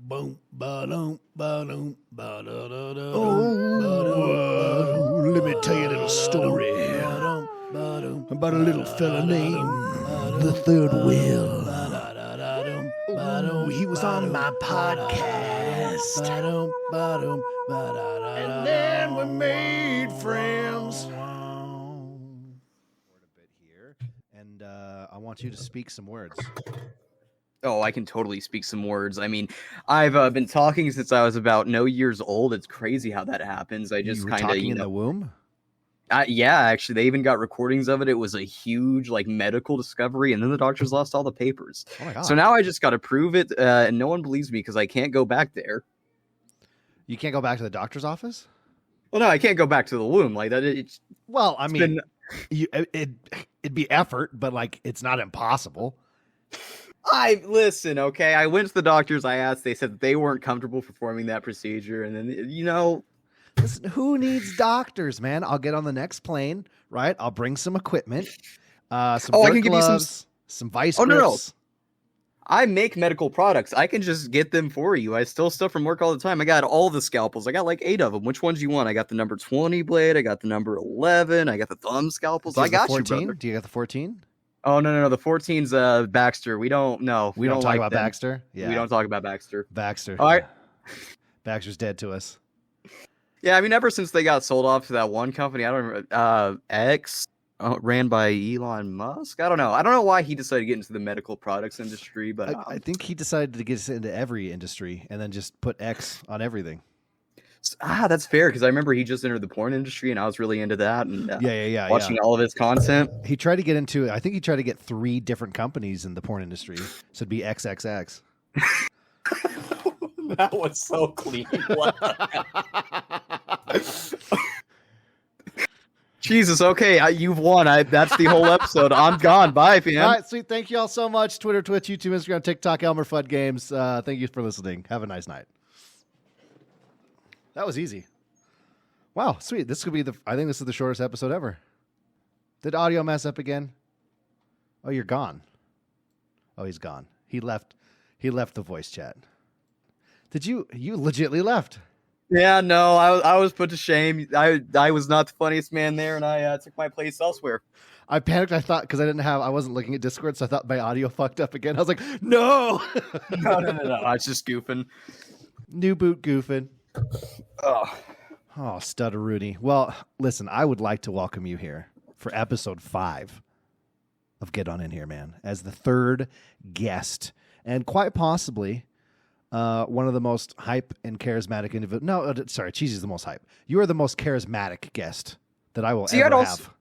Boom, ba-dum, ba-dum, ba-da-da-da. Oh, let me tell you a little story about a little fella named Th3rdWill. Oh, he was on my podcast, and then we made friends. A bit here, and I want you to speak some words. Oh, I can totally speak some words. I mean, I've been talking since I was about no years old. It's crazy how that happens. I just You were kind of, talking in the womb? yeah, actually, they even got recordings of it. It was a huge, like, medical discovery, and then the doctors lost all the papers. Oh my God. So now I just got to prove it, and no one believes me because I can't go back there. You can't go back to the doctor's office? Well, no, I can't go back to the womb like that. Well, I mean, it'd be effort, but like it's not impossible. Listen, okay. I went to the doctors. I asked. They said that they weren't comfortable performing that procedure, and then Listen, who needs doctors, man? I'll get on the next plane, right? I'll bring some equipment, some I work can give you gloves, some vice Oh, no, no. grips. I make medical products. I can just get them for you. I steal stuff from work all the time. I got all the scalpels. I got like 8 of them. Which ones do you want? I got the number 20 blade. I got the number 11. I got the thumb scalpels. Do you I have the got 14? you, brother. Do you got the 14? Oh, no. The 14's Baxter. We don't We don't talk like about them. Baxter. Yeah, We don't talk about Baxter. Baxter. All right. Baxter's dead to us. Yeah, I mean, ever since they got sold off to that one company, I don't remember, X, ran by Elon Musk. I don't know. I don't know why he decided to get into the medical products industry, but I think he decided to get us into every industry and then just put X on everything. that's fair because I remember he just entered the porn industry and I was really into that and watching all of his content. He tried to get into. I think he tried to get 3 different companies in the porn industry. So it'd be XXX. That was so clean. Jesus, okay, you've won. That's the whole episode. I'm gone. Bye, fam. All right, sweet. Thank you all so much. Twitter, Twitch, YouTube, Instagram, TikTok, Elmmerfuddgames. Thank you for listening. Have a nice night. That was easy. Wow, sweet. This could be I think this is the shortest episode ever. Did audio mess up again? Oh, you're gone. Oh, he's gone. He left the voice chat. Did you legitly left? Yeah, no, I was put to shame. I was not the funniest man there, and I took my place elsewhere. I panicked. I thought because I wasn't looking at Discord, so I thought my audio fucked up again. I was like, no. No. I was just goofing. New boot goofing. Oh, Stutteroonie. Well, listen, I would like to welcome you here for episode 5 of Get On In Here, man, as the 3rd guest, and quite possibly one of the most hype and charismatic individuals. No, sorry, Cheesy's the most hype. You are the most charismatic guest that I will ever have.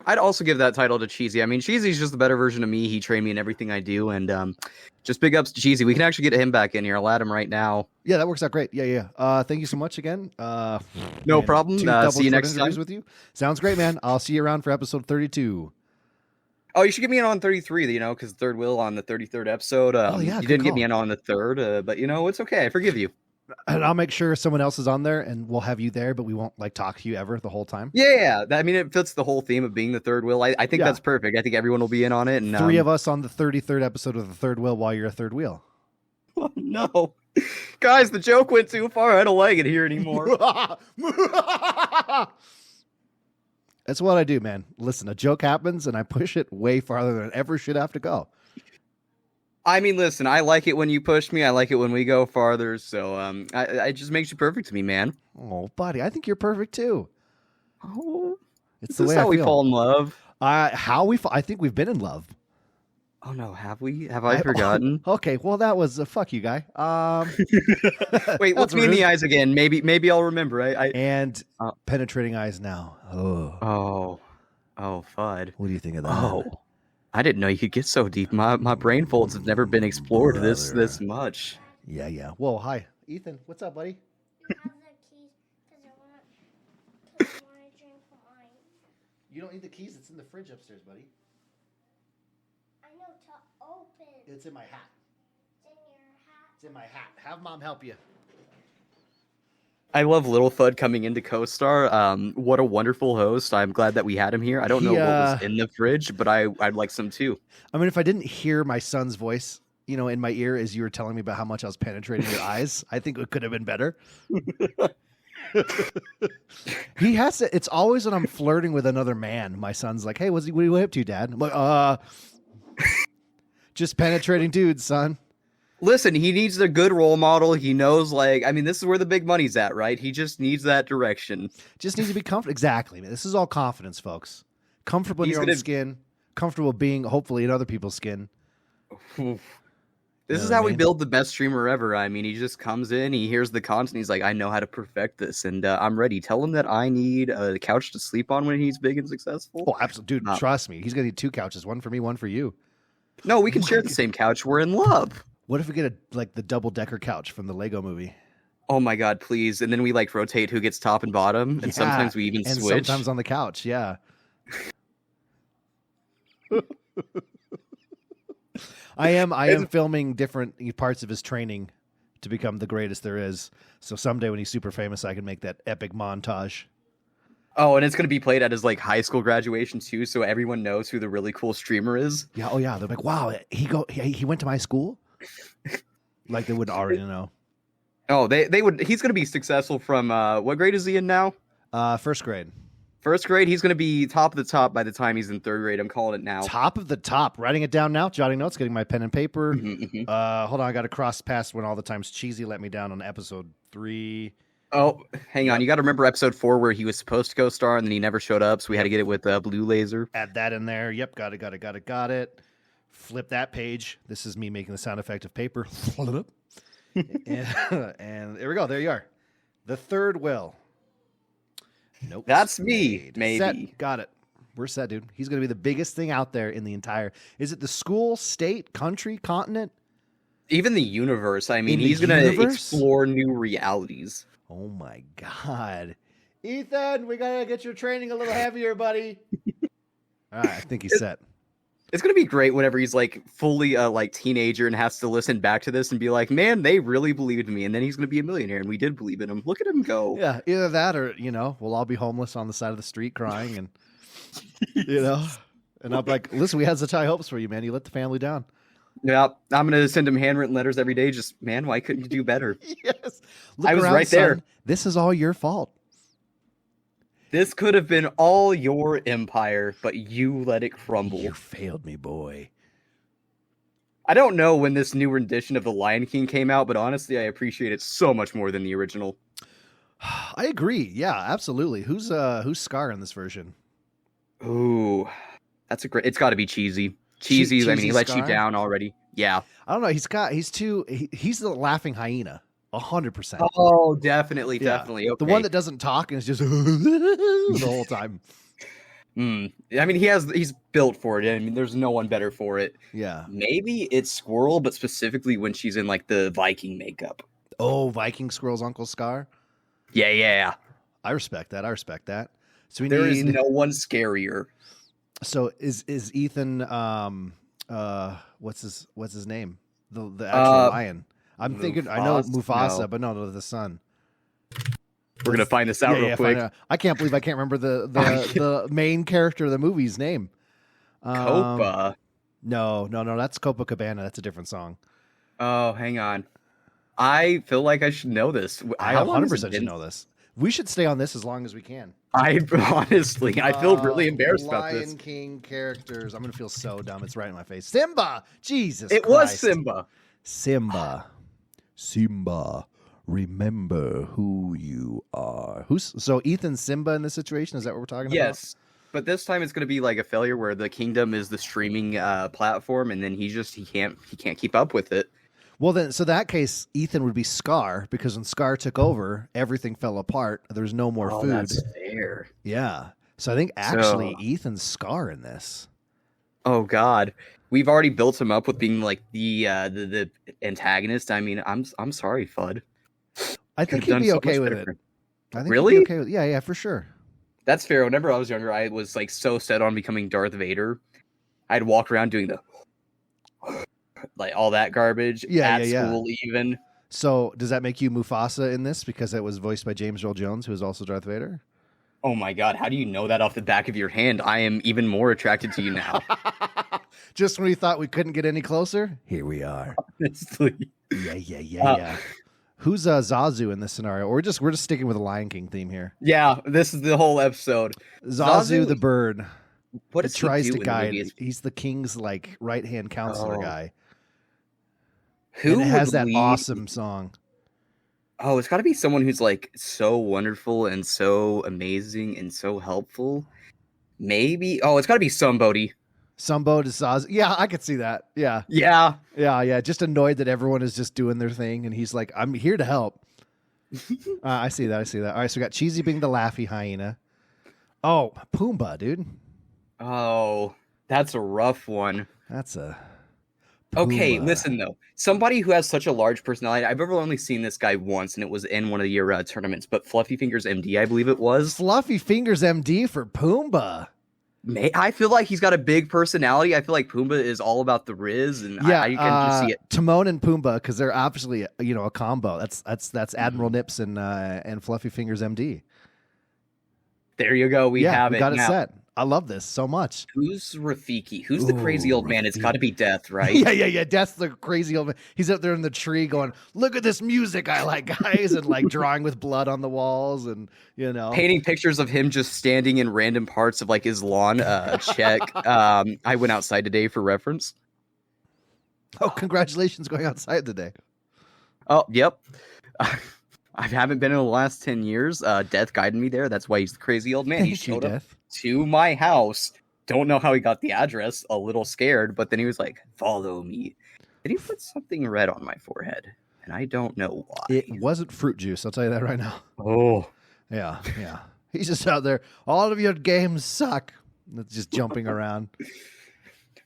I'd also give that title to Cheesy. I mean, Cheesy's just the better version of me. He trained me in everything I do, and just big ups to Cheesy. We can actually get him back in here. I'll add him right now. Yeah, that works out great. Yeah. Thank you so much again. No problem. See you next time. With you. Sounds great, man. I'll see you around for episode 32. Oh, you should get me in on 33, because Th3rdWill on the 33rd episode. You didn't get me in on the 3rd, but it's okay. I forgive you. And I'll make sure someone else is on there, and we'll have you there, but we won't talk to you ever the whole time. Yeah. I mean, it fits the whole theme of being the Th3rdWill. I think that's perfect. I think everyone will be in on it. And 3 of us on the 33rd episode of the Th3rdWill while you're a Th3rdWill. Oh, no. Guys, the joke went too far. I don't like it here anymore. That's what I do, man. Listen, a joke happens, and I push it way farther than it ever should have to go. I mean, listen, I like it when you push me. I like it when we go farther. So it just makes you perfect to me, man. Oh, buddy, I think you're perfect, too. Oh, it's the way how we fall in love. I think we've been in love. Oh, no, have we? Have I forgotten? Okay, well, that was a fuck you, guy. Wait, look me in the eyes again. Maybe I'll remember. And penetrating eyes now. Oh, Fudd. What do you think of that? Oh, I didn't know you could get so deep. My brain folds have never been explored this much. Yeah. Whoa, hi, Ethan. What's up, buddy? I have the keys because I want to drink wine. You don't need the keys. It's in the fridge upstairs, buddy. I know to open. It's in my hat. It's in your hat. It's in my hat. Have Mom help you. I love Little Fudd coming into Co-Star. What a wonderful host. I'm glad that we had him here. I don't know what was in the fridge, but I'd like some too. I mean, if I didn't hear my son's voice in my ear as you were telling me about how much I was penetrating your eyes. I think it could have been better. He has to. It's always when I'm flirting with another man. My son's like, "Hey, what are you up to, Dad?" I'm like, just penetrating dudes, son. Listen, he needs a good role model. He knows, this is where the big money's at, right? He just needs that direction. Just needs to be comfortable. Exactly. Man. This is all confidence, folks. Comfortable in your own skin. Comfortable being, hopefully, in other people's skin. This is how we build the best streamer ever. I mean, he just comes in, he hears the content, he's like, I know how to perfect this, and I'm ready. Tell him that I need a couch to sleep on when he's big and successful. Oh, absolutely. Dude, trust me. He's going to need 2 couches. One for me, one for you. No, we can share the same couch. We're in love. What if we get the double-decker couch from the Lego movie? Oh my God, please. And then we rotate who gets top and bottom, and sometimes we even switch. Sometimes on the couch, yeah. I am filming different parts of his training to become the greatest there is. So someday when he's super famous, I can make that epic montage. Oh, and it's going to be played at his high school graduation too, so everyone knows who the really cool streamer is. Yeah. Oh yeah. They're like, wow, he went to my school. Like they wouldn't already know. Oh, they would. He's going to be successful from what grade is he in now? First grade. First grade, he's going to be top of the top by the time he's in 3rd grade. I'm calling it now. Top of the top. Writing it down now. Jotting notes. Getting my pen and paper. Mm-hmm. Hold on. I got to cross past when all the times Cheesy let me down on episode 3. Oh, hang on. You got to remember episode 4 where he was supposed to co-star and then he never showed up. So we had to get it with Blue Laser. Add that in there. Yep. Got it. Flip that page. This is me making the sound effect of paper. and there we go. There you are. The 3rdWill. Nope. That's me, maybe. Set. Got it. We're set, dude. He's going to be the biggest thing out there in the entire... Is it the school, state, country, continent? Even the universe. I mean, he's going to explore new realities. Oh, my God. Ethan, we got to get your training a little heavier, buddy. All right, I think he's set. It's going to be great whenever he's fully teenager and has to listen back to this and be like, man, they really believed in me. And then he's going to be a millionaire and we did believe in him. Look at him go. Yeah, either that or, we'll all be homeless on the side of the street crying and, and I'm like, listen, we had such high hopes for you, man. You let the family down. Yeah, I'm going to send him handwritten letters every day. Just, man, why couldn't you do better? Yes. Look I was around, right there. Son. This is all your fault. This could have been all your empire, but you let it crumble. You failed me, boy. I don't know when this new rendition of The Lion King came out, but honestly, I appreciate it so much more than the original. I agree. Yeah, absolutely. Who's Scar in this version? Ooh, that's a great. It's got to be Cheesy. Cheesy. I mean, he let you down already. Yeah. I don't know. He's the laughing hyena. 100%. Oh, definitely. Okay. The one that doesn't talk and is just the whole time. I mean, he's built for it. I mean, there's no one better for it. Yeah. Maybe it's Squirrel, but specifically when she's in the Viking makeup. Oh, Viking Squirrel's Uncle Scar? Yeah. I respect that. So there is no one scarier. So is Ethan what's his name? The actual lion. I'm thinking I know Mufasa, but no, the son. We're gonna find this out real quick. I can't believe I can't remember the main character of the movie's name. Copa. No, that's Copacabana. That's a different song. Oh, hang on. I feel like I should know this. I 100% should know this. We should stay on this as long as we can. I feel really embarrassed about this. Lion King characters. I'm gonna feel so dumb. It's right in my face. Simba. Jesus. It was Simba. Simba. Remember who you are. So Ethan's Simba in this situation? Is that what we're talking about? Yes. But this time it's going to be a failure where the kingdom is the streaming platform, and then he can't keep up with it. Well, then, so that case, Ethan would be Scar, because when Scar took over, everything fell apart. There's no more food. That's fair. Yeah. So I think actually Ethan's Scar in this. Oh God, we've already built him up with being the antagonist. I mean, I'm sorry, Fudd. I think he'd be okay with it. I think really? He'd be okay with, yeah, for sure. That's fair. Whenever I was younger, I was so set on becoming Darth Vader. I'd walk around doing the all that garbage at school even. So does that make you Mufasa in this because it was voiced by James Earl Jones, who is also Darth Vader? Oh my God, how do you know that off the back of your hand? I am even more attracted to you now. Just when we thought we couldn't get any closer, here we are. Honestly. Yeah. Who's Zazu in this scenario? Or we're just sticking with the Lion King theme here. Yeah, this is the whole episode. Zazu the bird. What He does tries he to do in the guide. movie? He's the king's like right-hand counselor guy. Who And it has would that lead- awesome song. Oh, it's got to be someone who's like so wonderful and so amazing and so helpful. Maybe. Oh, it's got to be somebody. Sumbo to Zazu. Yeah, I could see that. Yeah. Yeah. Just annoyed that everyone is just doing their thing, and he's like, "I'm here to help." I see that. All right, so we got Cheesy being the laughy hyena. Oh, Pumbaa, dude. Oh, that's a rough one. That's a Okay, Pumbaa. listen though. Somebody who has such a large personality. I've ever only seen this guy once, and it was in one of the tournaments. But Fluffy Fingers MD, I believe it was. Fluffy Fingers MD for Pumbaa. I feel like he's got a big personality. I feel like Pumbaa is all about the Riz, and Yeah, I can just see it. Timon and Pumbaa, because they're obviously a combo. That's Admiral Nips and Fluffy Fingers MD. There you go. We have we it. got it Now, set. I love this so much. Who's Rafiki? Who's the crazy Ooh, old man? It's Rafiki. got to be Death, right? Yeah. Death's the crazy old man. He's up there in the tree going, "Look at this music I like, guys," and like drawing with blood on the walls, and Painting pictures of him just standing in random parts of like his lawn. Check. I went outside today for reference. Oh, congratulations going outside today. Oh, yep. I haven't been in the last 10 years. Death guided me there. That's why he's the crazy old man. He Thank you, showed up Death. to my house. Don't know how he got the address. A little scared, but then he was like, "Follow me." Did he put something red on my forehead? And I don't know why. It wasn't fruit juice. I'll tell you that right now. Oh. Yeah. He's just out there. All of your games suck. That's just jumping around.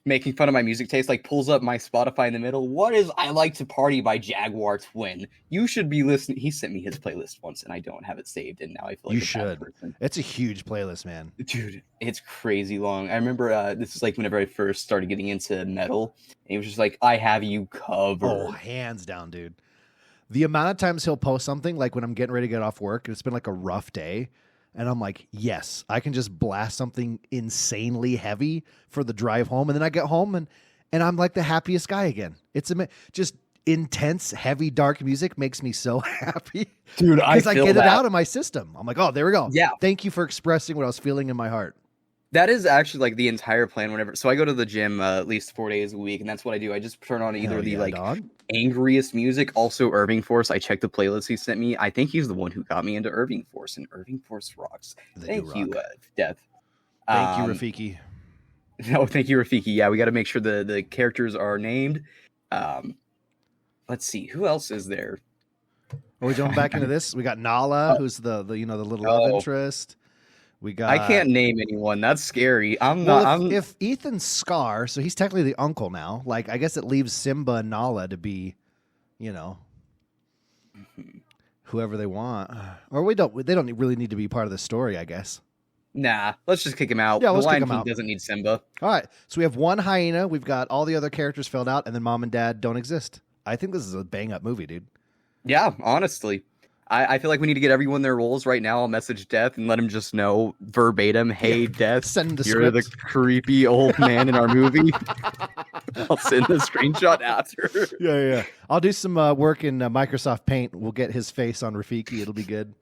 Making fun of my music taste, like pulls up my Spotify in the middle. What is I Like to Party by Jaguar Twin? You should be listening. He sent me his playlist once and I don't have it saved. And now I feel like You a bad should. person. It's a huge playlist, man. Dude, it's crazy long. I remember this is like whenever I first started getting into metal. And he was just like, "I have you covered." Oh, hands down, dude. The amount of times he'll post something, like when I'm getting ready to get off work, and it's been like a rough day, and I'm like, yes, I can just blast something insanely heavy for the drive home, and then I get home, and I'm like the happiest guy again. It's just intense, heavy, dark music makes me so happy. Dude, Because I feel get that. it out of my system. I'm like, oh, there we go. Yeah. Thank you for expressing what I was feeling in my heart. That is actually like the entire plan whenever. So I go to the gym at least 4 days a week, and that's what I do. I just turn on either Hell the yeah, like dog. angriest music, also Irving Force. I checked the playlist he sent me. I think he's the one who got me into Irving Force, and Irving Force rocks. They do Thank you, rock. Death. Thank you, Rafiki. No, thank you, Rafiki. Yeah, we got to make sure the characters are named. Let's see, who else is there? Are we jumping back into this? We got Nala, who's the little love Oh. interest. We got. I can't name anyone. That's scary. I'm Well, not. if Ethan's Scar, so he's technically the uncle now. Like, I guess it leaves Simba and Nala to be, whoever they want, or we don't. They don't really need to be part of the story, I guess. Nah, let's just kick him out. Yeah, the let's kick Lion him King out. doesn't need Simba. All right, so we have one hyena. We've got all the other characters filled out, and then mom and dad don't exist. I think this is a bang up movie, dude. Yeah, honestly. I feel like we need to get everyone their roles right now. I'll message Death and let him just know verbatim, "Hey, Death, Send him the you're the script. creepy old man in our movie." I'll send the screenshot after. Yeah. I'll do some work in Microsoft Paint. We'll get his face on Rafiki. It'll be good.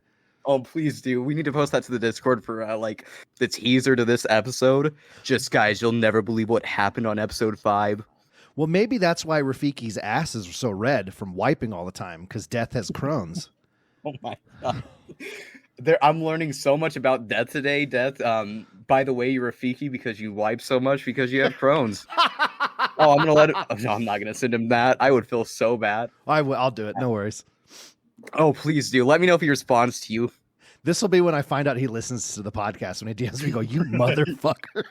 Oh, please do. We need to post that to the Discord for like the teaser to this episode. Just guys, you'll never believe what happened on episode 5. Well, maybe that's why Rafiki's ass is so red from wiping all the time, because Death has Crohn's. Oh my god. I'm learning so much about Death today. Death, by the way, you're Rafiki because you wipe so much because you have Crohn's. Oh, I'm gonna let it. Oh, no, I'm not gonna send him that. I would feel so bad. I'll do it. No worries. Oh, please do. Let me know if he responds to you. This will be when I find out he listens to the podcast. When he DMs me, go, "You motherfucker!"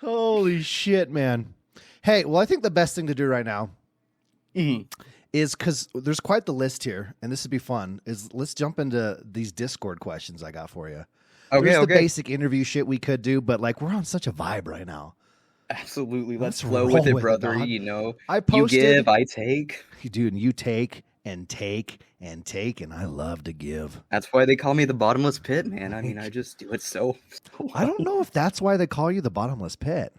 Holy shit, man! Hey, well, I think the best thing to do right now is, because there's quite the list here, and this would be fun. Is let's jump into these Discord questions I got for you. Okay, There's the okay. basic interview shit we could do, but like we're on such a vibe right now. Absolutely. Let's Let's flow roll with it, with it, brother. dog. You know, I you posted, give, I take. dude, and you take, and take, and I love to give. That's why they call me the bottomless pit, man. I mean, I just do it so well. I don't know if that's why they call you the bottomless pit.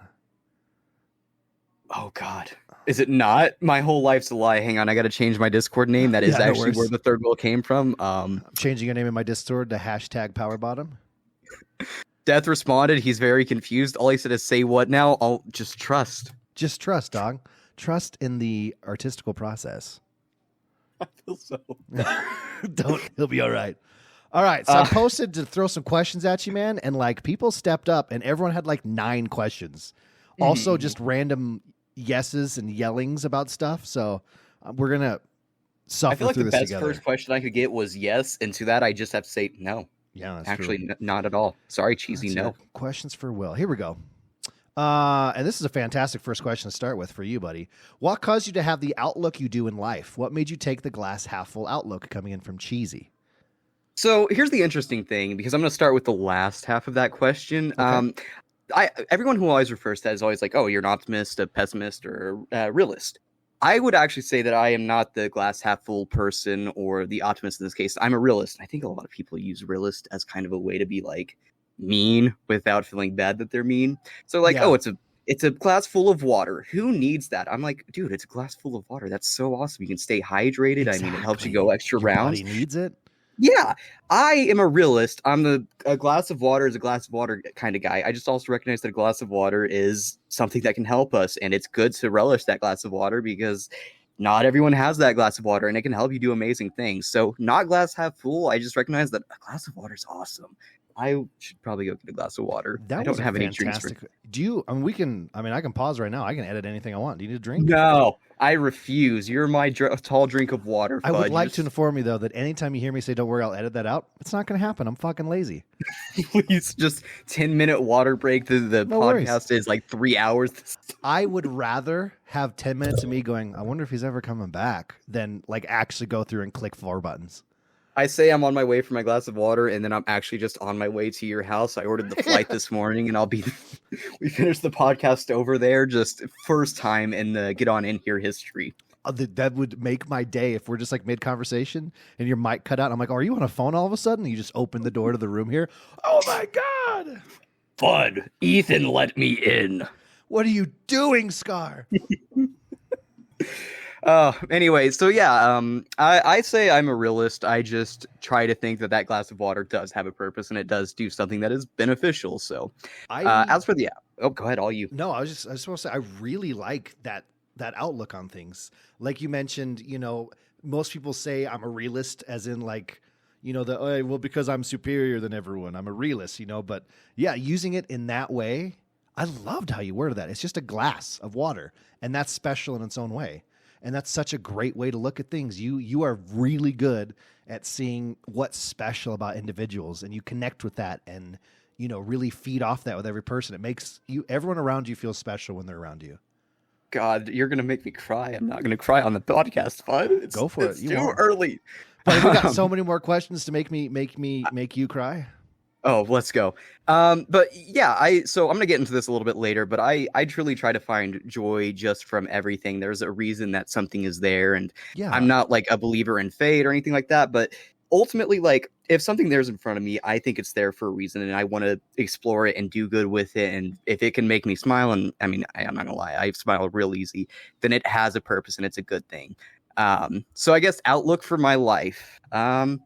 Oh, God. Is it not? My whole life's a lie. Hang on, I got to change my Discord name. That is Yeah, no actually worries. where the third will came from. I'm changing your name in my Discord to #PowerBottom. Death responded. He's very confused. All he said is, say what now? I'll just trust. Just trust, dog. Trust in the artistical process. I feel so Don't. He'll be all right. All right. So I posted to throw some questions at you, man. And like people stepped up and everyone had like 9 questions. Also just random yeses and yellings about stuff. So we're going to suffer I feel like through the this best together. first question I could get was yes. And to that, I just have to say no. Yeah, that's Actually, true. not at all. Sorry, cheesy. That's No. it. Questions for Will. Here we go. And this is a fantastic first question to start with for you, buddy. What caused you to have the outlook you do in life? What made you take the glass half full outlook coming in from Cheesy? So here's the interesting thing, because I'm going to start with the last half of that question. Okay. Everyone who always refers to that is always like, oh, you're an optimist, a pessimist, or a realist. I would actually say that I am not the glass half full person or the optimist in this case. I'm a realist. I think a lot of people use realist as kind of a way to be like mean without feeling bad that they're mean. So like, Yeah. oh, it's a glass full of water. Who needs that? I'm like, dude, it's a glass full of water. That's so awesome. You can stay hydrated. I mean, it helps you go extra Your rounds. body needs it. Yeah, I am a realist. I'm a glass of water is a glass of water kind of guy. I just also recognize that a glass of water is something that can help us, and it's good to relish that glass of water because not everyone has that glass of water, and it can help you do amazing things. So, not glass half full. I just recognize that a glass of water is awesome. I should probably go get a glass of water. That I was don't have any drinks. Do you? I mean, I can pause right now. I can edit anything I want. Do you need a drink? No, I refuse. You're my tall drink of water. I would Fudge. like to inform you though that anytime you hear me say "Don't worry, I'll edit that out," it's not going to happen. I'm fucking lazy. Please, just 10-minute water break. The No worries. podcast is like 3 hours. I would rather have 10 minutes of me going, I wonder if he's ever coming back, than like actually go through and click 4 buttons. I say I'm on my way for my glass of water, and then I'm actually just on my way to your house. I ordered the flight this morning, and we finished the podcast over there, just first time in the Get On In Here history. That would make my day if we're just like mid conversation and your mic cut out. I'm like, oh, are you on a phone all of a sudden? And you just open the door to the room here. Oh my God. Fudd, Ethan let me in. What are you doing, Scar? Anyway, so yeah, I say I'm a realist. I just try to think that glass of water does have a purpose and it does do something that is beneficial. So, as for the app, go ahead, all you. No, I just want to say I really like that outlook on things. Like you mentioned, most people say I'm a realist, as in like, well, because I'm superior than everyone, I'm a realist, but yeah, using it in that way, I loved how you worded that. It's just a glass of water, and that's special in its own way. And that's such a great way to look at things. You are really good at seeing what's special about individuals, and you connect with that and, really feed off that with every person. It makes everyone around you feel special when they're around you. God, you're gonna make me cry. I'm not gonna cry on the podcast, Fudd. Go for it. It's You too won't. early. But we got so many more questions to make you cry. Oh, let's go. But yeah, so I'm gonna get into this a little bit later, but I truly try to find joy just from everything. There's a reason that something is there, and Yeah. I'm not like a believer in fate or anything like that, but ultimately, like, if something there's in front of me, I think it's there for a reason, and I want to explore it and do good with it. And if it can make me smile, and I mean, I'm not gonna lie, I smile real easy, then it has a purpose and it's a good thing. So I guess outlook for my life. I've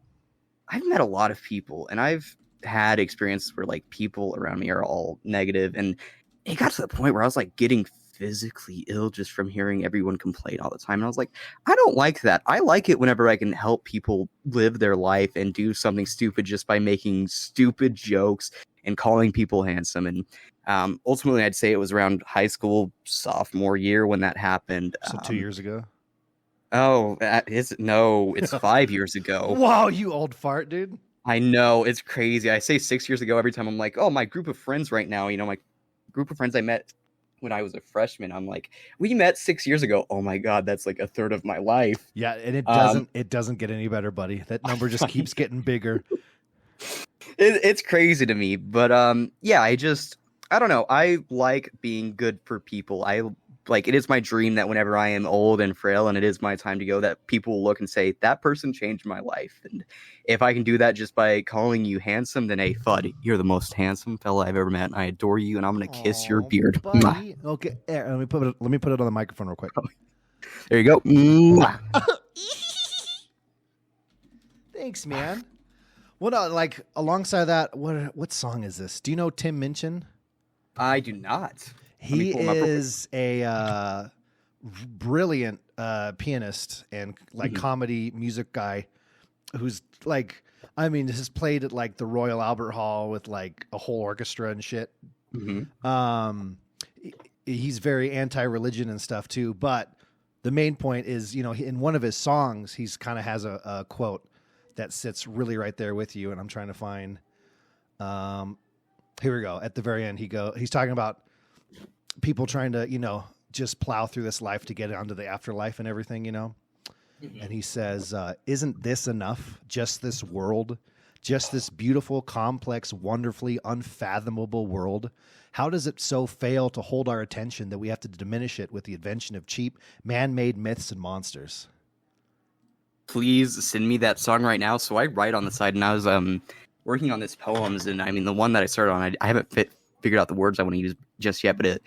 met a lot of people, and I've had experiences where like people around me are all negative, and it got to the point where I was like getting physically ill just from hearing everyone complain all the time. And I was like, I don't like that. I like it whenever I can help people live their life and do something stupid just by making stupid jokes and calling people handsome. And ultimately, I'd say it was around high school sophomore year when that happened. So 2 years ago. Oh, it's 5 years ago. Wow, you old fart, dude. I know, it's crazy. I say 6 years ago every time. I'm like, oh, my group of friends right now, my group of friends I met when I was a freshman. I'm like, we met 6 years ago. Oh my God, that's like a third of my life. Yeah, and it doesn't get any better, buddy. That number just keeps getting bigger. It's crazy to me. But yeah, I don't know. I like being good for people. I like, it is my dream that whenever I am old and frail and it is my time to go, that people will look and say, that person changed my life. And if I can do that just by calling you handsome, then hey, Fudd, you're the most handsome fella I've ever met. And I adore you, and I'm going to kiss your beard. Buddy. Okay, let me put it on the microphone real quick. There you go. Mwah. Thanks, man. Well, no, like alongside that, what song is this? Do you know Tim Minchin? I do not. He is a brilliant pianist and like comedy music guy who's like, I mean, has played at like the Royal Albert Hall with like a whole orchestra and shit. He's very anti-religion and stuff too. But the main point is, you know, in one of his songs, he's kind of has a quote that sits really right there with you. And I'm trying to find, here we go. At the very end, he's talking about people trying to, you know, just plow through this life to get onto the afterlife and everything, you know? And he says, isn't this enough? Just this world, just this beautiful, complex, wonderfully unfathomable world. How does it so fail to hold our attention that we have to diminish it with the invention of cheap, man-made myths and monsters? Please send me that song right now. So I write on the side, and I was working on this poems, and I mean, the one that I started on, I haven't figured out the words I want to use just yet, but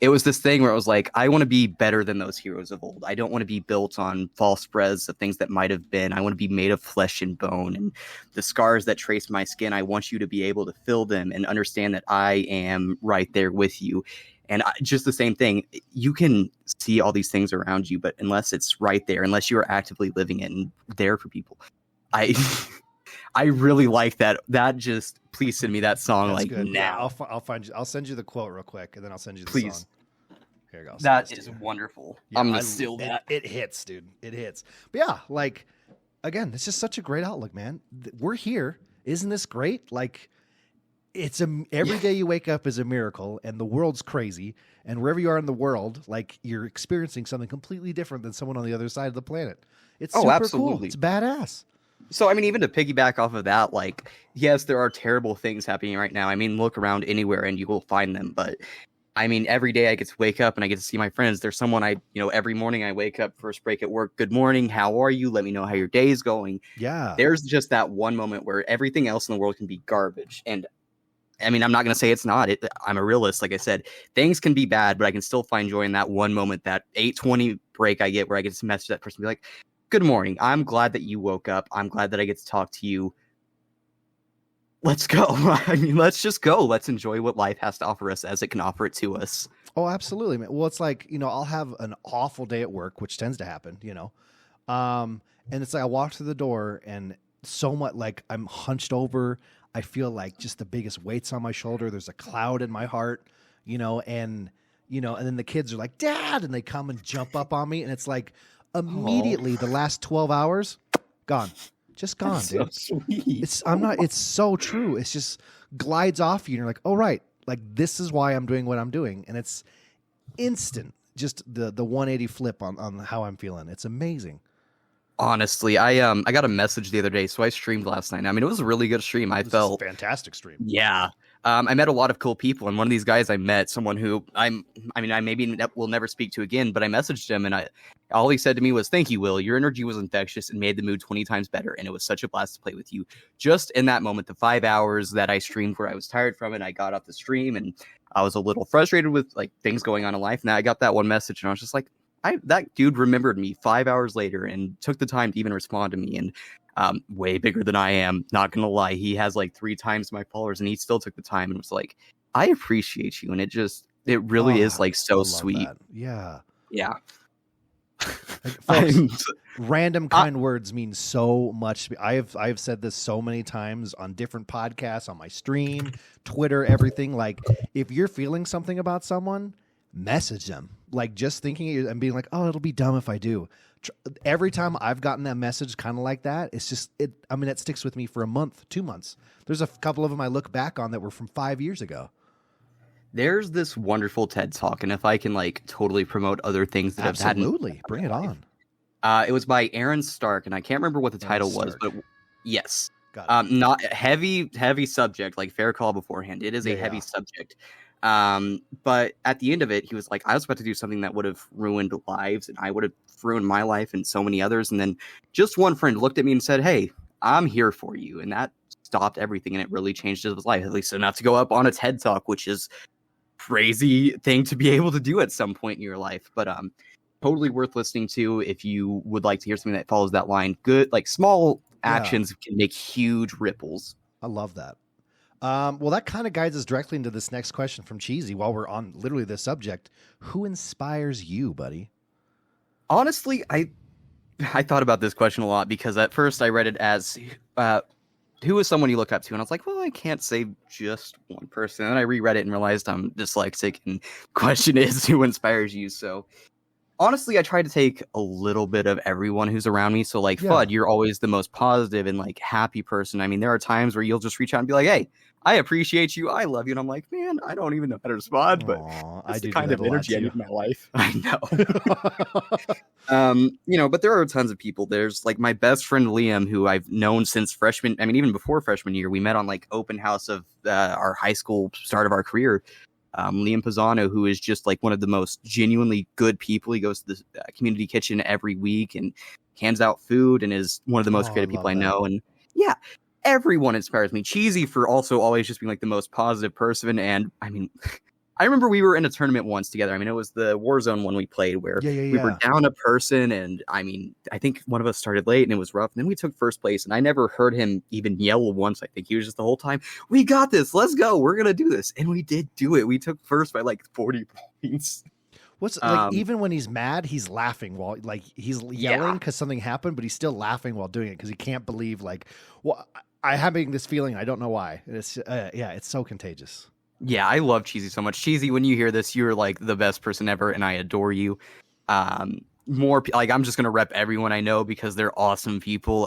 it was this thing where it was like, I want to be better than those heroes of old. I don't want to be built on false spreads of things that might have been. I want to be made of flesh and bone, and the scars that trace my skin, I want you to be able to fill them and understand that I am right there with you. And just the same thing, you can see all these things around you, but unless it's right there, unless you are actively living it and there for people, I really like that. That just, please send me that song. That's like good. Now. Yeah, I'll find you. I'll send you the quote real quick, and then I'll send you the please. Song. Here you go. That is wonderful. Yeah, I'm gonna steal that. It hits, dude. It hits. But yeah, like again, it's just such a great outlook, man. We're here. Isn't this great? Like, it's every day you wake up is a miracle, and the world's crazy. And wherever you are in the world, like, you're experiencing something completely different than someone on the other side of the planet. It's super absolutely cool. It's badass. So, I mean, even to piggyback off of that, like, yes, there are terrible things happening right now. I mean, look around anywhere and you will find them. But, I mean, every day I get to wake up and I get to see my friends. There's someone every morning I wake up, first break at work. Good morning. How are you? Let me know how your day is going. Yeah. There's just that one moment where everything else in the world can be garbage. And, I mean, I'm not going to say it's not. I'm a realist. Like I said, things can be bad, but I can still find joy in that one moment, that 8:20 break I get where I get to message that person and be like, good morning. I'm glad that you woke up. I'm glad that I get to talk to you. Let's go. I mean, let's just go. Let's enjoy what life has to offer us as it can offer it to us. Oh, absolutely, man. Well, it's like, you know, I'll have an awful day at work, which tends to happen, you know. And it's like I walk through the door and so much, like, I'm hunched over. I feel like just the biggest weight's on my shoulder. There's a cloud in my heart, you know, and then the kids are like, Dad, and they come and jump up on me. And it's like, immediately the last 12 hours gone, just gone. That's dude. So sweet. It's so true. It's just glides off you and you're like, oh, right. Like, this is why I'm doing what I'm doing. And it's instant. Just the 180 flip on how I'm feeling. It's amazing. Honestly, I got a message the other day, so I streamed last night. I mean, it was a really good stream. I felt a fantastic stream. Yeah. I met a lot of cool people, and one of these guys I met, someone who I maybe will never speak to again, but I messaged him, and all he said to me was, "Thank you, Will. Your energy was infectious and made the mood 20 times better, and it was such a blast to play with you." Just in that moment, the 5 hours that I streamed where I was tired from it, I got off the stream, and I was a little frustrated with like things going on in life, and I got that one message, and I was just like, that dude remembered me 5 hours later and took the time to even respond to me. And way bigger than I am, not gonna lie. He has like 3 times my followers, and he still took the time and was like, I appreciate you. And it really is like so sweet. That. Yeah. Yeah. Folks, random kind words mean so much. I've said this so many times on different podcasts, on my stream, Twitter, everything. Like, if you're feeling something about someone, message them. Like, just thinking and being like, oh, it'll be dumb if I do. Every time I've gotten that message kind of like that, it's just it sticks with me for a month, 2 months. There's a couple of them I look back on that were from 5 years ago. There's this wonderful TED Talk, and if I can like totally promote other things that absolutely I've had bring it on. It was by Aaron Stark, and I can't remember what the title was, but yes, Got it. Not heavy subject, like fair call beforehand. It is a heavy subject. But at the end of it, he was like, I was about to do something that would have ruined lives, and I would have ruined my life and so many others. And then just one friend looked at me and said, hey, I'm here for you. And that stopped everything, and it really changed his life, at least enough to go up on a TED Talk, which is crazy thing to be able to do at some point in your life. But totally worth listening to if you would like to hear something that follows that line. Good, like small actions can make huge ripples. I love that. Well, that kind of guides us directly into this next question from Cheesy. While we're on literally this subject, who inspires you, buddy? Honestly, I thought about this question a lot because at first I read it as who is someone you look up to, and I was like, well, I can't say just one person. And then I reread it and realized I'm dyslexic, and question is who inspires you. So honestly, I try to take a little bit of everyone who's around me. So like Fudd, you're always the most positive and like happy person. I mean, there are times where you'll just reach out and be like, hey, I appreciate you. I love you. And I'm like, man, I don't even know how to respond, but that's the kind of energy I need in my life. I know. But there are tons of people. There's like my best friend, Liam, who I've known since freshman. I mean, even before freshman year, we met on like open house of our high school start of our career. Liam Pisano, who is just like one of the most genuinely good people. He goes to the community kitchen every week and hands out food and is one of the most creative people I know. And yeah, everyone inspires me. Cheesy for also always just being like the most positive person. And I mean, I remember we were in a tournament once together. I mean, it was the Warzone one we played where we were down a person. And I mean, I think one of us started late and it was rough. And then we took first place. And I never heard him even yell once. I think he was just the whole time, we got this. Let's go. We're going to do this. And we did do it. We took first by like 40 points. What's like, even when he's mad, he's laughing while like he's yelling because something happened, but he's still laughing while doing it because he can't believe like, well, I'm having this feeling. I don't know why. It's it's so contagious. Yeah, I love Cheesy so much. Cheesy, when you hear this, you're like the best person ever, and I adore you. Like I'm just gonna rep everyone I know because they're awesome people.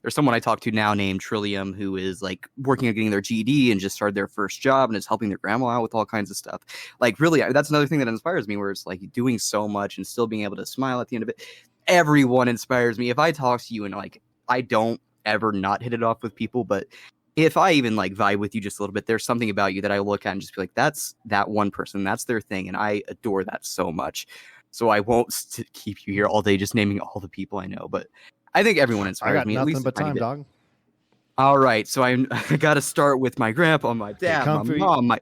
There's someone I talk to now named Trillium who is like working on getting their GED and just started their first job and is helping their grandma out with all kinds of stuff. Like really, that's another thing that inspires me, where it's like doing so much and still being able to smile at the end of it. Everyone inspires me. If I talk to you and like I don't ever not hit it off with people, but if I even like vibe with you just a little bit, there's something about you that I look at and just be like, that's that one person, that's their thing. And I adore that so much. So I won't keep you here all day just naming all the people I know, but I think everyone inspires me. I got at nothing least but time, dog. All right. So I got to start with my grandpa, my dad, my mom,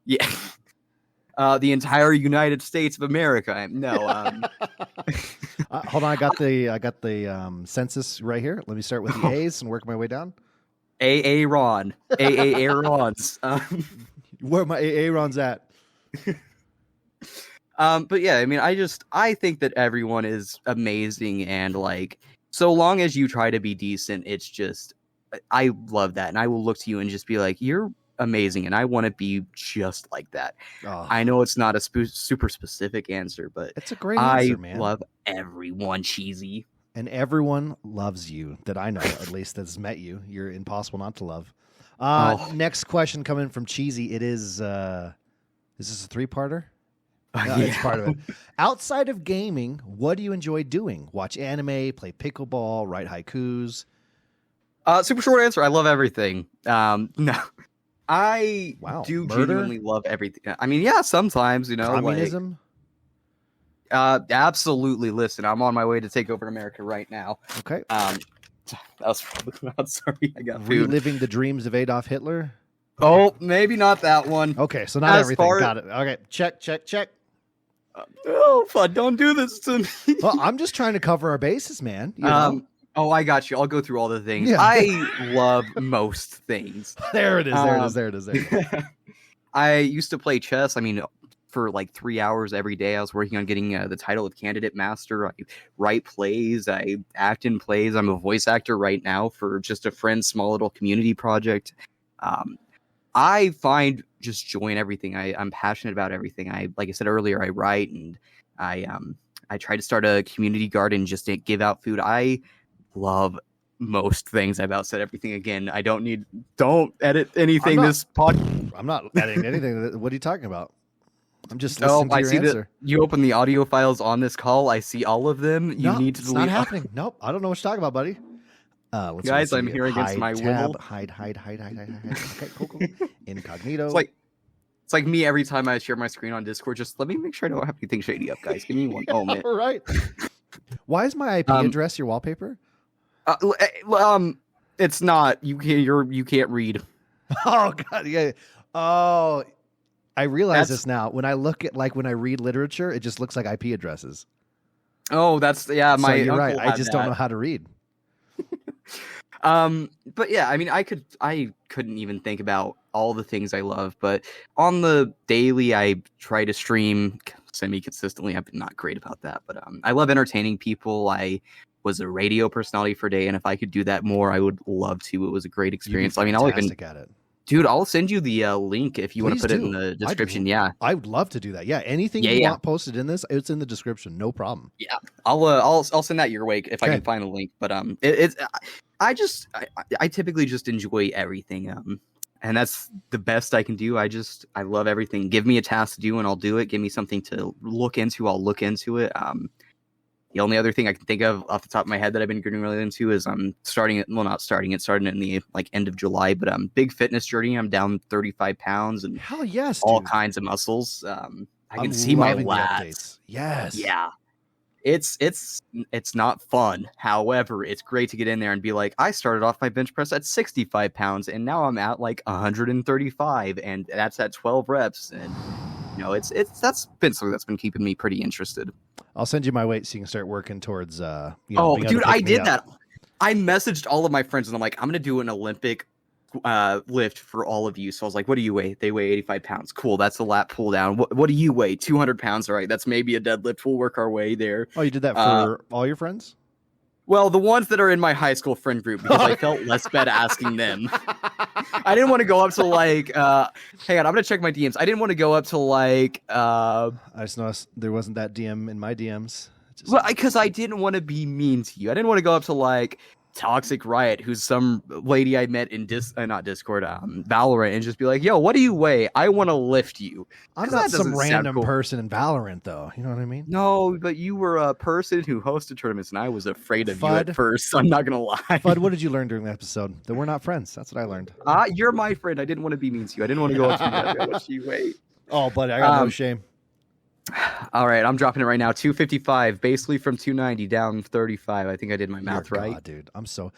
the entire United States of America. Hold on. I got the census right here. Let me start with the A's and work my way down. Aaron. Aarons. Where are my Aarons at? But yeah, I mean, I think that everyone is amazing, and like, so long as you try to be decent, it's just, I love that. And I will look to you and just be like, you're amazing. And I want to be just like that. Oh. I know it's not a super specific answer, but it's a great answer, man. I love everyone, Cheesy. And everyone loves you that I know, at least that's met you. You're impossible not to love. Next question coming from Cheesy. It is this a three-parter? It's part of it. Outside of gaming, what do you enjoy doing? Watch anime, play pickleball, write haikus? Super short answer. I love everything. No. I do genuinely love everything. I mean, yeah, sometimes, Communism? Like, absolutely. Listen, I'm on my way to take over America right now. Okay. That was probably not. Sorry, I got food. Reliving the dreams of Adolf Hitler? Oh, maybe not that one. Okay, so not everything. Got it. Okay, check. Oh, Fudd, don't do this to me. Well, I'm just trying to cover our bases, man. You know? Oh, I got you. I'll go through all the things. Yeah. I love most things. There it is. I used to play chess. I mean, for like 3 hours every day. I was working on getting the title of candidate master. I write plays. I act in plays. I'm a voice actor right now for just a friend's small little community project. I find just joy in everything. I'm passionate about everything. Like I said earlier, I write, and I try to start a community garden just to give out food. I love most things. I've outsaid everything again. Don't edit anything. I'm not editing anything. What are you talking about? I'm just listening to your answer. You open the audio files on this call. I see all of them. You need to delete. It's not happening. Nope. I don't know what you're talking about, buddy. Guys, I'm here against my will. Hide. Okay, cool. Incognito. It's like me every time I share my screen on Discord. Just let me make sure I don't have anything shady up, guys. Give me one moment. All right. Why is my IP address your wallpaper? It's not. You can't read. Oh God, yeah. Oh, I realize this now. When I look at when I read literature, it just looks like IP addresses. Oh, that's My so you're right. uncle I just don't know how to read. But yeah, I mean, I couldn't even think about all the things I love, but on the daily, I try to stream semi-consistently. I've been not great about that, but I love entertaining people. I was a radio personality for a day, and if I could do that more, I would love to. It was a great experience. I mean, I'll even at it. Dude, I'll send you the link if you want to Please put do. it in the description. Yeah, I would love to do that. Yeah, anything you want posted in this, it's in the description. No problem. Yeah, I'll send that your way if I can find the link. But I typically just enjoy everything. And that's the best I can do. I love everything. Give me a task to do and I'll do it. Give me something to look into, I'll look into it. The only other thing I can think of off the top of my head that I've been getting really into is I'm starting it in the end of July, but big fitness journey. I'm down 35 pounds and hell yes, all dude. kinds of muscles. I can see my lats. Yes. Yeah. It's not fun. However, it's great to get in there and be like, I started off my bench press at 65 pounds and now I'm at 135 and that's at 12 reps. And that's been something that's been keeping me pretty interested. I'll send you my weight so you can start working towards dude, I did that. I messaged all of my friends and I'm like, I'm gonna do an Olympic lift for all of you. So I was like, what do you weigh? They weigh 85 pounds. Cool, that's a lat pull down. What do you weigh? 200 pounds. All right, that's maybe a deadlift. We'll work our way there. Oh, you did that for all your friends? Well, the ones that are in my high school friend group, because I felt less bad asking them. I didn't want to go up to hang on, I'm gonna check my DMs. I didn't want to go up to I just noticed there wasn't that DM in my DMs. Well, because I didn't want to be mean to you. I didn't want to go up to Toxic Riot, who's some lady I met in not Discord, Valorant, and just be like, yo, what do you weigh? I want to lift you. I'm not some random person in Valorant, though. You know what I mean? No, but you were a person who hosted tournaments, and I was afraid of you at first. I'm not going to lie. Fudd, what did you learn during the episode? That we're not friends. That's what I learned. You're my friend. I didn't want to be mean to you. I didn't want to go up to you. What much you weigh? Oh, buddy, I got no shame. All right, I'm dropping it right now. 255, basically from 290 down 35. I think I did my math right. God, dude, I'm so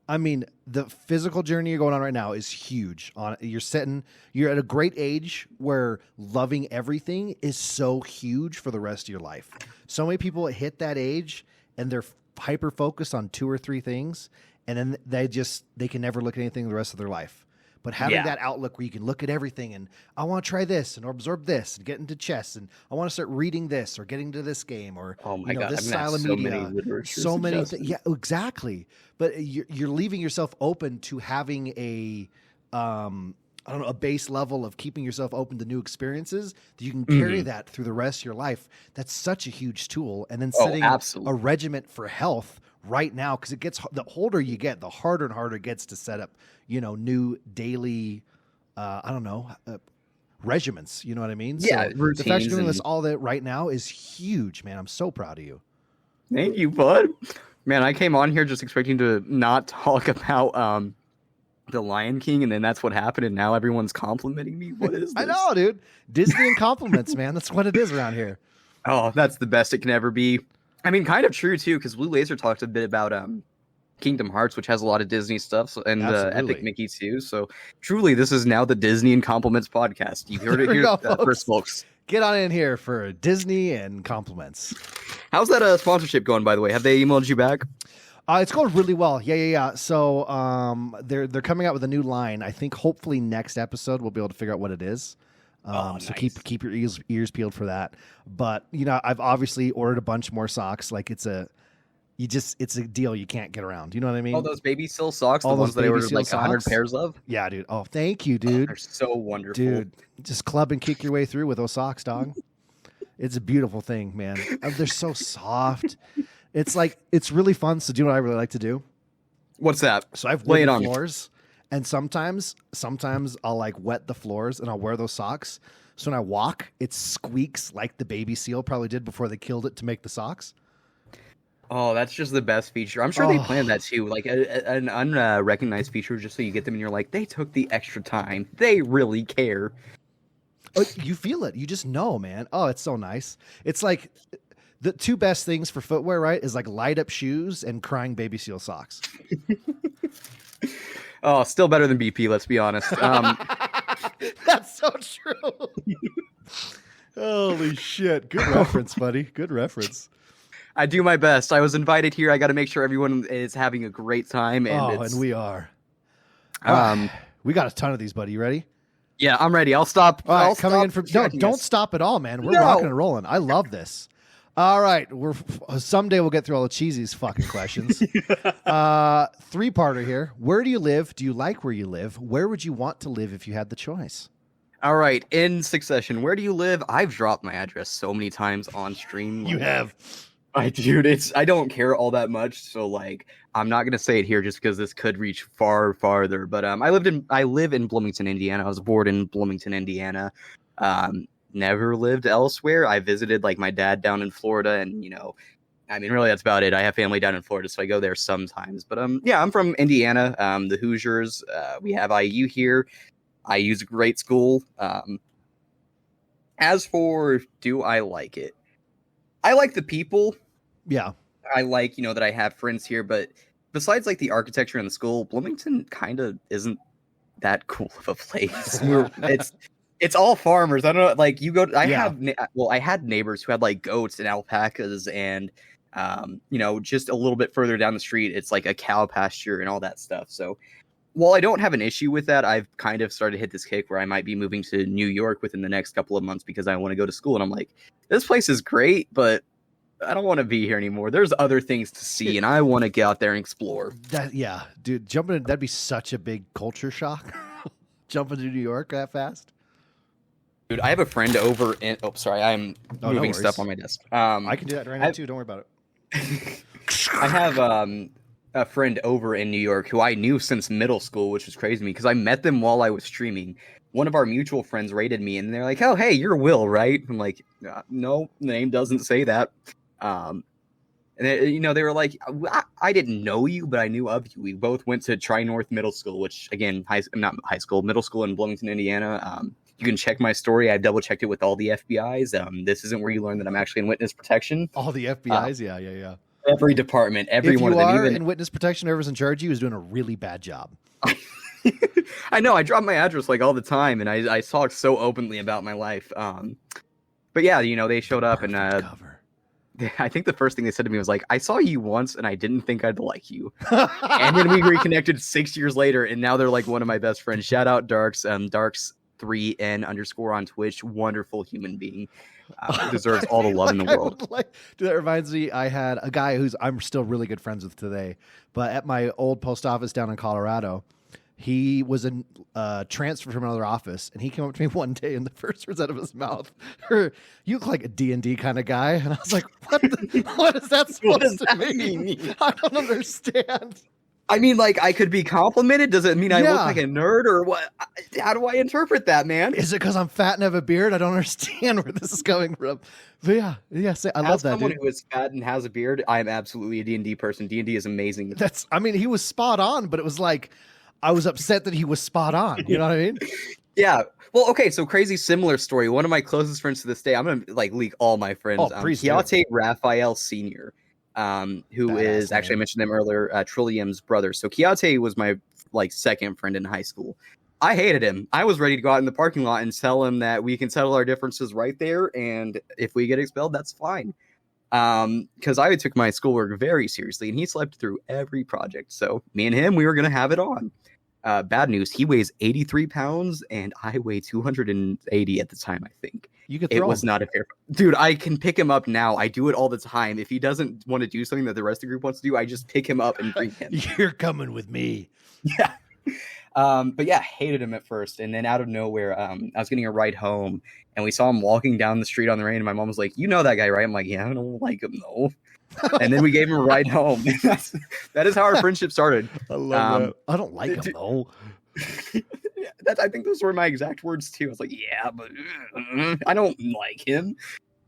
I mean, the physical journey you're going on right now is huge. You're at a great age where loving everything is so huge for the rest of your life. So many people hit that age and they're hyper focused on 2 or 3 things, and then they can never look at anything the rest of their life. But having that outlook where you can look at everything and I want to try this and absorb this and get into chess and I want to start reading this or getting to this game or this style of media. So many things. Yeah, exactly. But you're leaving yourself open to having a base level of keeping yourself open to new experiences that you can carry that through the rest of your life. That's such a huge tool. And then setting a regiment for health right now, because the older you get, the harder and harder it gets to set up, new daily, regiments. You know what I mean? Yeah, so routines. The fact you're doing this all that right now is huge, man. I'm so proud of you. Thank you, bud. Man, I came on here just expecting to not talk about the Lion King, and then that's what happened, and now everyone's complimenting me. What is this? I know, dude. Disney and compliments, man. That's what it is around here. Oh, that's the best it can ever be. I mean, kind of true, too, because Blue Laser talked a bit about Kingdom Hearts, which has a lot of Disney stuff, and Epic Mickey, too. So, truly, this is now the Disney and Compliments podcast. You heard it here first, folks. Get on in here for Disney and compliments. How's that sponsorship going, by the way? Have they emailed you back? It's going really well. Yeah. So they're coming out with a new line. I think hopefully next episode we'll be able to figure out what it is. Nice. So keep your ears peeled for that. But I've obviously ordered a bunch more socks. Like it's a deal you can't get around. You know what I mean? Oh, those baby seal socks, the ones that I ordered 100 pairs of. Yeah, dude. Oh, thank you, dude. They're so wonderful, dude. Just club and kick your way through with those socks, dog. It's a beautiful thing, man. They're so soft. It's really fun. So do you know what I really like to do? What's that? So I've laid on floors. And sometimes I'll wet the floors and I'll wear those socks. So when I walk, it squeaks like the baby seal probably did before they killed it to make the socks. Oh, that's just the best feature. I'm sure they Oh. planned that too, like an unrecognized feature, just so you get them and you're like, they took the extra time. They really care. Oh, you feel it. You just know, man. Oh, it's so nice. It's like the two best things for footwear, right? Is like light up shoes and crying baby seal socks. Oh, still better than BP. Let's be honest. That's so true. Holy shit. Good reference, buddy. Good reference. I do my best. I was invited here. I got to make sure everyone is having a great time. And And we are. Um, We got a ton of these, buddy. You ready? yeah, I'm ready. I'll stop. All right, I'll coming stop in from checking don't us. stop at all, man. We're No. rocking and rolling. I love this. All right, someday we'll get through all the cheesiest fucking questions. 3-parter here. Where do you live? Do you like where you live? Where would you want to live if you had the choice? All right, in succession. Where do you live? I've dropped my address so many times on stream. You have. I don't care all that much, so like I'm not gonna say it here just because this could reach far farther. But I live in Bloomington, Indiana. I was born in Bloomington, Indiana. Never lived elsewhere. I visited like my dad down in Florida, and I mean, really, that's about it. I have family down in Florida, so I go there sometimes. But yeah, I'm from Indiana. The Hoosiers. We have IU here. IU's a great school. As for do I like it? I like the people. Yeah. I like, that I have friends here, but besides like the architecture in the school, Bloomington kind of isn't that cool of a place. It's all farmers. I don't know, like you go. I had neighbors who had like goats and alpacas, and just a little bit further down the street, it's like a cow pasture and all that stuff. So while I don't have an issue with that, I've kind of started to hit this kick where I might be moving to New York within the next couple of months because I want to go to school, and I'm like, this place is great, but I don't want to be here anymore. There's other things to see, and I want to get out there and explore. Dude, jumping in, that'd be such a big culture shock. Jumping to New York that fast. Dude, I have a friend over in. Oh, sorry, I'm no moving worries. stuff on my desk. I can do that right now too. Don't worry about it. I have a friend over in New York who I knew since middle school, which was crazy to me because I met them while I was streaming. One of our mutual friends rated me, and they're like, "Oh, hey, you're Will, right?" I'm like, "No, the name doesn't say that." And they were like, I didn't know you, but I knew of you. We both went to Tri-North Middle School, which again, middle school in Bloomington, Indiana. You can check my story. I've double checked it with all the FBIs. This isn't where you learn that I'm actually in witness protection. All the FBIs, yeah. Every department, every if one you of them. are Even in witness protection, whoever's in charge of you is doing a really bad job. I know. I drop my address like all the time, and I talk so openly about my life. But yeah, they showed up, and I think the first thing they said to me was like, I saw you once and I didn't think I'd like you. And then we reconnected 6 years later, and now they're like one of my best friends. Shout out Darks, Darks3n_ on Twitch. Wonderful human being. Deserves all the love in the world. Dude, that reminds me, I had a guy who's I'm still really good friends with today, but at my old post office down in Colorado, he was a transfer from another office, and he came up to me one day, and the first words out of his mouth were, "You look like a D&D kind of guy." And I was like, what is that supposed to mean? I don't understand. I mean, like, I could be complimented. Does it mean I look like a nerd, or what? How do I interpret that, man? Is it because I'm fat and have a beard? I don't understand where this is coming from. But I love that, dude. As someone who is fat and has a beard, I am absolutely a D&D person. D&D is amazing. He was spot on, but it was like, I was upset that he was spot on. You know what I mean? Yeah. Well, okay. So crazy, similar story. One of my closest friends to this day, I'm going to like leak all my friends. Kiate Raphael Sr., who is actually, I mentioned them earlier, Trillium's brother. So Kiate was my second friend in high school. I hated him. I was ready to go out in the parking lot and tell him that we can settle our differences right there. And if we get expelled, that's fine. Because I took my schoolwork very seriously, and he slept through every project. So me and him, we were going to have it on. Bad news. He weighs 83 pounds, and I weigh 280 at the time, I think. It was not a fair... Dude, I can pick him up now. I do it all the time. If he doesn't want to do something that the rest of the group wants to do, I just pick him up and bring him. You're coming with me. Yeah. But yeah, hated him at first. And then out of nowhere, I was getting a ride home, and we saw him walking down the street on the rain, and my mom was like, "You know that guy, right?" I'm like, "Yeah, I don't like him, though." And then we gave him a ride home. That is how our friendship started. I love that. I don't like him, though. I think those were my exact words, too. I was like, yeah, but I don't like him.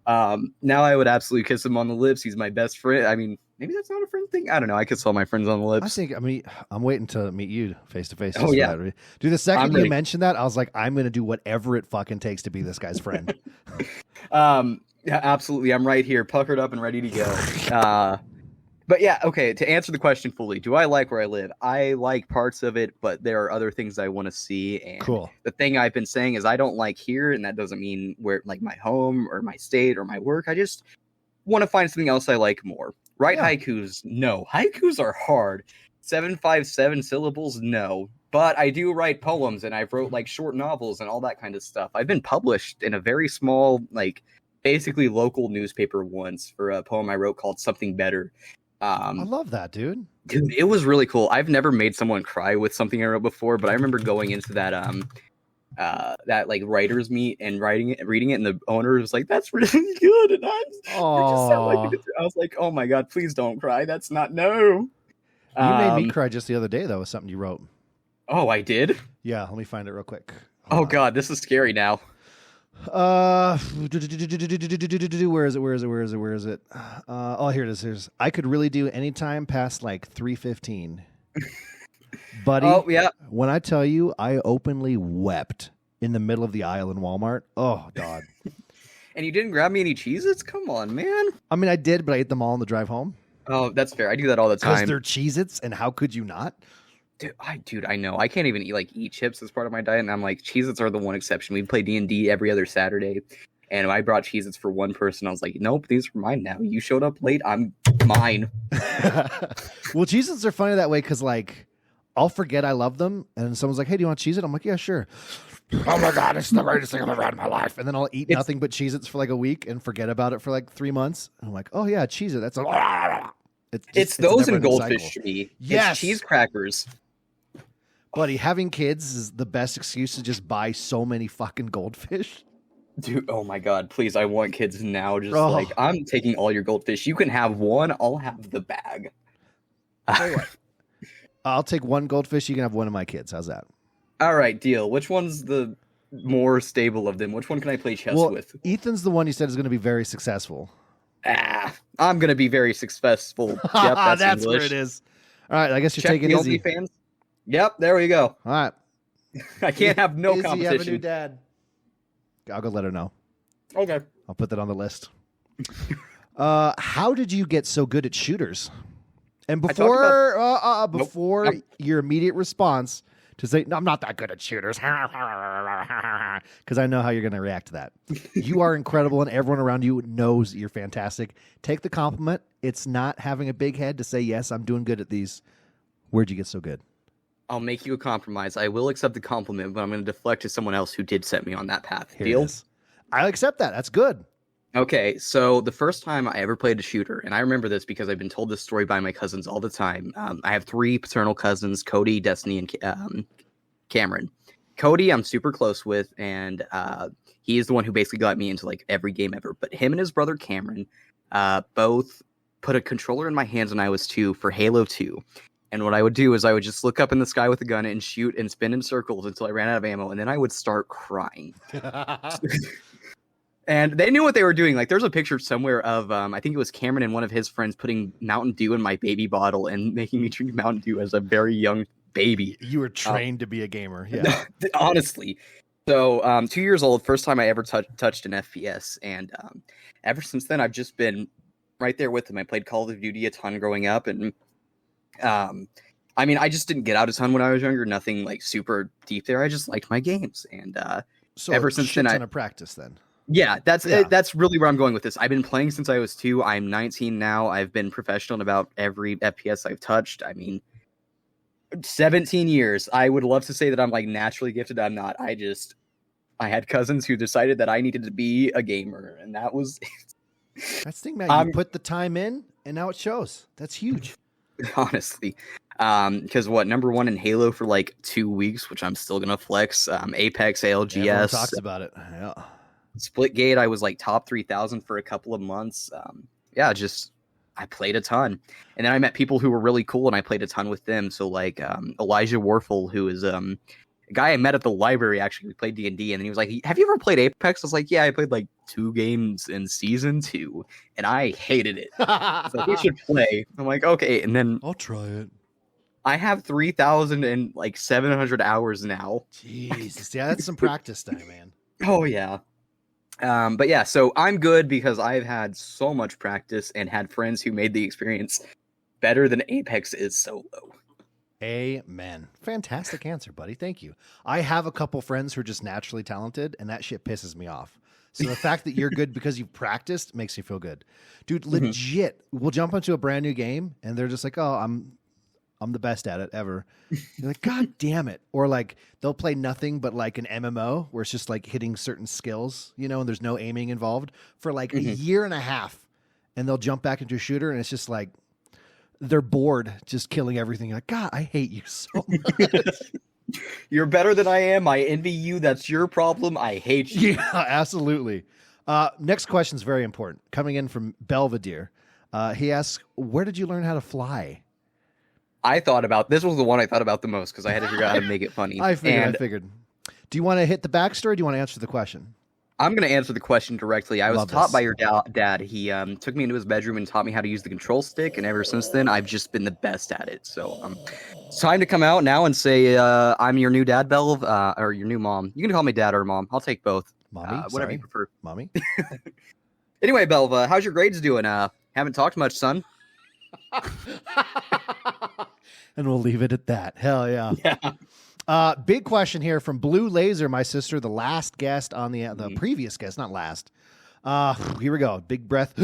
Now I would absolutely kiss him on the lips. He's my best friend. I mean, maybe that's not a friend thing. I don't know. I could sell my friends on the lips. I'm waiting to meet you face to face. Oh, yeah. Dude, the second I'm you ready. mentioned that, I was like, I'm going to do whatever it fucking takes to be this guy's friend. Yeah, absolutely. I'm right here, puckered up and ready to go. But yeah, okay, to answer the question fully, do I like where I live? I like parts of it, but there are other things I want to see. And Cool. the thing I've been saying is I don't like here, and that doesn't mean where like my home or my state or my work. I just want to find something else I like more. Write Yeah. haikus? No. Haikus are hard. 757 syllables? No. But I do write poems, and I've wrote like short novels and all that kind of stuff. I've been published in a very small, like basically local newspaper once for a poem I wrote called Something Better. I love that, dude. Dude, it was really cool. I've never made someone cry with something I wrote before, but I remember going into that that like writers meet and reading it, and the owner was like, "That's really good," and I just sound like I was like, "Oh my god, please don't cry. That's not no." You made me cry just the other day, though, with something you wrote. Oh, I did? Yeah, let me find it real quick. Oh god, this is scary now. Where is it? Oh, here it is. I could really do any time past like 3:15. Buddy, Oh yeah. when I tell you I openly wept in the middle of the aisle in Walmart. Oh, God. And you didn't grab me any Cheez-Its? Come on, man. I mean, I did, but I ate them all on the drive home. Oh, that's fair. I do that all the Because time. they're Cheez-Its, and how could you not? Dude, I know. I can't even eat chips as part of my diet, and I'm like, Cheez-Its are the one exception. We play D&D every other Saturday, and I brought Cheez-Its for one person. I was like, nope, these are mine now. You showed up late, I'm mine. Well, Cheez-Its are funny that way because, like, I'll forget I love them, and someone's like, hey, do you want Cheez-It? I'm like, yeah, sure. Oh, my God, it's the greatest thing I've ever had in my life. And then I'll eat nothing but Cheez-Its for like a week and forget about it for like 3 months. And I'm like, oh, yeah, Cheez-It. That's a... It's those and never-ending goldfish cycle. to me. Yes. It's cheese crackers. Buddy, having kids is the best excuse to just buy so many fucking goldfish. Dude, oh my god, please, I want kids now. Just Oh. like, I'm taking all your goldfish. You can have one, I'll have the bag. I'll take one goldfish. You can have one of my kids. How's that? All right, deal. Which one's the more stable of them? Which one can I play chess with? Ethan's the one you said is going to be very successful. I'm going to be very successful. Yep, that's where English. it is. All right, I guess you're Check taking the Izzy. OnlyFans. Yep, there we go. All right. I can't have no Izzy, competition. have a new dad. I'll go let her know. Okay. I'll put that on the list. How did you get so good at shooters? And before your immediate response to say, no, I'm not that good at shooters, because I know how you're going to react to that. You are incredible, and everyone around you knows you're fantastic. Take the compliment. It's not having a big head to say, yes, I'm doing good at these. Where'd you get so good? I'll make you a compromise. I will accept the compliment, but I'm going to deflect to someone else who did set me on that path. Here it Deal? is. I accept that. That's good. Okay, so the first time I ever played a shooter, and I remember this because I've been told this story by my cousins all the time. I have 3 paternal cousins, Cody, Destiny, and Cameron. Cody, I'm super close with, and he is the one who basically got me into like every game ever. But him and his brother Cameron both put a controller in my hands when I was 2 for Halo 2. And what I would do is I would just look up in the sky with a gun and shoot and spin in circles until I ran out of ammo, and then I would start crying. And they knew what they were doing. Like, there's a picture somewhere of, I think it was Cameron and one of his friends putting Mountain Dew in my baby bottle and making me drink Mountain Dew as a very young baby. You were trained to be a gamer. Yeah. Honestly. So, 2 years old, first time I ever touched an FPS. And ever since then, I've just been right there with them. I played Call of Duty a ton growing up. And, I mean, I just didn't get out a ton when I was younger. Nothing, like, super deep there. I just liked my games. And So ever since then, a practice then. Yeah, that's really where I'm going with this. I've been playing since I was 2. I'm 19 now. I've been professional in about every FPS I've touched. I mean, 17 years. I would love to say that I'm like naturally gifted. I'm not. I had cousins who decided that I needed to be a gamer, and that was That's the thing, man. You put the time in, and now it shows. That's huge. honestly. Because number 1 in Halo for like 2 weeks, which I'm still gonna flex. Apex, Everyone ALGS. talks about it. Yeah. Splitgate, I was like top 3,000 for a couple of months. I played a ton. And then I met people who were really cool, and I played a ton with them. So like Elijah Warfel, who is A guy I met at the library actually played D&D, and then he was like, "Have you ever played Apex?" I was like, "Yeah, I played like 2 games in season 2, and I hated it." He's like, "You should play." I'm like, "Okay," and then I'll try it. I have 3,700 hours now. Jesus, yeah, that's some practice time, man. Oh yeah. But yeah, so I'm good because I've had so much practice and had friends who made the experience better than Apex is solo. Amen. Fantastic answer, buddy. Thank you. I have a couple friends who are just naturally talented, and that shit pisses me off. So the fact that you're good because you've practiced makes me feel good. Dude, legit, we'll jump into a brand new game, and they're just like, oh, I'm the best at it ever. You're like, God damn it. Or like they'll play nothing but like an MMO where it's just like hitting certain skills, you know, and there's no aiming involved for like a year and a half. And they'll jump back into a shooter and it's just like they're bored just killing everything. Like, God, I hate you so much. You're better than I am. I envy you. That's your problem. I hate you. Yeah, absolutely. Next question is very important. Coming in from Belvedere. He asks, where did you learn how to fly? This was the one I thought about the most because I had to figure out how to make it funny. I figured. Do you want to hit the backstory? Or do you want to answer the question? I'm going to answer the question directly. I was taught by your dad. He took me into his bedroom and taught me how to use the control stick. And ever since then, I've just been the best at it. So it's time to come out now and say I'm your new dad, Belv, or your new mom. You can call me dad or mom. I'll take both. Mommy? Whatever you prefer. Mommy? Anyway, Belv, how's your grades doing? Haven't talked much, son. And we'll leave it at that. Hell yeah. Yeah. Big question here from Blue Laser, my sister, the last guest on the previous guest, not last. Here we go. Big breath.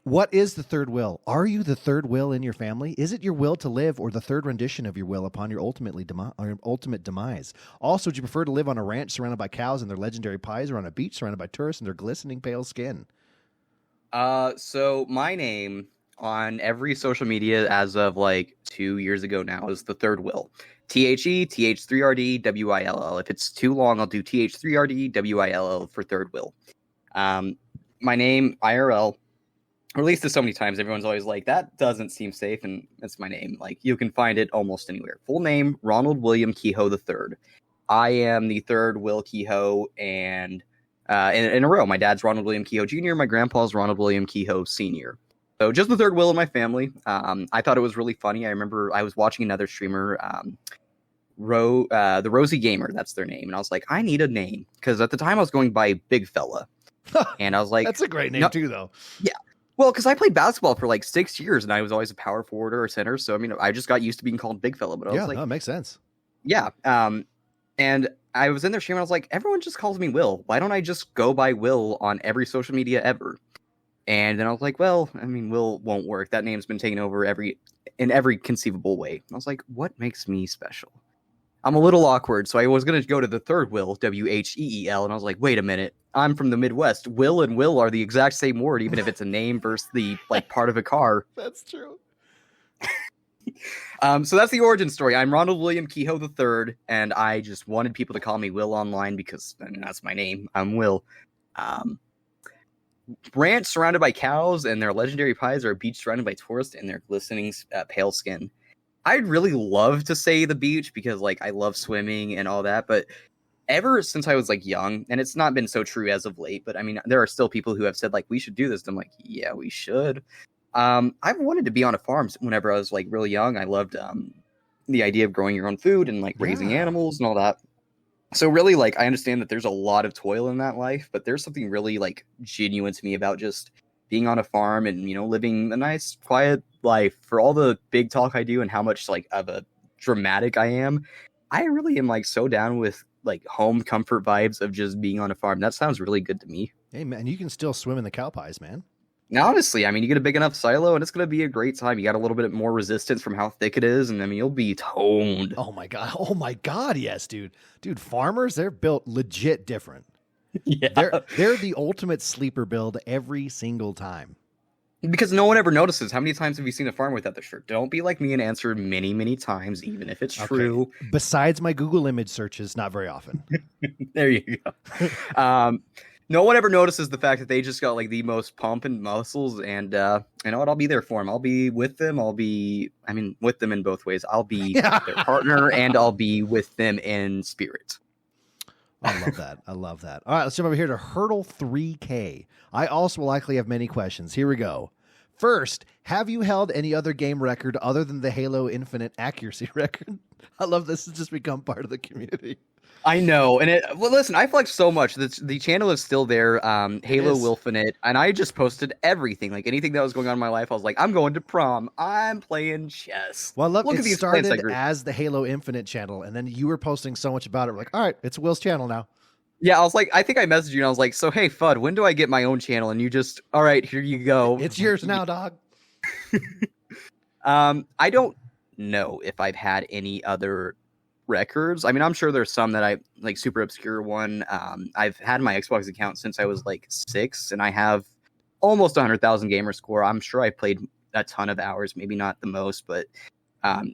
What is the third will? Are you the third will in your family? Is it your will to live or the third rendition of your will upon your ultimate demise? Also, would you prefer to live on a ranch surrounded by cows and their legendary pies or on a beach surrounded by tourists and their glistening pale skin? So my name on every social media as of like 2 years ago now is the third will. Th3rdwill. If it's too long, I'll do Th3rdwill for third will. My name, IRL, released this so many times, everyone's always like, that doesn't seem safe, and that's my name. Like, you can find it almost anywhere. Full name, Ronald William Kehoe III. I am the third Will Kehoe, and in a row. My dad's Ronald William Kehoe Jr., my grandpa's Ronald William Kehoe Sr. So just the third will in my family. I thought it was really funny. I remember I was watching another streamer, the Rosie Gamer, that's their name. And I was like, I need a name. Because at the time I was going by Big Fella. And I was like... That's a great name too, though. Yeah. Well, because I played basketball for like 6 years, and I was always a power forward or a center. So, I mean, I just got used to being called Big Fella. But I was like... no, it makes sense. Yeah. And I was in their stream, and I was like, everyone just calls me Will. Why don't I just go by Will on every social media ever? And then I was like, well, I mean, Will won't work. That name's been taken over in every conceivable way. And I was like, what makes me special? I'm a little awkward, so I was going to go to the third Will, W-H-E-E-L, and I was like, wait a minute. I'm from the Midwest. Will and Will are the exact same word, even if it's a name versus the like part of a car. That's true. So that's the origin story. I'm Ronald William Kehoe III, and I just wanted people to call me Will online because that's my name. I'm Will. Ranch surrounded by cows and their legendary pies, or a beach surrounded by tourists and their glistening pale skin. I'd really love to say the beach because like I love swimming and all that, but ever since I was like young, and it's not been so true as of late, but I mean there are still people who have said like we should do this. And I'm like, yeah, we should. I've wanted to be on a farm whenever I was like really young. I loved the idea of growing your own food and like raising animals and all that. So really, like, I understand that there's a lot of toil in that life, but there's something really like genuine to me about just being on a farm and, you know, living a nice, quiet life. For all the big talk I do and how much like of a dramatic I am, I really am like so down with like home comfort vibes of just being on a farm. That sounds really good to me. Hey man, you can still swim in the cow pies, man. Now, honestly, I mean, you get a big enough silo and it's going to be a great time. You got a little bit more resistance from how thick it is. And I mean, you'll be toned. Oh my God. Yes, dude. Dude, farmers, they're built legit different. Yeah. They're the ultimate sleeper build every single time. Because no one ever notices. How many times have you seen a farmer without their shirt? Don't be like me and answer many, many times, even if it's true. Besides my Google image searches, not very often. There you go. no one ever notices the fact that they just got like the most pump and muscles, and you know what? I'll be there for them. I'll be with them. With them in both ways. I'll be their partner, and I'll be with them in spirit. I love that. I love that. All right, let's jump over here to Hurdle 3K. I also will likely have many questions. Here we go. First, have you held any other game record other than the Halo Infinite accuracy record? I love this has just become part of the community. I know, and listen, I flex so much that the channel is still there. Halo Wilfinite, and I just posted everything, like anything that was going on in my life. I was like, I'm going to prom. I'm playing chess. Well, look at it these started as the Halo Infinite channel, and then you were posting so much about it. We're like, all right, it's Will's channel now. Yeah, I was like, I think I messaged you, and I was like, so hey, Fudd, when do I get my own channel? And you just, all right, here you go. It's yours now, dog. I don't know if I've had any other records. I mean, I'm sure there's some that I like, super obscure one. I've had my Xbox account since I was like 6, and I have almost 100,000 gamer score. I'm sure I played a ton of hours, maybe not the most, but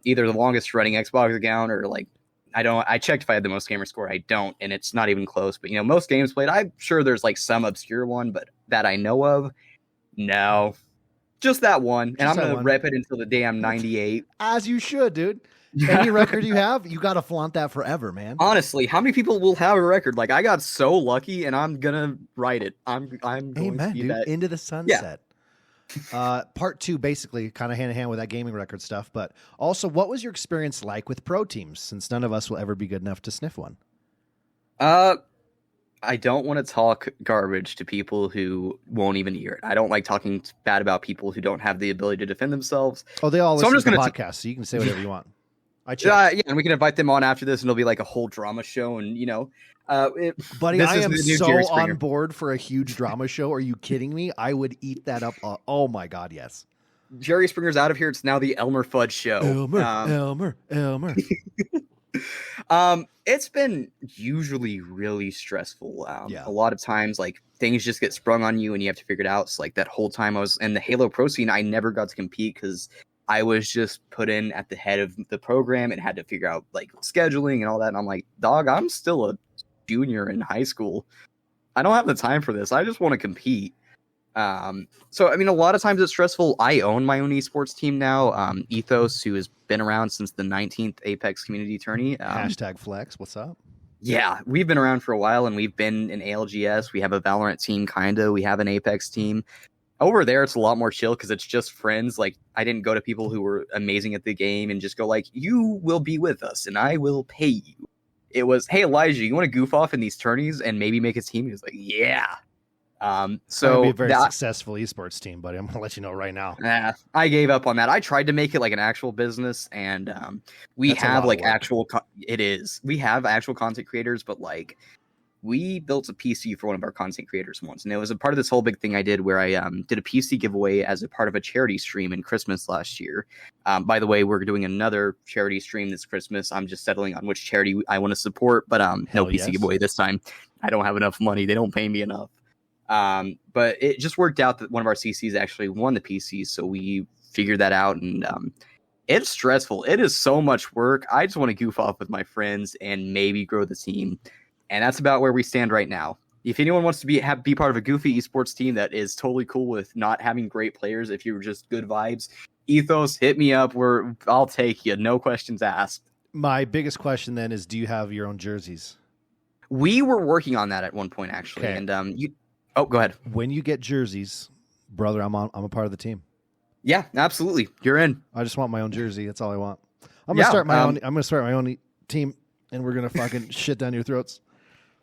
either the longest running Xbox account or like I checked if I had the most gamer score. I don't, and it's not even close. But most games played. I'm sure there's like some obscure one, but that I know of, no, just that one. And I'm gonna rep it until the day I'm 98. As you should, dude. Any record you have, you got to flaunt that forever, man. Honestly, how many people will have a record? Like I got so lucky, and I'm gonna write it. I'm going to be that into the sunset. Yeah. Part 2, basically, kind of hand in hand with that gaming record stuff. But also, what was your experience like with pro teams? Since none of us will ever be good enough to sniff one. I don't want to talk garbage to people who won't even hear it. I don't like talking bad about people who don't have the ability to defend themselves. Oh, they all listen to the podcast, so you can say whatever you want. Yeah, and we can invite them on after this, and it'll be like a whole drama show, and buddy, I am so on board for a huge drama show. Are you kidding me? I would eat that up. Oh my god, yes. Jerry Springer's out of here. It's now the Elmmerfudd show. Elmer. It's been usually really stressful. Yeah. A lot of times, like things just get sprung on you, and you have to figure it out. So, like that whole time I was in the Halo Pro scene, I never got to compete because I was just put in at the head of the program and had to figure out like scheduling and all that. And I'm like, dog, I'm still a junior in high school. I don't have the time for this. I just want to compete. So, I mean, a lot of times it's stressful. I own my own esports team now. Ethos, who has been around since the 19th Apex Community Tourney. Hashtag flex. What's up? Yeah, we've been around for a while, and we've been in ALGS. We have a Valorant team, kinda. We have an Apex team. Over there, it's a lot more chill because it's just friends. Like, I didn't go to people who were amazing at the game and just go like, you will be with us and I will pay you. It was, hey, Elijah, you want to goof off in these tourneys and maybe make a team? He was like, yeah. So be a very successful esports team, buddy. I'm going to let you know right now. I gave up on that. I tried to make it like an actual business, and we have like actual, we have actual content creators, but like, we built a PC for one of our content creators once, and it was a part of this whole big thing I did where I did a PC giveaway as a part of a charity stream in Christmas last year. By the way, we're doing another charity stream this Christmas. I'm just settling on which charity I want to support, but no PC giveaway this time. I don't have enough money. They don't pay me enough. But it just worked out that one of our CCs actually won the PC, so we figured that out, and it's stressful. It is so much work. I just want to goof off with my friends and maybe grow the team. And that's about where we stand right now. If anyone wants to be part of a goofy esports team that is totally cool with not having great players, if you're just good vibes, Ethos, hit me up. I'll take you. No questions asked. My biggest question then is, do you have your own jerseys? We were working on that at one point, actually. Okay. And go ahead. When you get jerseys, brother, I'm a part of the team. Yeah, absolutely. You're in. I just want my own jersey. That's all I want. I'm gonna start my own. I'm gonna start my own team, and we're gonna fucking shit down your throats.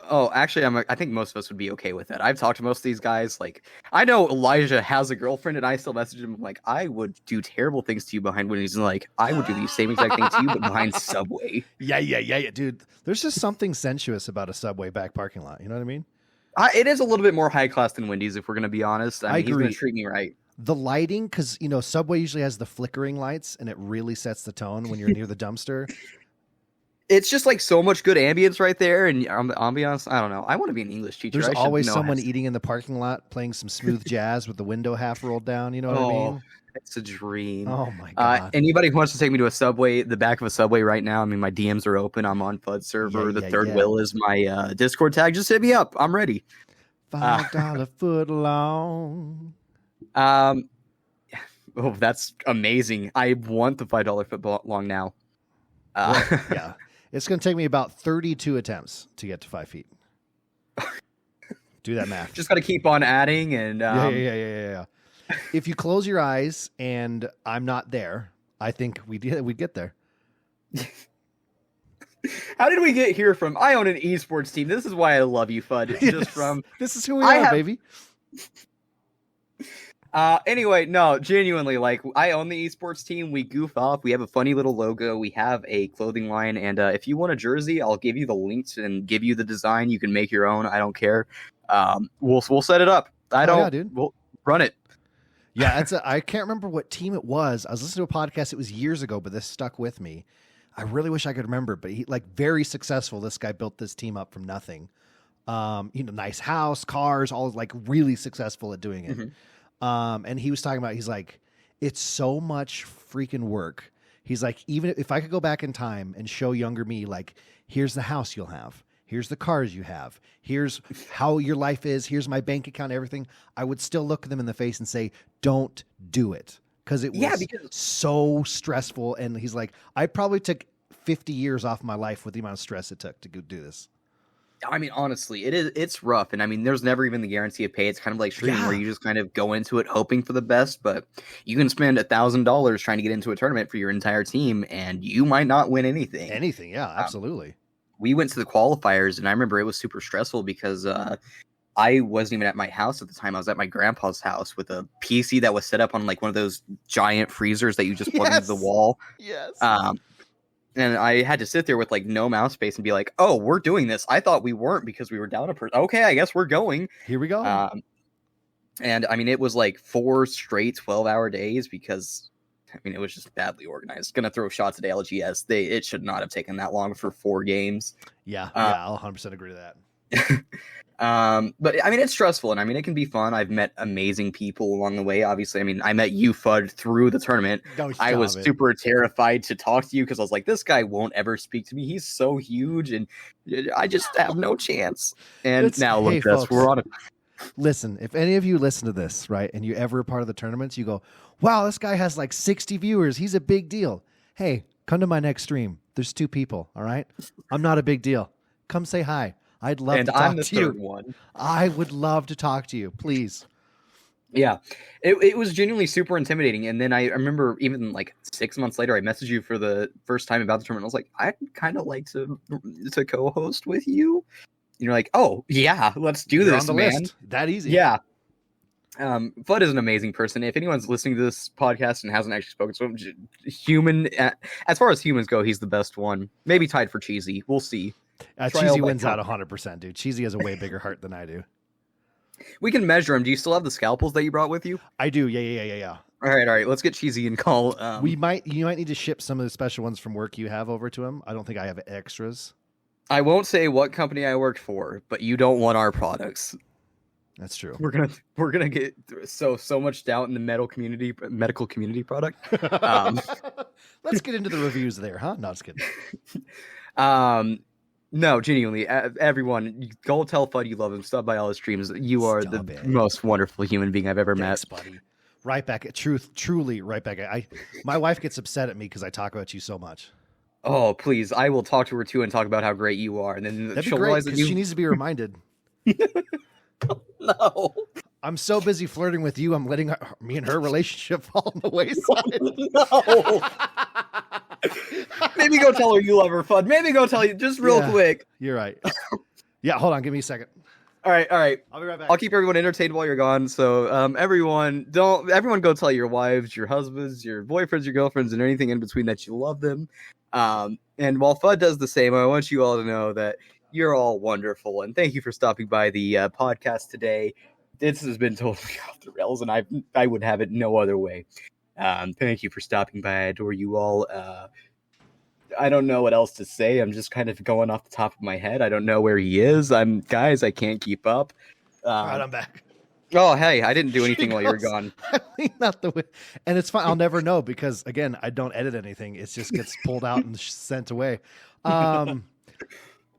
Oh, actually, I think most of us would be okay with that. I've talked to most of these guys. Like, I know Elijah has a girlfriend, and I still message him like, I would do terrible things to you behind Wendy's, and like, I would do the same exact thing to you, but behind Subway. Yeah, dude. There's just something sensuous about a Subway back parking lot. You know what I mean? It is a little bit more high class than Wendy's, if we're going to be honest. I mean, agree. He's going to treat me right. The lighting, because Subway usually has the flickering lights, and it really sets the tone when you're near the dumpster. It's just like so much good ambience right there, and ambiance. I don't know. I want to be an English teacher. There's always someone eating in the parking lot playing some smooth jazz with the window half rolled down. You know what I mean? It's a dream. Oh my god! Anybody who wants to take me to a Subway, the back of a Subway right now. I mean, my DMs are open. I'm on Fudd server. The Th3rdWill is my Discord tag. Just hit me up. I'm ready. $5 foot long. Oh, that's amazing. I want the $5 foot long now. Yeah. It's going to take me about 32 attempts to get to 5 feet. Do that math. Just got to keep on adding. And Yeah. If you close your eyes and I'm not there, I think we'd get there. How did we get here from? I own an esports team. This is why I love you, Fudd. It's just from. This is who we are, baby. Anyway, no, genuinely, like, I own the esports team. We goof off. We have a funny little logo. We have a clothing line. And if you want a jersey, I'll give you the links and give you the design. You can make your own. I don't care. We'll set it up. Yeah, dude. We'll run it. Yeah, I can't remember what team it was. I was listening to a podcast. It was years ago, but this stuck with me. I really wish I could remember, but he very successful. This guy built this team up from nothing. Nice house, cars, all like really successful at doing it. Mm-hmm. And he was talking about, he's like, it's so much freaking work. He's like, even if I could go back in time and show younger me, like, here's the house you'll have. Here's the cars you have. Here's how your life is. Here's my bank account, everything. I would still look them in the face and say, don't do it. Because it was so stressful. And he's like, I probably took 50 years off my life with the amount of stress it took to go do this. I mean, honestly, it's rough. And I mean, there's never even the guarantee of pay. It's kind of like streaming where you just kind of go into it hoping for the best, but you can spend $1,000 trying to get into a tournament for your entire team and you might not win anything. Yeah, absolutely. We went to the qualifiers and I remember it was super stressful because I wasn't even at my house at the time. I was at my grandpa's house with a PC that was set up on like one of those giant freezers that you just plug into the wall. Yes. And I had to sit there with like no mouse space and be like, oh, we're doing this. I thought we weren't because we were down a person. Okay, I guess we're going. Here we go. And I mean, it was like 4 straight 12-hour days because I mean, it was just badly organized. Gonna throw shots at LGS. It should not have taken that long for 4 games. Yeah, I'll 100% agree to that. But I mean, it's stressful, and I mean, it can be fun. I've met amazing people along the way. Obviously, I mean, I met you, Fudd, through the tournament. I was super terrified to talk to you because I was like, this guy won't ever speak to me. He's so huge, and I just have no chance. And now look at us. We're on a. Listen, if any of you listen to this, right, and you're ever a part of the tournaments, you go, wow, this guy has like 60 viewers. He's a big deal. Hey, come to my next stream. There's 2 people, all right? I'm not a big deal. Come say hi. I'd love to talk to you. And I'm the 3rd one. I would love to talk to you, please. Yeah, it was genuinely super intimidating. And then I remember even like 6 months later, I messaged you for the first time about the tournament. I was like, I'd kind of like to co-host with you. And you're like, oh, yeah, let's do this, on the man. List. That easy. Yeah. Fudd is an amazing person. If anyone's listening to this podcast and hasn't actually spoken to him, human, as far as humans go, he's the best one. Maybe tied for Cheesy. We'll see. Cheesy wins out 100%, dude. Cheesy has a way bigger heart than I do. We can measure him. Do you still have the scalpels that you brought with you? I do. Yeah. All right. Let's get Cheesy and call. You might need to ship some of the special ones from work you have over to him. I don't think I have extras. I won't say what company I worked for, but you don't want our products. That's true. We're gonna get so much doubt in the medical community product. Let's get into the reviews there, huh? No, just kidding. No, genuinely, everyone, go tell Fudd you love him. Stop by all his streams. You are the most wonderful human being I've ever met, buddy. Right back at truly right back. My wife gets upset at me because I talk about you so much. Oh, please! I will talk to her too and talk about how great you are, and then that'd she'll be great, realize that she needs to be reminded. No, I'm so busy flirting with you. I'm letting me and her relationship fall on the wayside. No. Maybe go tell her you love her, Fudd. Maybe go tell you just real quick. You're right. Yeah, hold on. Give me a second. All right. I'll be right back. I'll keep everyone entertained while you're gone. So, everyone go tell your wives, your husbands, your boyfriends, your girlfriends, and anything in between that you love them. And while Fudd does the same, I want you all to know that you're all wonderful, and thank you for stopping by the podcast today. This has been totally off the rails, and I would have it no other way. Thank you for stopping by. I adore you all. I don't know what else to say. I'm just kind of going off the top of my head. I don't know where he is. Guys, I can't keep up. All right, I'm back. Oh, hey, I didn't do anything while you were gone. Not the way. And it's fine. I'll never know because, again, I don't edit anything. It just gets pulled out and sent away. But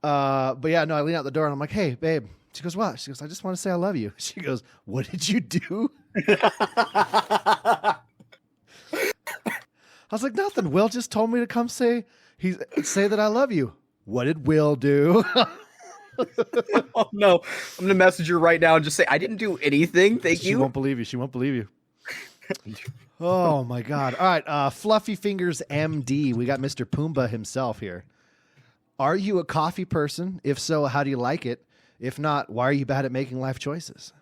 yeah, no, I lean out the door and I'm like, hey, babe, She goes, what? She goes, I just want to say I love you. She goes, what did you do? I was like, nothing. Will just told me to come say that I love you. What did Will do? Oh no, I'm gonna message her right now and just say I didn't do anything. Thank you. She won't believe you. She won't believe you. Oh my God. All right. Fluffy Fingers MD. We got Mr. Pumbaa himself here. Are you a coffee person? If so, how do you like it? If not, why are you bad at making life choices?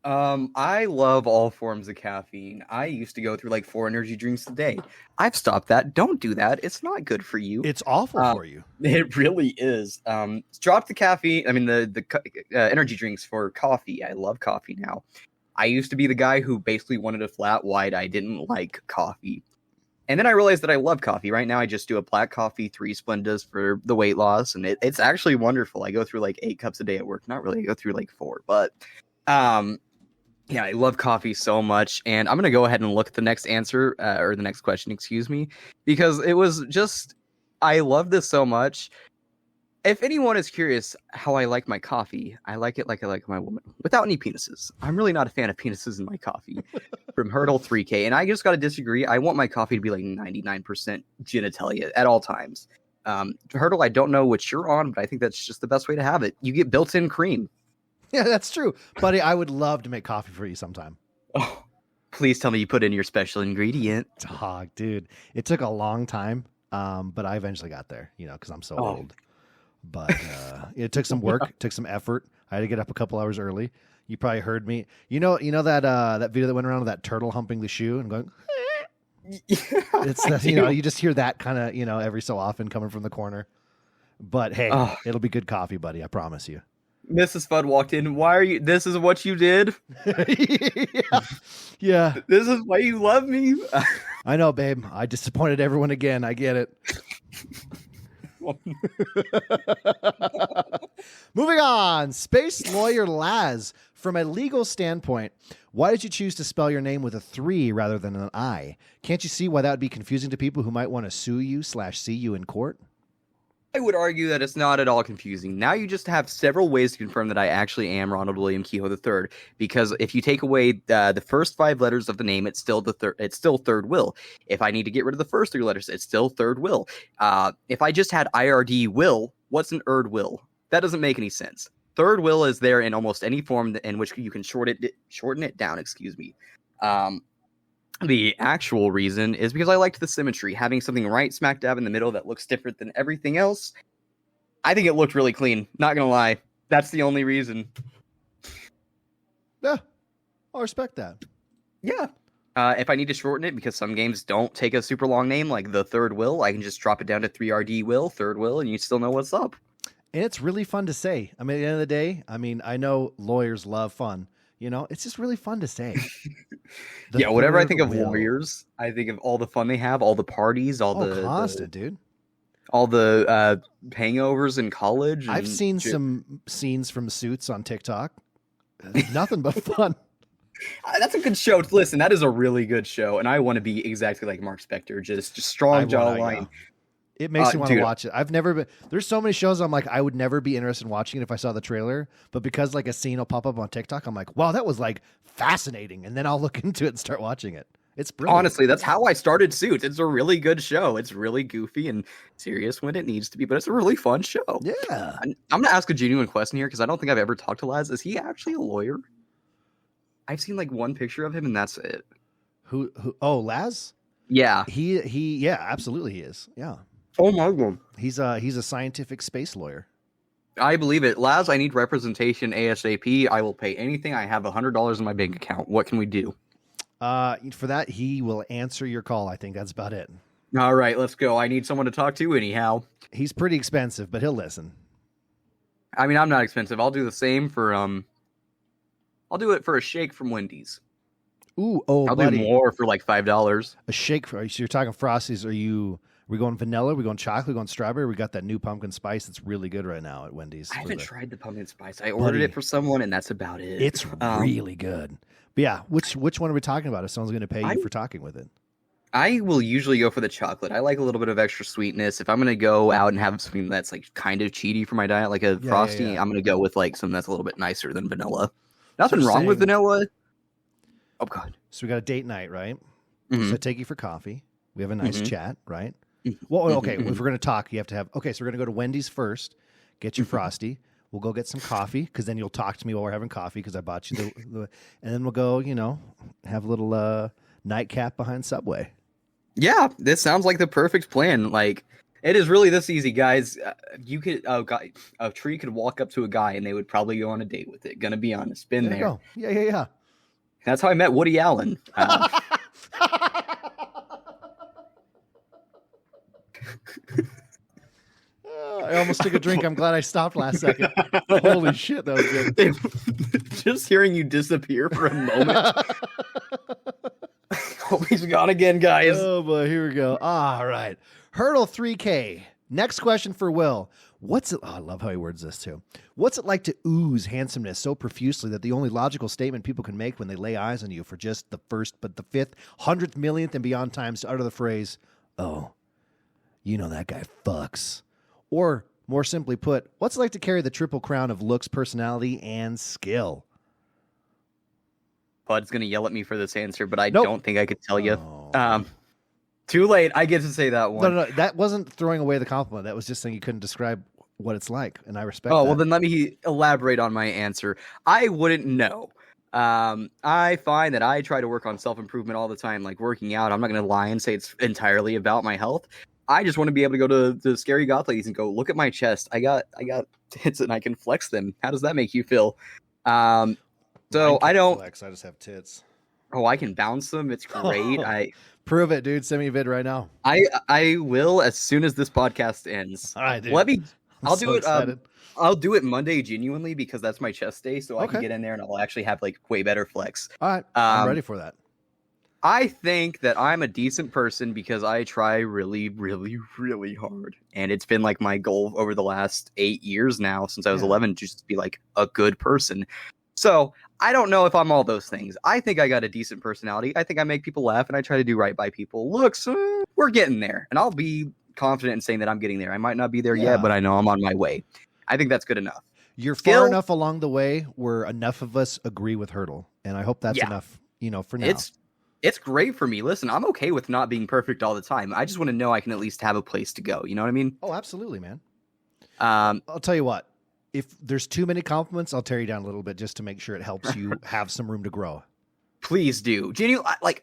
I love all forms of caffeine. I used to go through like 4 energy drinks a day. I've stopped that. Don't do that. It's not good for you. It's awful for you. It really is. Drop the caffeine. I mean, the energy drinks for coffee. I love coffee now. I used to be the guy who basically wanted a flat white. I didn't like coffee. And then I realized that I love coffee. Right now, I just do a black coffee, 3 Splendas for the weight loss. And it's actually wonderful. I go through like 8 cups a day at work. Not really. I go through like 4. But yeah, I love coffee so much. And I'm going to go ahead and look at the next answer or the next question, excuse me, because it was just, I love this so much. If anyone is curious how I like my coffee, I like it like I like my woman, without any penises. I'm really not a fan of penises in my coffee. From Hurdle 3K, and I just got to disagree. I want my coffee to be like 99% genitalia at all times. Hurdle, I don't know what you're on, but I think that's just the best way to have it. You get built-in cream. Yeah, that's true. Buddy, I would love to make coffee for you sometime. Oh, please tell me you put in your special ingredient. Dog, dude. It took a long time, but I eventually got there, because I'm so old. But it took some work, took some effort. I had to get up a couple hours early. You probably heard me. You know that video that went around of that turtle humping the shoe and going. It's that, you just hear that kind of every so often coming from the corner. But hey, it'll be good coffee, buddy. I promise you. Mrs. Fudd walked in. Why are you? This is what you did. Yeah. This is why you love me. I know, babe. I disappointed everyone again. I get it. Moving on. Space Lawyer Laz. From a legal standpoint, why did you choose to spell your name with a 3 rather than an I? Can't you see why that would be confusing to people who might want to sue you / see you in court? I would argue that it's not at all confusing. Now you just have several ways to confirm that I actually am Ronald William Kehoe III. Because if you take away the first 5 letters of the name, it's still it's still Th3rDWill. If I need to get rid of the first 3 letters, it's still Th3rDWill. If I just had IRD-Will, what's an Erd-Will? That doesn't make any sense. Th3rDWill is there in almost any form in which you can shorten it down. Excuse me. The actual reason is because I liked the symmetry, having something right smack dab in the middle that looks different than everything else. I think it looked really clean. Not gonna lie, that's the only reason. Yeah, I'll respect that. Yeah. If I need to shorten it, because some games don't take a super long name, like the Th3rDWill, I can just drop it down to 3RD-Will, Th3rDWill, and you still know what's up. And it's really fun to say. I mean, at the end of the day, I know lawyers love fun. It's just really fun to say. Yeah, whatever I think of lawyers, I think of all the fun they have, all the parties, dude. All the hangovers in college. I've seen some scenes from Suits on TikTok. Nothing but fun. That's a good show. Listen, that is a really good show, and I want to be exactly like Mark Spector, just strong jawline. It makes me want to watch it. I've never been. There's so many shows I'm like, I would never be interested in watching it if I saw the trailer. But because like a scene will pop up on TikTok, I'm like, wow, that was like fascinating. And then I'll look into it and start watching it. It's brilliant. Honestly, that's how I started Suits. It's a really good show. It's really goofy and serious when it needs to be, but it's a really fun show. Yeah. I'm going to ask a genuine question here because I don't think I've ever talked to Laz. Is he actually a lawyer? I've seen like one picture of him and that's it. Who? Oh, Laz? Yeah. Yeah, absolutely he is. Yeah. Oh my God. He's a scientific space lawyer. I believe it. Laz, I need representation ASAP. I will pay anything. I have $100 in my bank account. What can we do? For that, he will answer your call. I think that's about it. All right, let's go. I need someone to talk to anyhow. He's pretty expensive, but he'll listen. I mean, I'm not expensive. I'll do the same for I'll do it for a shake from Wendy's. Ooh, I'll do more for like $5. So you're talking Frosties? Are we going vanilla? We going chocolate? We going strawberry? We got that new pumpkin spice that's really good right now at Wendy's. I haven't tried the pumpkin spice. I ordered it for someone, and that's about it. It's really good. But yeah, which one are we talking about? If someone's going to pay you for talking with it, I will usually go for the chocolate. I like a little bit of extra sweetness. If I'm gonna go out and have something that's like kind of cheaty for my diet, like a frosty, I'm gonna go with like something that's a little bit nicer than vanilla. Nothing you're wrong with saying- vanilla. Oh god. So we got a date night, right? Mhm. So I take you for coffee. We have a nice Mhm. chat, right? Mhm. Well, okay. Mhm. If we're gonna talk, you have to have. Okay, so we're gonna go to Wendy's first. Get your Mhm. frosty. We'll go get some coffee because then you'll talk to me while we're having coffee because I bought you the and then we'll go. Have a little nightcap behind Subway. Yeah, this sounds like the perfect plan. Like it is really this easy, guys. You could a tree could walk up to a guy and they would probably go on a date with it. Gonna be honest, been There you there. go. Yeah. That's how I met Woody Allen. I almost took a drink. I'm glad I stopped last second. Holy shit, that was good. Just hearing you disappear for a moment. Oh, he's gone again, guys. Oh boy, here we go. All right. Hurdle 3K. Next question for Will. What's it? Oh, I love how he words this too. What's it like to ooze handsomeness so profusely that the only logical statement people can make when they lay eyes on you for just the first, but the 5th, 100th, millionth, and beyond times to utter the phrase, "Oh, you know that guy fucks." Or more simply put, what's it like to carry the triple crown of looks, personality, and skill? Bud's gonna yell at me for this answer, but I Nope. don't think I could tell you. Oh. Too late. I get to say that one. No, that wasn't throwing away the compliment. That was just saying you couldn't describe what it's like, and I respect Oh, that. well, then let me elaborate on my answer. I wouldn't know. I find that I try to work on self-improvement all the time, like working out. I'm not going to lie and say it's entirely about my health. I just want to be able to go to the scary goth ladies and go, look at my chest. I got tits and I can flex them. How does that make you feel? So Mine I can't don't. flex, I just have tits. Oh, I can bounce them. It's great. Prove it, dude. Send me a vid right now. I will as soon as this podcast ends. All right, dude. Let me. I'm I'll so do it. excited. I'll do it Monday genuinely because that's my chest day, so I Okay. can get in there and I'll actually have like way better flex. All right, I'm um, ready for that. I think that I'm a decent person because I try really, really, really hard, and it's been like my goal over the last 8 years now since I was Yeah. 11 to just be like a good person. So I don't know if I'm all those things. I think I got a decent personality. I think I make people laugh, and I try to do right by people. Looks, we're getting there, and I'll be confident in saying that I'm getting there. I might not be there Yeah. yet, but I know I'm on my way. I think that's good enough. You're skill- far enough along the way where enough of us agree with Hurdle, and I hope that's Yeah. enough. For now. It's great for me. Listen, I'm okay with not being perfect all the time. I just want to know I can at least have a place to go. You know what I mean? Oh, absolutely, man. Um, I'll tell you what. If there's too many compliments, I'll tear you down a little bit just to make sure it helps you have some room to grow. Please do.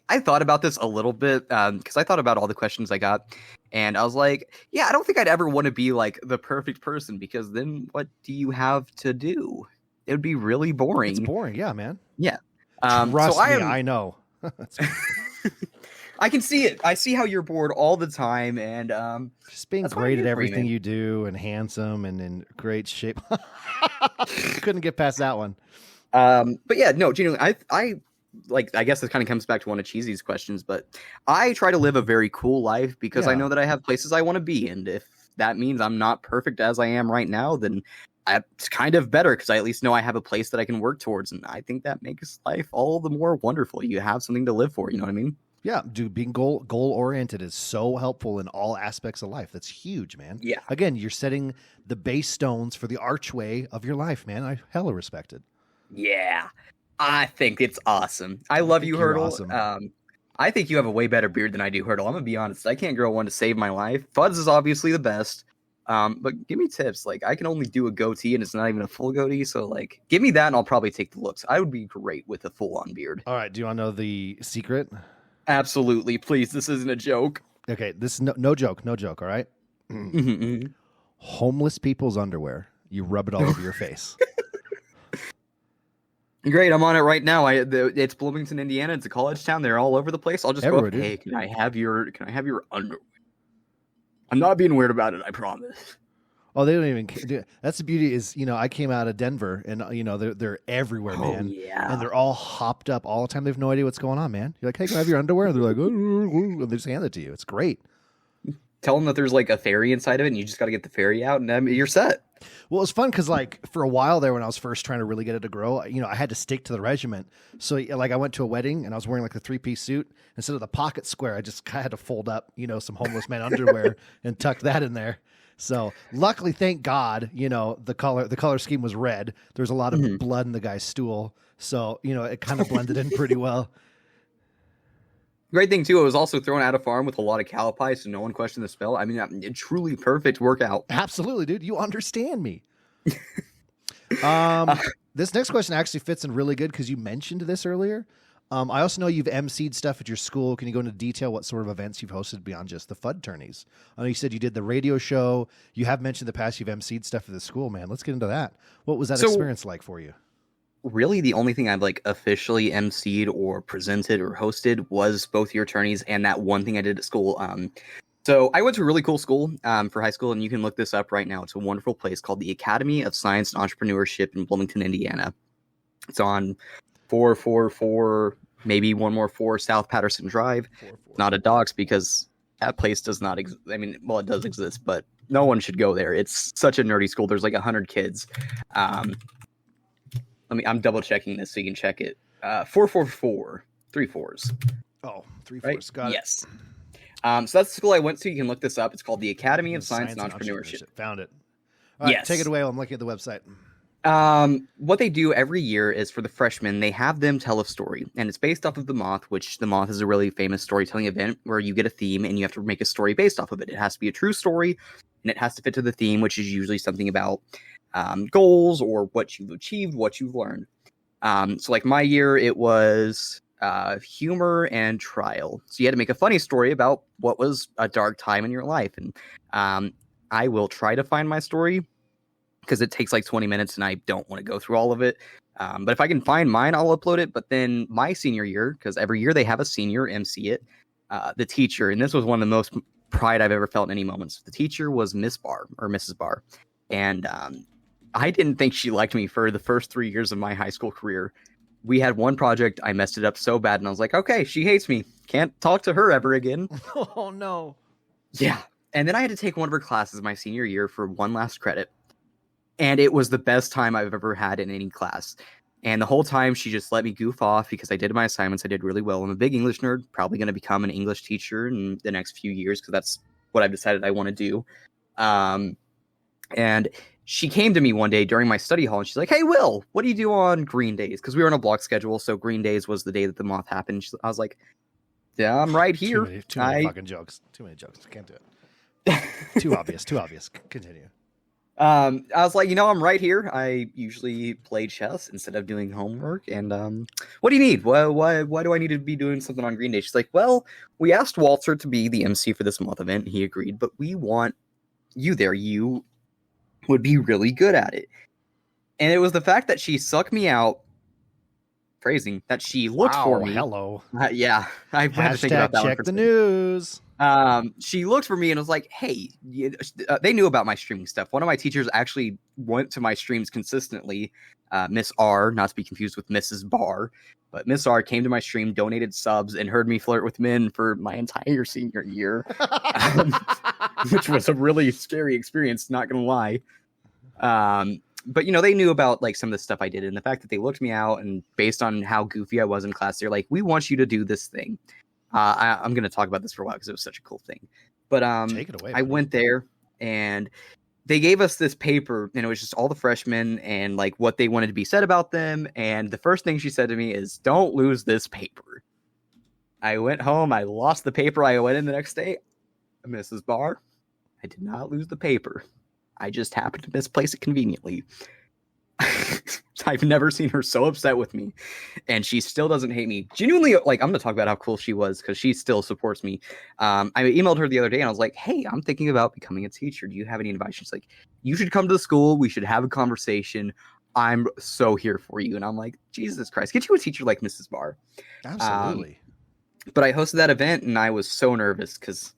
I thought about this a little bit because I thought about all the questions I got, and I was like, yeah, I don't think I'd ever want to be like the perfect person because then what do you have to do? It would be really boring. It's boring, yeah, man. So Trust me, I am. I know. I can see it. I see how you're bored all the time, and Just being That's why I'm great at here for you, everything man. you do and handsome and in great shape. Couldn't get past that one. but yeah, no, genuinely, I guess this kind of comes back to one of Cheesy's questions, but I try to live a very cool life because I Yeah. know that I have places I want to be, and if that means I'm not perfect as I am right now, then it's kind of better because I at least know I have a place that I can work towards, and I think that makes life all the more wonderful. You have something to live for, you know what I mean? Yeah, dude, being goal oriented is so helpful in all aspects of life. That's huge, man. Yeah. Again, you're setting the base stones for the archway of your life, man. I hella respect it. Yeah, I think it's awesome. I love think you, you're Hurdle. awesome. I think you have a way better beard than I do, Hurdle. I'm gonna be honest. I can't grow one to save my life. Fudds is obviously the best. But give me tips. Like I can only do a goatee, and it's not even a full goatee. So like, give me that, and I'll probably take the looks. I would be great with a full-on beard. All right, do you want to know the secret? Absolutely, please. This isn't a joke. Okay, this is no joke, all right? Homeless people's underwear. You rub it all over your face. Great, I'm on it right now. It's Bloomington, Indiana. It's a college town. They're all over the place. I'll just Everywhere, go up. dude. Hey, can I have your underwear? I'm not being weird about it. I promise. Oh, they don't even care. That's the beauty is, I came out of Denver and, they're everywhere, man. yeah. And they're all hopped up all the time. They have no idea what's going on, man. You're like, hey, can I have your underwear? And they're like, and they just hand it to you. It's great. Tell them that there's like a fairy inside of it, and you just got to get the fairy out, and you're set. Well, it was fun because, like, for a while there when I was first trying to really get it to grow, I had to stick to the regiment. So, like, I went to a wedding and I was wearing, like, a 3-piece suit. Instead of the pocket square, I just had to fold up, some homeless man underwear and tuck that in there. So, luckily, thank God, the color scheme was red. There was a lot of blood in the guy's stool. So, it kind of blended in pretty well. Great thing, too, it was also thrown at a farm with a lot of cowpie, so no one questioned the smell. I mean, a truly perfect workout. Absolutely, dude. You understand me. This next question actually fits in really good because you mentioned this earlier. I also know you've emceed stuff at your school. Can you go into detail what sort of events you've hosted beyond just the FUD tourneys? I know you said you did the radio show. You have mentioned in the past you've emceed stuff at the school, man. Let's get into that. What was that experience like for you? Really, the only thing I've officially emceed or presented or hosted was both your tourneys and that one thing I did at school. So I went to a really cool school for high school, and you can look this up right now. It's a wonderful place called the Academy of Science and Entrepreneurship in Bloomington, Indiana. It's on 444, maybe one more 4 South Patterson Drive. Not a dox because that place does not exist. I mean, well, it does exist, but no one should go there. It's such a nerdy school. There's 100 kids. I'm double checking this so you can check it. 444, 3 4s. Oh, 3 right? 4s. Got yes. So that's the school I went to. You can look this up. It's called the Academy of Science and Entrepreneurship. Found it. All right, yes. Take it away while I'm looking at the website. What they do every year is for the freshmen, they have them tell a story, and it's based off of The Moth, which The Moth is a really famous storytelling event where you get a theme and you have to make a story based off of it. It has to be a true story, and it has to fit to the theme, which is usually something about goals or what you've achieved, what you've learned. So my year, it was humor and trial. So you had to make a funny story about what was a dark time in your life. And I will try to find my story because it takes 20 minutes and I don't want to go through all of it. But if I can find mine, I'll upload it. But then my senior year, because every year they have a senior MC it, the teacher, and this was one of the most pride I've ever felt in any moments. The teacher was Miss Barr or Mrs. Barr. And I didn't think she liked me for the first 3 years of my high school career. We had one project. I messed it up so bad. And I was like, okay, she hates me. Can't talk to her ever again. Oh, no. Yeah. And then I had to take one of her classes my senior year for one last credit. And it was the best time I've ever had in any class. And the whole time she just let me goof off because I did my assignments. I did really well. I'm a big English nerd, probably going to become an English teacher in the next few years because that's what I've decided I want to do. And she came to me one day during my study hall and she's like, hey, Will, what do you do on green days? Because we were on a block schedule. So green days was the day that the Moth happened. I was like, yeah, I'm right here. Too many fucking jokes. Too many jokes. Can't do it. Too obvious. Continue. I was like, I'm right here. I usually play chess instead of doing homework. And what do you need? Why do I need to be doing something on green day? She's like, well, we asked Walter to be the MC for this month event. He agreed, but we want you there. You would be really good at it. And it was the fact that she sucked me out. Phrasing that she looked for me. Hello. Yeah, I had to think about that. Check the news. She looked for me and was like, hey, they knew about my streaming stuff. One of my teachers actually went to my streams consistently. Miss R, not to be confused with Mrs. Barr, but Miss R came to my stream, donated subs, and heard me flirt with men for my entire senior year, which was a really scary experience, not going to lie. But, they knew about some of the stuff I did, and the fact that they looked me out, and based on how goofy I was in class, they're like, we want you to do this thing. I'm going to talk about this for a while because it was such a cool thing. But take it away, I went there and they gave us this paper, and it was just all the freshmen and what they wanted to be said about them. And the first thing she said to me is, don't lose this paper. I went home. I lost the paper. I went in the next day. Mrs. Barr, I did not lose the paper. I just happened to misplace it conveniently. I've never seen her so upset with me, and she still doesn't hate me. Genuinely, I'm going to talk about how cool she was because she still supports me. I emailed her the other day, and I was like, hey, I'm thinking about becoming a teacher. Do you have any advice? She's like, you should come to the school. We should have a conversation. I'm so here for you. And I'm like, Jesus Christ, get you a teacher like Mrs. Barr. Absolutely. But I hosted that event, and I was so nervous because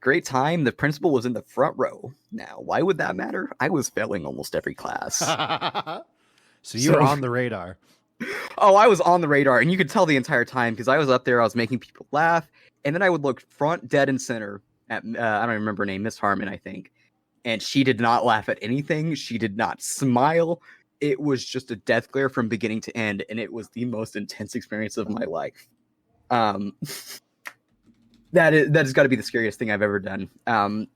great time. The principal was in the front row. Now, why would that matter? I was failing almost every class. So you were on the radar. Oh, I was on the radar, and you could tell the entire time because I was up there. I was making people laugh, and then I would look front, dead, and center at I don't remember her name, Miss Harmon, I think. and she did not laugh at anything. She did not smile. It was just a death glare from beginning to end, and it was the most intense experience of my life. That has got to be the scariest thing I've ever done.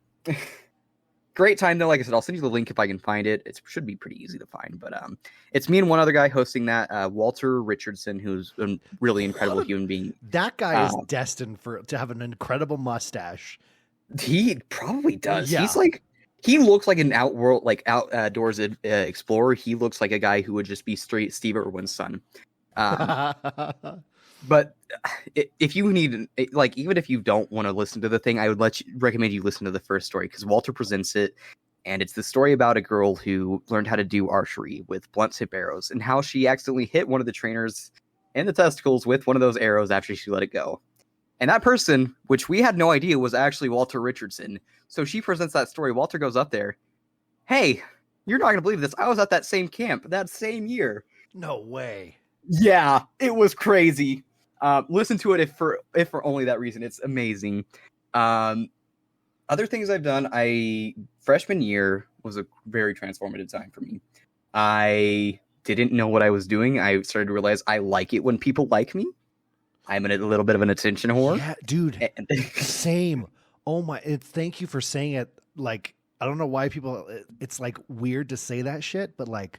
Great time though. Like I said, I'll send you the link if I can find it. It should be pretty easy to find, but it's me and one other guy hosting that. Walter Richardson, who's a really incredible human being. That guy is destined to have an incredible mustache. He probably does. Yeah. He looks like an outdoors explorer. He looks like a guy who would just be straight Steve Irwin's son. But if you need, like, even if you don't want to listen to the thing, I would recommend you listen to the first story, because Walter presents it, and it's the story about a girl who learned how to do archery with blunt tip arrows, and how she accidentally hit one of the trainers in the testicles with one of those arrows after she let it go. And that person, which we had no idea, was actually Walter Richardson. So she presents that story. Walter goes up there. Hey, you're not going to believe this. I was at that same camp that same year. No way. Yeah, it was crazy. Listen to it if for only that reason. It's amazing. Other things I've done, freshman year was a very transformative time for me. I didn't know what I was doing. I started to realize I like it when people like me. I'm a little bit of an attention whore. Yeah, dude. Same. Oh my! Thank you for saying it. Like, I don't know why people. It's like weird to say that shit, but like,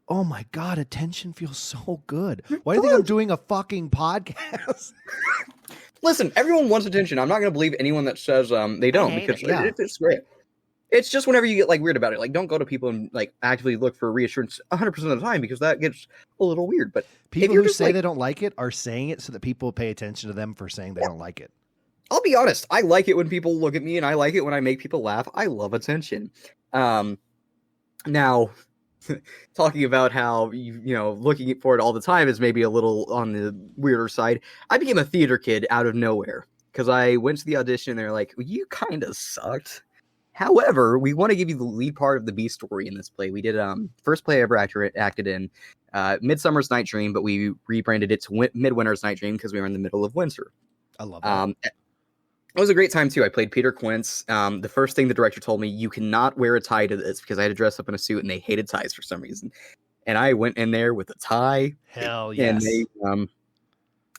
oh my God, attention feels so good. Why do you think I'm doing a fucking podcast? Listen, everyone wants attention. I'm not going to believe anyone that says they don't, because it's great. It's just whenever you get like weird about it, like don't go to people and like actively look for reassurance 100% of the time, because that gets a little weird. But people who say they don't like it are saying it so that people pay attention to them for saying they don't like it. I'll be honest. I like it when people look at me, and I like it when I make people laugh. I love attention. Now, talking about how you know looking for it all the time is maybe a little on the weirder side. I became a theater kid out of nowhere, because I went to the audition and they're like, well, you kind of sucked. However, we want to give you the lead part of the B story in this play. We did first play I ever acted in, Midsummer's Night Dream, but we rebranded it to Midwinter's Night Dream because we were in the middle of winter. I love that. It was a great time too. I played Peter Quince. The first thing the director told me, you cannot wear a tie to this, because I had to dress up in a suit, and they hated ties for some reason. And I went in there with a tie. Hell yes.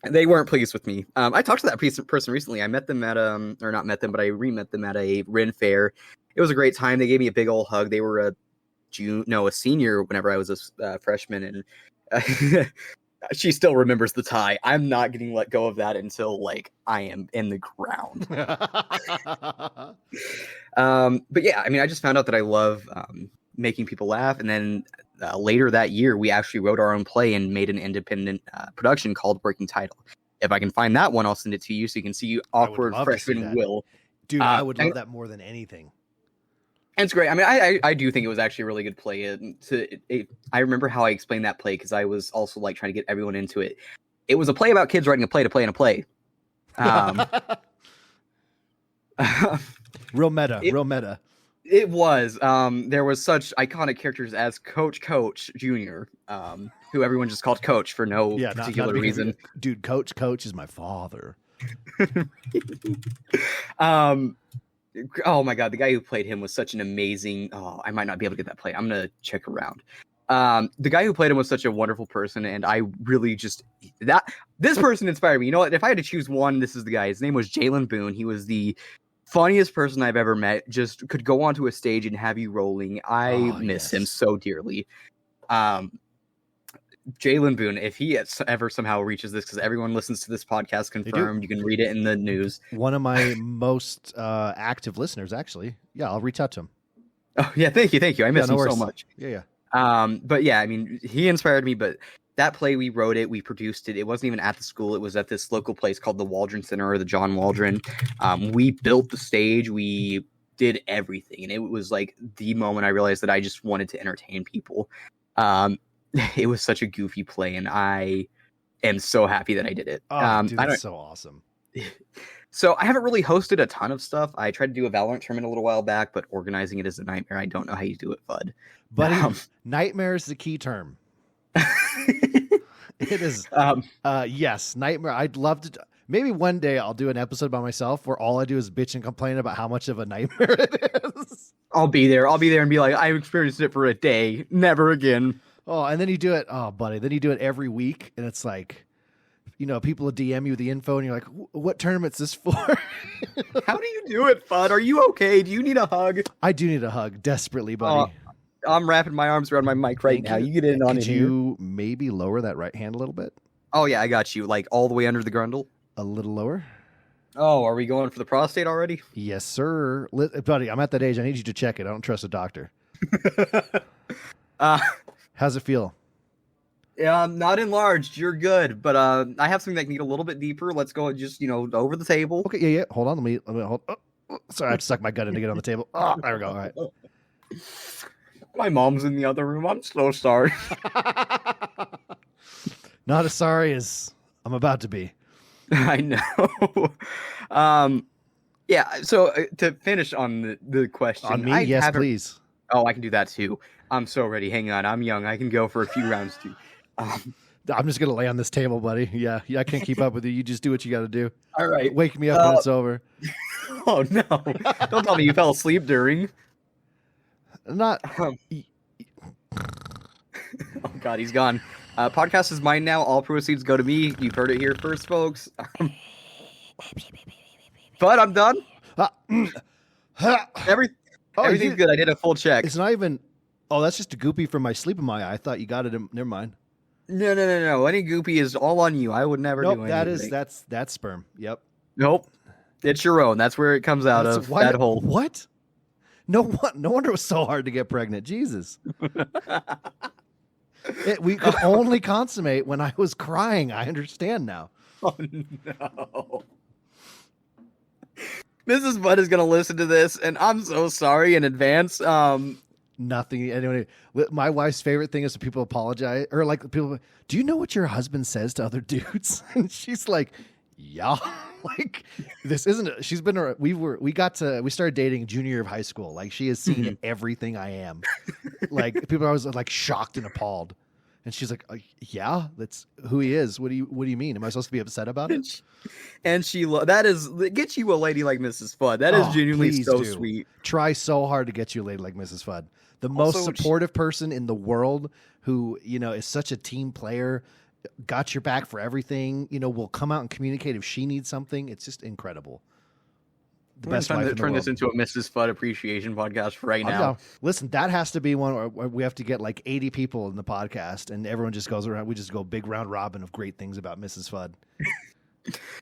And they weren't pleased with me. I talked to that person recently. I met them at or not met them, but I re-met them at a Ren fair. It was a great time. They gave me a big old hug. They were a senior whenever I was a freshman, and she still remembers the tie. I'm not getting let go of that until like I am in the ground. But yeah, I mean, I just found out that I love making people laugh, and then later that year, we actually wrote our own play and made an independent production called Working Title. If I can find that one, I'll send it to you so you can see awkward freshman Will. Dude, I would love that more than anything. It's great. I mean, I do think it was actually a really good play. I remember how I explained that play, because I was also like trying to get everyone into it. It was a play about kids writing a play to play in a play. Real meta. It was. There was such iconic characters as Coach Jr., who everyone just called Coach for no particular reason. Dude, Coach is my father. Oh my God, the guy who played him was such an amazing. Oh, I might not be able to get that play. I'm gonna check around. The guy who played him was such a wonderful person, and I really this person inspired me. You know what? If I had to choose one, this is the guy. His name was Jalen Boone. He was the funniest person I've ever met. Just could go onto a stage and have you rolling. I miss him so dearly. Jalen Boone, if he ever somehow reaches this, because everyone listens to this podcast, confirmed. You can read it in the news. One of my most active listeners, actually. Yeah, I'll reach out to him. Oh yeah, thank you. I miss him so much. Yeah. But yeah, I mean, he inspired me. But that play, we wrote it, we produced it. It wasn't even at the school. It was at this local place called the Waldron Center, or the John Waldron. We built the stage. We did everything, and it was like the moment I realized that I just wanted to entertain people. It was such a goofy play, and I am so happy that I did it. Oh, dude, that's so awesome. So I haven't really hosted a ton of stuff. I tried to do a Valorant tournament a little while back, but organizing it is a nightmare. I don't know how you do it, Fudd. Buddy, nightmare is the key term. It is. Yes, nightmare. I'd love to. Maybe one day I'll do an episode by myself where all I do is bitch and complain about how much of a nightmare it is. I'll be there. I'll be there and be like, I experienced it for a day. Never again. Oh, and then you do it. Oh, buddy. Then you do it every week. And it's like, people will DM you the info and you're like, what tournament's this for? How do you do it, Fudd? Are you okay? Do you need a hug? I do need a hug desperately, buddy. I'm wrapping my arms around my mic right now. You get in on it here. Could you maybe lower that right hand a little bit? Oh, yeah, I got you. Like all the way under the grundle? A little lower? Oh, are we going for the prostate already? Yes, sir. Buddy, I'm at that age. I need you to check it. I don't trust a doctor. How's it feel? Not enlarged. You're good. But I have something that can get a little bit deeper. Let's go just, over the table. Okay, yeah. Hold on. Let me hold. Oh, sorry, I have to suck my gut in to get on the table. Oh, there we go. All right. My mom's in the other room. I'm so sorry. Not as sorry as I'm about to be. I know. Yeah. So to finish on the question, on me, yes, please. Oh, I can do that too. I'm so ready. Hang on, I'm young. I can go for a few rounds too. I'm just gonna lay on this table, buddy. Yeah, I can't keep up with you. You just do what you got to do. All right. Wake me up when it's over. Oh no! Don't tell me you fell asleep during. Not. Oh God, he's gone. Podcast is mine now. All proceeds go to me. You've heard it here first, folks. But I'm done. Everything's good. I did a full check. It's not even. Oh, that's just a goopy from my sleep in my eye. I thought you got it. Never mind. No. Any goopy is all on you. I would never do anything. That's sperm. Yep. Nope. It's your own. That's where it comes out of. That hole. What? No wonder it was so hard to get pregnant. Jesus. We could only consummate when I was crying. I understand now. Oh no. Mrs. Budd is going to listen to this, and I'm so sorry in advance. Nothing. Anyway, my wife's favorite thing is when people apologize, or like people, do you know what your husband says to other dudes? And she's like, yeah, like this isn't. She's been. We started dating junior year of high school. Like she has seen everything I am. Like people are always like shocked and appalled, and she's like, yeah, that's who he is. What do you mean? Am I supposed to be upset about it? And get you a lady like Mrs. Fudd. That is genuinely so sweet. Try so hard to get you a lady like Mrs. Fudd. The most supportive person in the world who, is such a team player, got your back for everything, will come out and communicate if she needs something. It's just incredible. The best wife in the world. Turn this into a Mrs. Fudd appreciation podcast right now. Listen, that has to be one where we have to get like 80 people in the podcast and everyone just goes around. We just go big round robin of great things about Mrs. Fudd.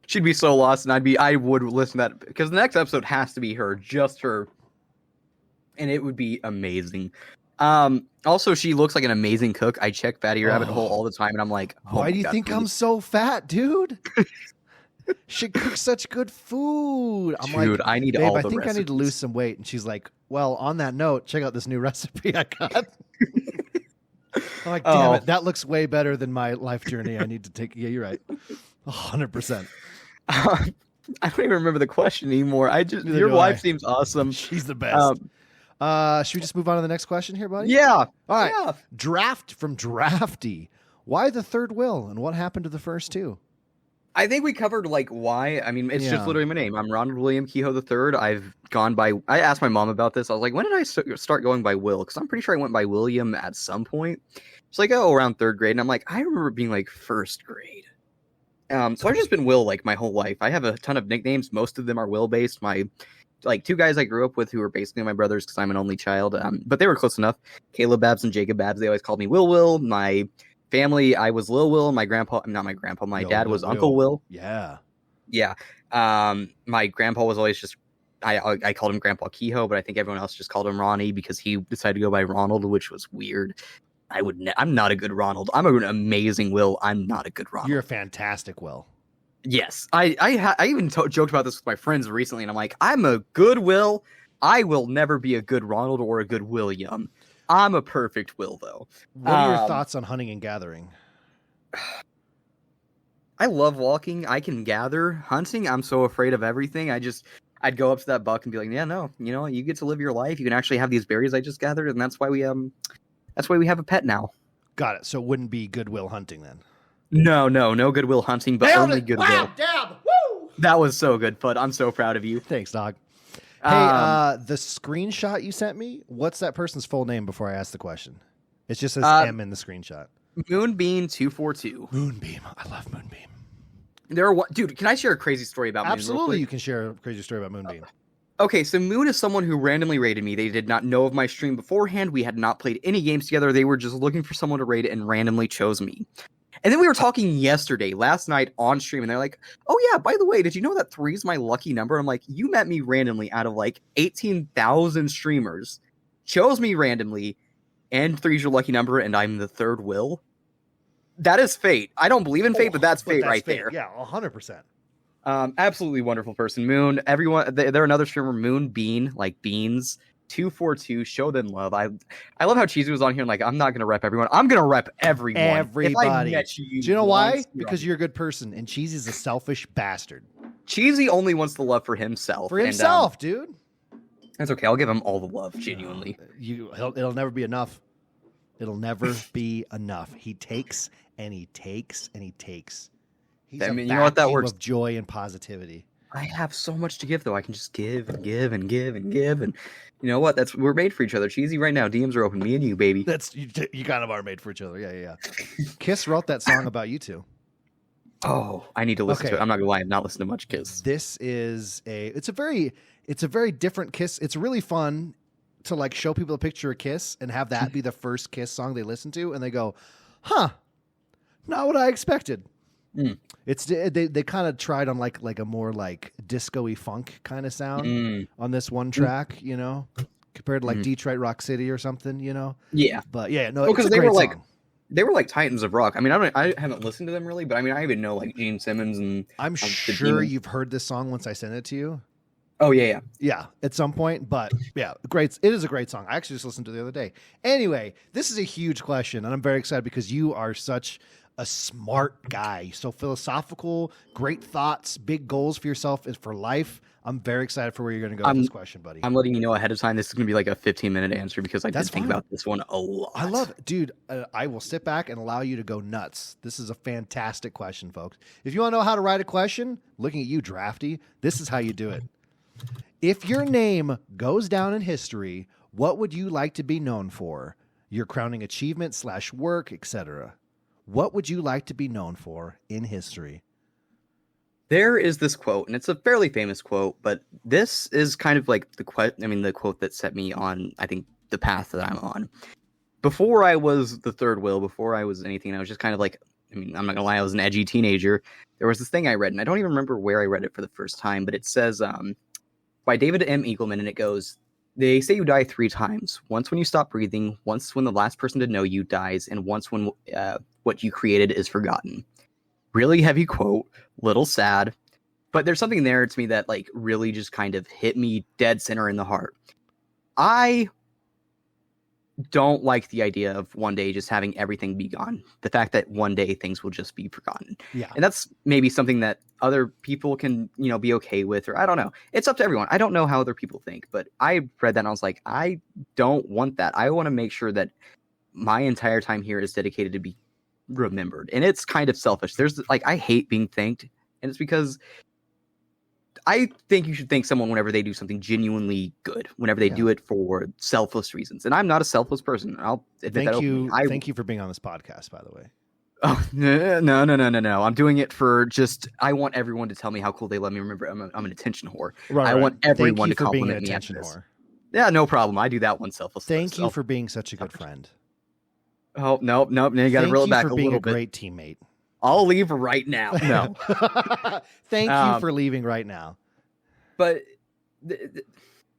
She'd be so lost, and I would listen to that because the next episode has to be her, just her, and it would be amazing. Also, she looks like an amazing cook. I check Fatty Rabbit Hole all the time, and I'm like, why do you think I'm so fat, dude? She cooks such good food. I'm like, I need babe, all the I think recipes. I need to lose some weight. And she's like, well, on that note, check out this new recipe I got. I'm like, damn it, that looks way better than my life journey. I need to take. Yeah, you're right. 100%. I don't even remember the question anymore. Your wife seems awesome. She's the best. Should we just move on to the next question here, buddy? Yeah. All right. Yeah. Draft from Drafty. Why the third will, and what happened to the first two? I think we covered why. I mean, it's just literally my name. I'm Ronald William Kehoe III. I've gone by. I asked my mom about this. I was like, when did I start going by Will? Because I'm pretty sure I went by William at some point. It's like, around third grade, and I'm like, I remember being like first grade. So I've just been Will my whole life. I have a ton of nicknames. Most of them are Will based. My two guys I grew up with who were basically my brothers because I'm an only child. But they were close enough. Caleb Babs and Jacob Babs. They always called me Will. My family, I was Lil Will. My dad was Uncle Will. Yeah. My grandpa was always just. I called him Grandpa Kehoe, but I think everyone else just called him Ronnie because he decided to go by Ronald, which was weird. I'm not a good Ronald. I'm an amazing Will. I'm not a good Ronald. You're a fantastic Will. Yes. I even joked about this with my friends recently, and I'm like, I'm a good Will. I will never be a good Ronald or a good William. I'm a perfect Will, though. What are your thoughts on hunting and gathering? I love walking. I can gather. Hunting, I'm so afraid of everything. I'd go up to that buck and be like, yeah, no, you get to live your life. You can actually have these berries I just gathered, and that's why we have a pet now. Got it. So it wouldn't be goodwill hunting then? No goodwill hunting, but only goodwill. Wow, dab! Woo! That was so good, Fudd. I'm so proud of you. Thanks, dog. The screenshot you sent me, what's that person's full name before I ask the question? It just says M in the screenshot. Moonbeam242. Moonbeam. I love Moonbeam. Dude, can I share a crazy story about Moon? Absolutely, you can share a crazy story about Moonbeam. Okay, so Moon is someone who randomly raided me. They did not know of my stream beforehand. We had not played any games together. They were just looking for someone to raid and randomly chose me. And then we were talking last night on stream, and they're like, oh yeah, by the way, did you know that 3 is my lucky number? I'm like, you met me randomly out of like 18,000 streamers, chose me randomly, and 3 is your lucky number, and I'm the 3rdWill. That is fate. I don't believe in fate, but that's fate right there. Yeah, 100%. Absolutely wonderful person. Moon, everyone, they're another streamer, Moon Bean, like beans. 242, show them love. I love how Cheesy was on here and like, I'm not gonna rep everyone. I'm gonna rep everyone. Everybody. Do you know why? Because you're a good person, and Cheesy's a selfish bastard. Cheesy only wants the love for himself. For himself, dude. That's okay. I'll give him all the love, genuinely. It'll never be enough. It'll never be enough. He takes and he takes and he takes. He's you know what that works of joy and positivity. I have so much to give, though. I can just give and give and give and give, and you know what? We're made for each other. Cheesy, right now, DMs are open. Me and you, baby. You kind of are made for each other. Yeah. Kiss wrote that song about you two. Oh, I need to listen to it. I'm not gonna lie, I've not listened to much Kiss. This is it's a very different Kiss. It's really fun to like show people a picture of Kiss and have that be the first Kiss song they listen to, and they go, "Huh, not what I expected." Mm. It's they kind of tried on like a more like disco-y funk kind of sound on this one track, you know, compared to like Detroit Rock City or something, you know. Yeah, but yeah, no, because it's a great song. They were like Titans of Rock. I mean, I haven't listened to them really, but I mean, I even know like Gene Simmons and I'm sure you've heard this song once I sent it to you. Oh yeah, at some point. But yeah, great. It is a great song. I actually just listened to it the other day. Anyway, this is a huge question, and I'm very excited because you are such a smart guy, so philosophical, great thoughts, big goals for yourself and for life. I'm very excited for where you're going to go with this question, buddy. I'm letting you know ahead of time. This is going to be like a 15-minute answer because I did think about this one a lot. I love it, dude. I will sit back and allow you to go nuts. This is a fantastic question, folks. If you want to know how to write a question, looking at you, Drafty, this is how you do it. If your name goes down in history, what would you like to be known for? Your crowning achievement / work, etc. What would you like to be known for in history? There is this quote, and it's a fairly famous quote, but this is kind of like the quote that set me on, I think, the path that I'm on. Before I was the 3rdWill, before I was anything, I was just kind of like, I mean, I'm not gonna lie, I was an edgy teenager. There was this thing I read, and I don't even remember where I read it for the first time, but it says, by David M. Eagleman, and it goes, they say you die 3 times. Once when you stop breathing, once when the last person to know you dies, and once when what you created is forgotten. Really heavy quote, little sad, but there's something there to me that like really just kind of hit me dead center in the heart. I don't like the idea of one day just having everything be gone. The fact that one day things will just be forgotten. Yeah. And that's maybe something that other people can, you know, be okay with, or I don't know. It's up to everyone. I don't know how other people think, but I read that and I was like, I don't want that. I want to make sure that my entire time here is dedicated to be remembered. And it's kind of selfish. There's like, I hate being thanked, and it's because I think you should thank someone whenever they do something genuinely good, whenever they do it for selfless reasons. And I'm not a selfless person. I'll admit that. Thank you for being on this podcast, by the way. Oh, no. I'm doing it for just, I want everyone to tell me how cool they let me remember. I'm an attention whore. Right, I want everyone to compliment compliment me attention after this. Whore. Yeah, no problem. I do that one selflessly. Thank you for being such a good friend. Oh, nope. Now you got to reel it back a little bit. Thank you for being a great teammate. I'll leave right now. No. Thank you for leaving right now. But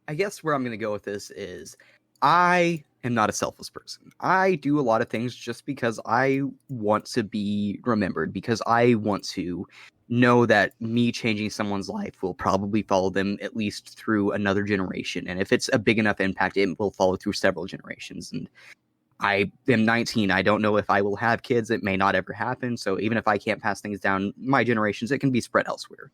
I guess where I'm going to go with this is I am not a selfless person. I do a lot of things just because I want to be remembered, because I want to know that me changing someone's life will probably follow them at least through another generation. And if it's a big enough impact, it will follow through several generations. And I am 19. I don't know if I will have kids. It may not ever happen. So even if I can't pass things down my generations, it can be spread elsewhere.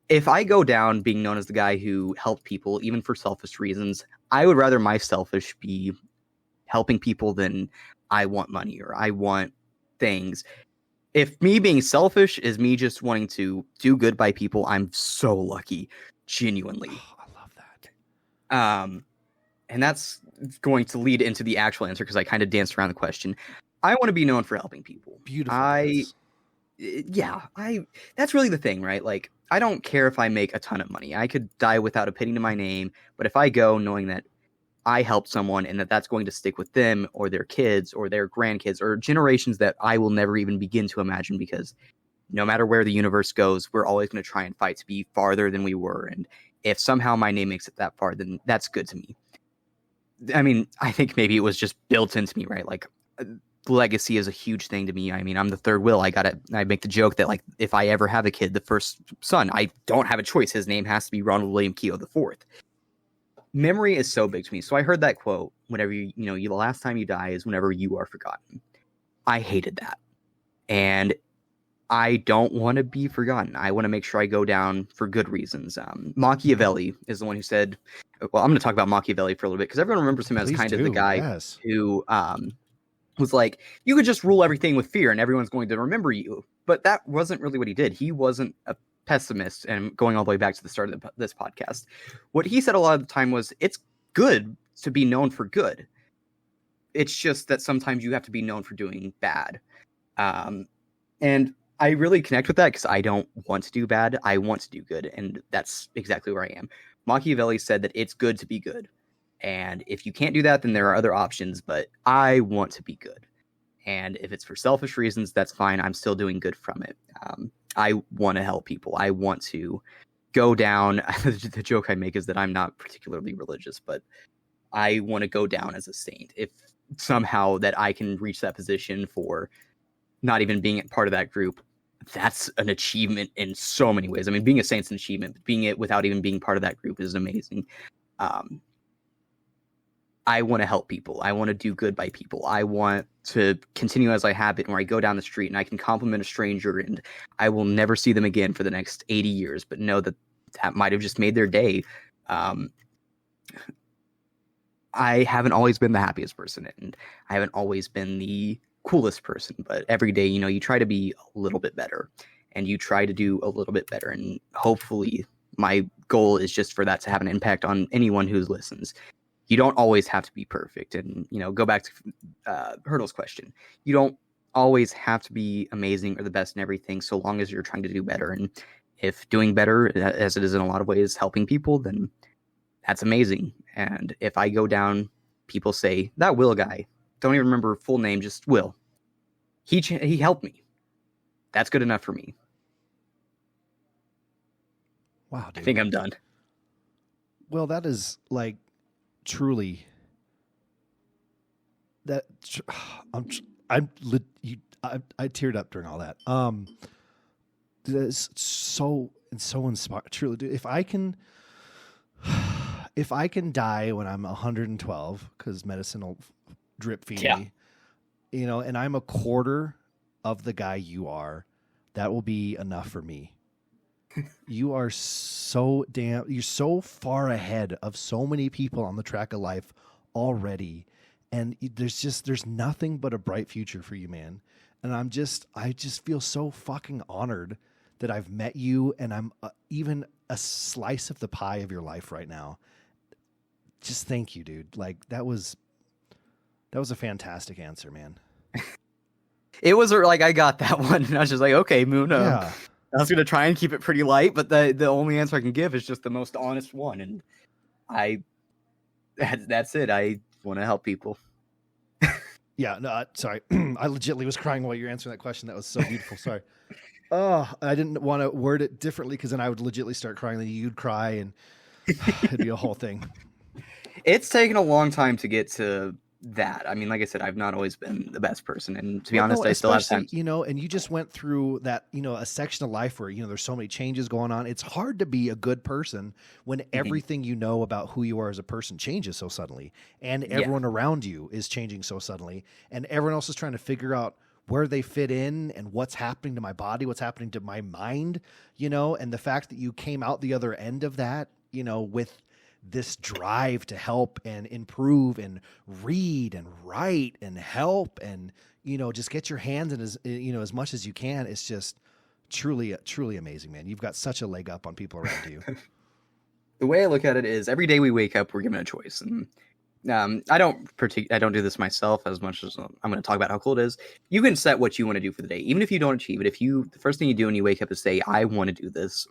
If I go down being known as the guy who helped people, even for selfish reasons, I would rather my selfish be helping people than I want money or I want things. If me being selfish is me just wanting to do good by people, I'm so lucky. Genuinely. Oh, I love that. And that's going to lead into the actual answer because I kind of danced around the question. I want to be known for helping people. Beautiful. That's really the thing, right? Like, I don't care if I make a ton of money. I could die without a penny to my name, but if I go knowing that I helped someone and that's going to stick with them or their kids or their grandkids or generations that I will never even begin to imagine, because no matter where the universe goes, we're always going to try and fight to be farther than we were. And if somehow my name makes it that far, then that's good to me. I mean, I think maybe it was just built into me, right? Like, legacy is a huge thing to me. I mean, I'm the third will. I make the joke that, like, if I ever have a kid, the first son, I don't have a choice. His name has to be Ronald William Keogh IV. Memory is so big to me. So I heard that quote, whenever the last time you die is whenever you are forgotten. I hated that. And I don't want to be forgotten. I want to make sure I go down for good reasons. Machiavelli is the one who said, well, I'm going to talk about Machiavelli for a little bit because everyone remembers him as kind of the guy who was like, you could just rule everything with fear and everyone's going to remember you. But that wasn't really what he did. He wasn't a pessimist, and going all the way back to the start of this podcast. What he said a lot of the time was, it's good to be known for good. It's just that sometimes you have to be known for doing bad. And I really connect with that because I don't want to do bad. I want to do good. And that's exactly where I am. Machiavelli said that it's good to be good. And if you can't do that, then there are other options. But I want to be good. And if it's for selfish reasons, that's fine. I'm still doing good from it. I want to help people. I want to go down. The joke I make is that I'm not particularly religious, but I want to go down as a saint. If somehow that I can reach that position for not even being part of that group, that's an achievement in so many ways. I mean, being a saint's an achievement, but being it without even being part of that group is amazing. I want to help people. I want to do good by people. I want to continue as I have been, where I go down the street and I can compliment a stranger and I will never see them again for the next 80 years, but know that that might have just made their day. I haven't always been the happiest person, and I haven't always been the coolest person, but every day, you try to be a little bit better and you try to do a little bit better. And hopefully my goal is just for that to have an impact on anyone who listens. You don't always have to be perfect. And, go back to Hurdle's question. You don't always have to be amazing or the best in everything, so long as you're trying to do better. And if doing better, as it is in a lot of ways, helping people, then that's amazing. And if I go down, people say, that Will guy, don't even remember full name, just Will. He helped me. That's good enough for me. Wow, dude. I think I'm done. Well, that is like truly that I teared up during all that. That's so inspired. Truly, dude, if I can die when I'm 112, because medicine will drip feed me, and I'm a quarter of the guy you are, that will be enough for me. You're so far ahead of so many people on the track of life already. And there's nothing but a bright future for you, man. And I just feel so fucking honored that I've met you, and I'm even a slice of the pie of your life right now. Just thank you, dude. Like, that was a fantastic answer, man. It was like, I got that one, and I was just like, okay, Moon. Yeah. I was going to try and keep it pretty light, but the only answer I can give is just the most honest one. And that's it. I want to help people. Yeah, no, sorry. I legitimately was crying while you're answering that question. That was so beautiful. Sorry. Oh, I didn't want to word it differently, because then I would legitimately start crying, then you'd cry, and it'd be a whole thing. It's taken a long time to get to that. I mean, like I said, I've not always been the best person, and to be honest, I still have time. And you just went through that, a section of life where, there's so many changes going on. It's hard to be a good person when everything you know about who you are as a person changes so suddenly, and everyone around you is changing so suddenly, and everyone else is trying to figure out where they fit in and what's happening to my body, what's happening to my mind, and the fact that you came out the other end of that, with this drive to help and improve and read and write and help and, just get your hands in as much as you can. It's just truly amazing, man. You've got such a leg up on people around you. the way I look at it is every day we wake up, we're given a choice. And I don't do this myself as much as I'm going to talk about how cool it is. You can set what you want to do for the day, even if you don't achieve it. If the first thing you do when you wake up is say, I want to do this,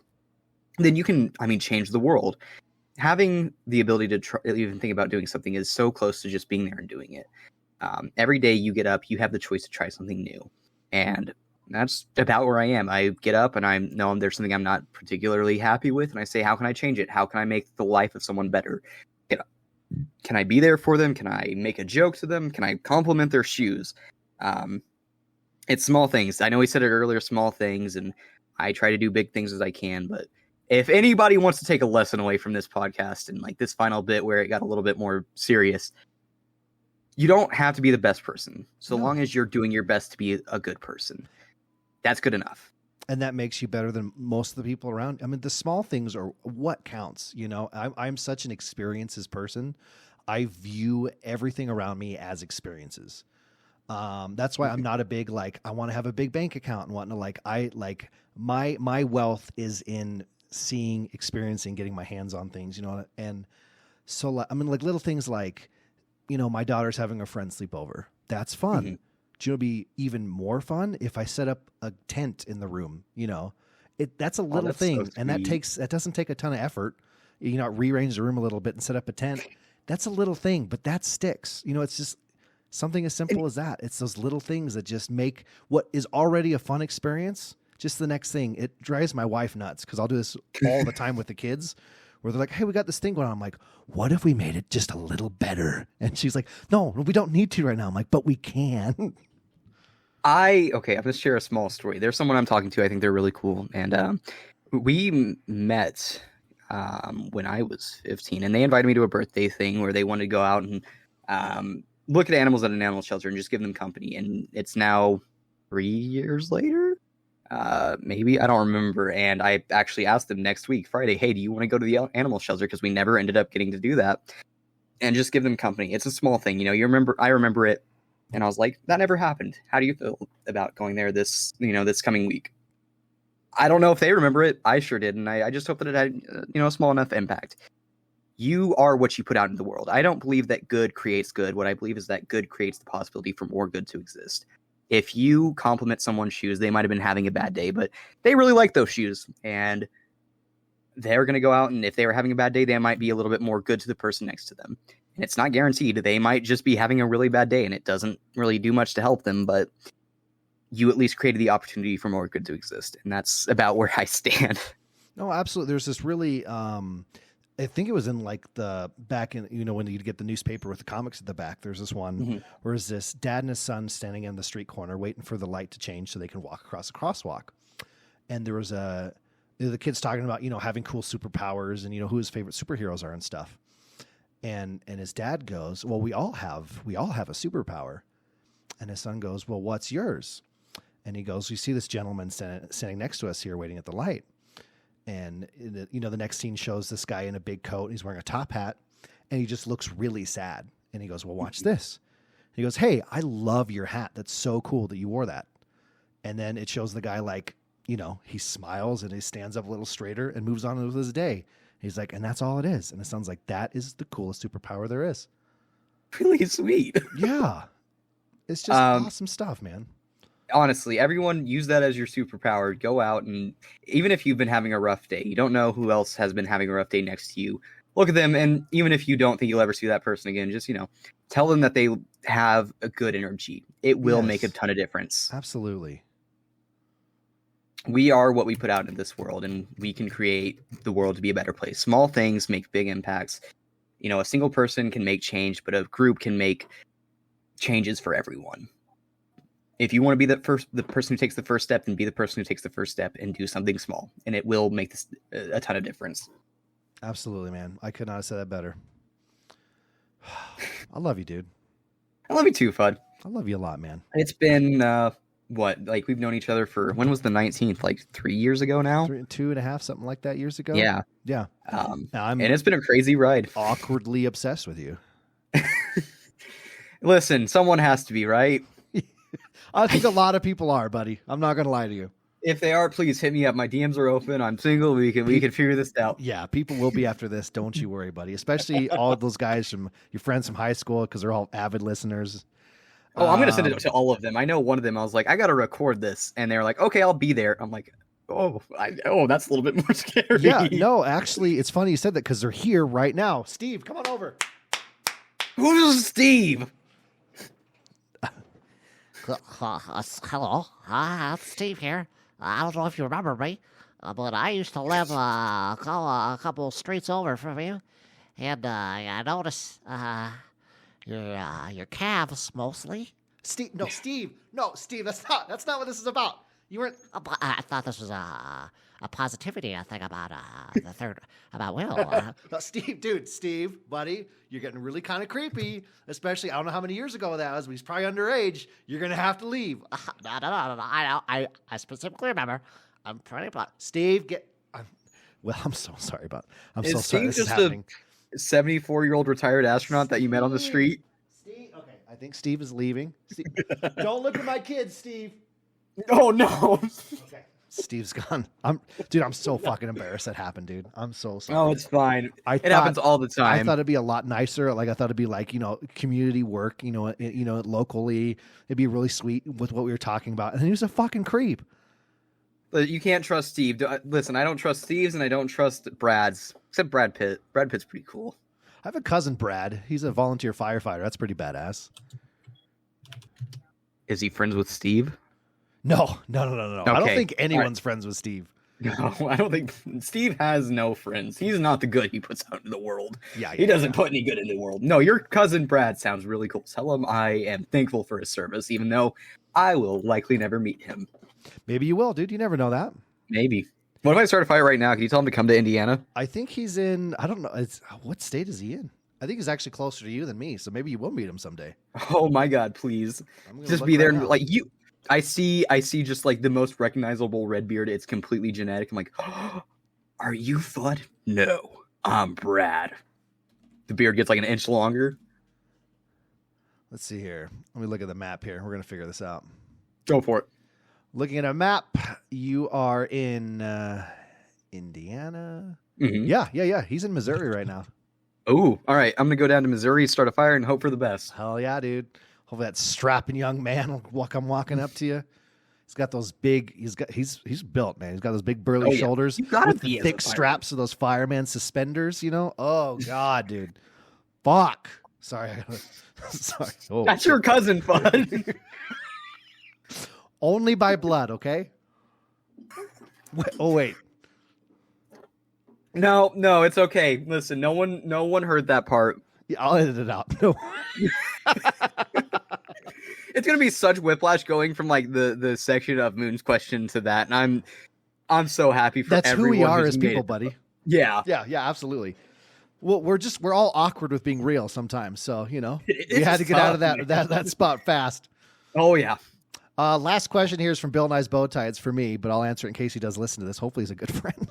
then you can, change the world. Having the ability to even think about doing something is so close to just being there and doing it. Every day you get up, you have the choice to try something new. And that's about where I am. I get up and I know there's something I'm not particularly happy with. And I say, how can I change it? How can I make the life of someone better? Can I be there for them? Can I make a joke to them? Can I compliment their shoes? It's small things. I know we said it earlier, small things. And I try to do big things as I can. But if anybody wants to take a lesson away from this podcast and like this final bit where it got a little bit more serious, you don't have to be the best person. So long as you're doing your best to be a good person. That's good enough. And that makes you better than most of the people around. I mean, the small things are what counts. I'm such an experiences person. I view everything around me as experiences. That's why I'm not a big, I want to have a big bank account and whatnot. My wealth is in seeing, experiencing, getting my hands on things, and so little things like, my daughter's having a friend sleepover. That's fun. Mm-hmm. Do you know, it'd be even more fun if I set up a tent in the room, that's a little thing. So and that doesn't take a ton of effort. Rearrange the room a little bit and set up a tent. That's a little thing, but that sticks. It's just something as simple as that. It's those little things that just make what is already a fun experience just the next thing. It drives my wife nuts because I'll do this all the time with the kids where they're like, hey, we got this thing going on. I'm like, what if we made it just a little better? And she's like, no, we don't need to right now. I'm like, but we can. I'm going to share a small story. There's someone I'm talking to. I think they're really cool. And we met when I was 15, and they invited me to a birthday thing where they wanted to go out and look at animals at an animal shelter and just give them company. And it's now 3 years later, maybe, I don't remember. And I actually asked them next week, Friday, hey, do you want to go to the animal shelter? Because we never ended up getting to do that. And just give them company. It's a small thing. I remember it. And I was like, that never happened. How do you feel about going there this coming week? I don't know if they remember it. I sure did. And I just hope that it had, a small enough impact. You are what you put out into the world. I don't believe that good creates good. What I believe is that good creates the possibility for more good to exist. If you compliment someone's shoes, they might have been having a bad day, but they really like those shoes. And they're going to go out, and if they were having a bad day, they might be a little bit more good to the person next to them. And it's not guaranteed. They might just be having a really bad day, and it doesn't really do much to help them, but you at least created the opportunity for more good to exist. And that's about where I stand. No, absolutely. There's this really, I think it was in the back in, when you'd get the newspaper with the comics at the back, there's this one where it's this dad and his son standing in the street corner waiting for the light to change so they can walk across a crosswalk. And there was the kid's talking about, having cool superpowers and, who his favorite superheroes are and stuff. And his dad goes, well, we all have a superpower. And his son goes, well, what's yours? And he goes, we see this gentleman standing next to us here waiting at the light. And, the next scene shows this guy in a big coat. He's wearing a top hat, and he just looks really sad. And he goes, well, watch this. He goes, hey, I love your hat. That's so cool that you wore that. And then it shows the guy he smiles and he stands up a little straighter and moves on with his day. He's like, and that's all it is. And it sounds like that is the coolest superpower there is. Really sweet. Yeah. It's just awesome stuff, man. Honestly, everyone use that as your superpower. Go out, and even if you've been having a rough day, you don't know who else has been having a rough day next to you. Look at them, and even if you don't think you'll ever see that person again, just, tell them that they have a good energy. It will make a ton of difference. Absolutely. We are what we put out into this world, and we can create the world to be a better place. Small things make big impacts. A single person can make change, but a group can make changes for everyone. If you want to be the person who takes the first step, then be the person who takes the first step and do something small, and it will make a ton of difference. Absolutely, man. I could not have said that better. I love you, dude. I love you too, Fudd. I love you a lot, man. It's been we've known each other for, when was the 19th? 3 years ago now? 2.5, something like that, years ago. Yeah. And it's been a crazy ride. Awkwardly obsessed with you. Listen, someone has to be, right? I think a lot of people are, buddy. I'm not going to lie to you. If they are, please hit me up. My DMs are open. I'm single. We can figure this out. Yeah, people will be after this. Don't you worry, buddy. Especially all of those guys from your friends from high school because they're all avid listeners. Oh, I'm gonna send it to all of them. I know one of them. I was like, I gotta record this, and they're like, okay, I'll be there. I'm like, that's a little bit more scary. Yeah, no, actually, it's funny you said that because they're here right now. Steve, come on over. Who's Steve? Hello, Steve here. I don't know if you remember me, but I used to live a couple streets over from you, and I noticed your calves mostly. Steve, Steve. That's not what this is about. You weren't. I thought this was a positivity thing about about Will. No, Steve, buddy, you're getting really kind of creepy. Especially, I don't know how many years ago that was, but he's probably underage. You're gonna have to leave. No. I specifically remember. I'm pretty. Steve, I'm so sorry about. I'm so sorry. Steve This is just happening. a 74-year-old retired astronaut that you met on the street? Steve, okay. I think Steve is leaving. Steve, don't look at my kids, Steve. Oh no. Okay. Steve's gone. I'm so fucking embarrassed that happened, dude. I'm so sorry. Oh, it's fine. It happens all the time. I thought it'd be a lot nicer. Like I thought it'd be like, community work, locally. It'd be really sweet with what we were talking about. And he was a fucking creep. But you can't trust Steve. Listen, I don't trust Steve's and I don't trust Brad's, except Brad Pitt. Brad Pitt's pretty cool. I have a cousin, Brad. He's a volunteer firefighter. That's pretty badass. Is he friends with Steve? No. Okay. I don't think anyone's friends with Steve. No, I don't think Steve has no friends. He's not the good he puts out into the world. Yeah, he doesn't put any good in the world. No, your cousin Brad sounds really cool. Tell him I am thankful for his service, even though I will likely never meet him. Maybe you will, dude. You never know that. Maybe. What if I start a fire right now? Can you tell him to come to Indiana? I think he's in. I don't know. What state is he in? I think he's actually closer to you than me. So maybe you will meet him someday. Oh my God! Please, just be there. Like you. I see just like the most recognizable red beard. It's completely genetic. I'm like, oh, are you Fudd? No, I'm Brad. The beard gets like an inch longer. Let's see here. Let me look at the map here. We're going to figure this out. Go for it. Looking at a map, you are in Indiana. Mm-hmm. Yeah. He's in Missouri right now. Oh, all right. I'm going to go down to Missouri, start a fire, and hope for the best. Hell yeah, dude. Hopefully that strapping young man will come walking up to you. He's got those big. He's built, man. He's got those big burly shoulders with the thick straps of those fireman suspenders. Oh God, dude. Fuck. Sorry. Sorry. Oh, that's your cousin, Fudd. Only by blood, okay? Wait. No, it's okay. Listen, no one heard that part. Yeah, I'll edit it out. No. It's gonna be such whiplash going from like the section of Moon's question to that, and I'm so happy for that's everyone. Who we are as people, buddy. Yeah, absolutely. Well, we're all awkward with being real sometimes, so we had to get tough, out of that spot fast. Oh yeah. Last question here is from Bill Nye's Bowtie. It's for me, but I'll answer it in case he does listen to this. Hopefully he's a good friend.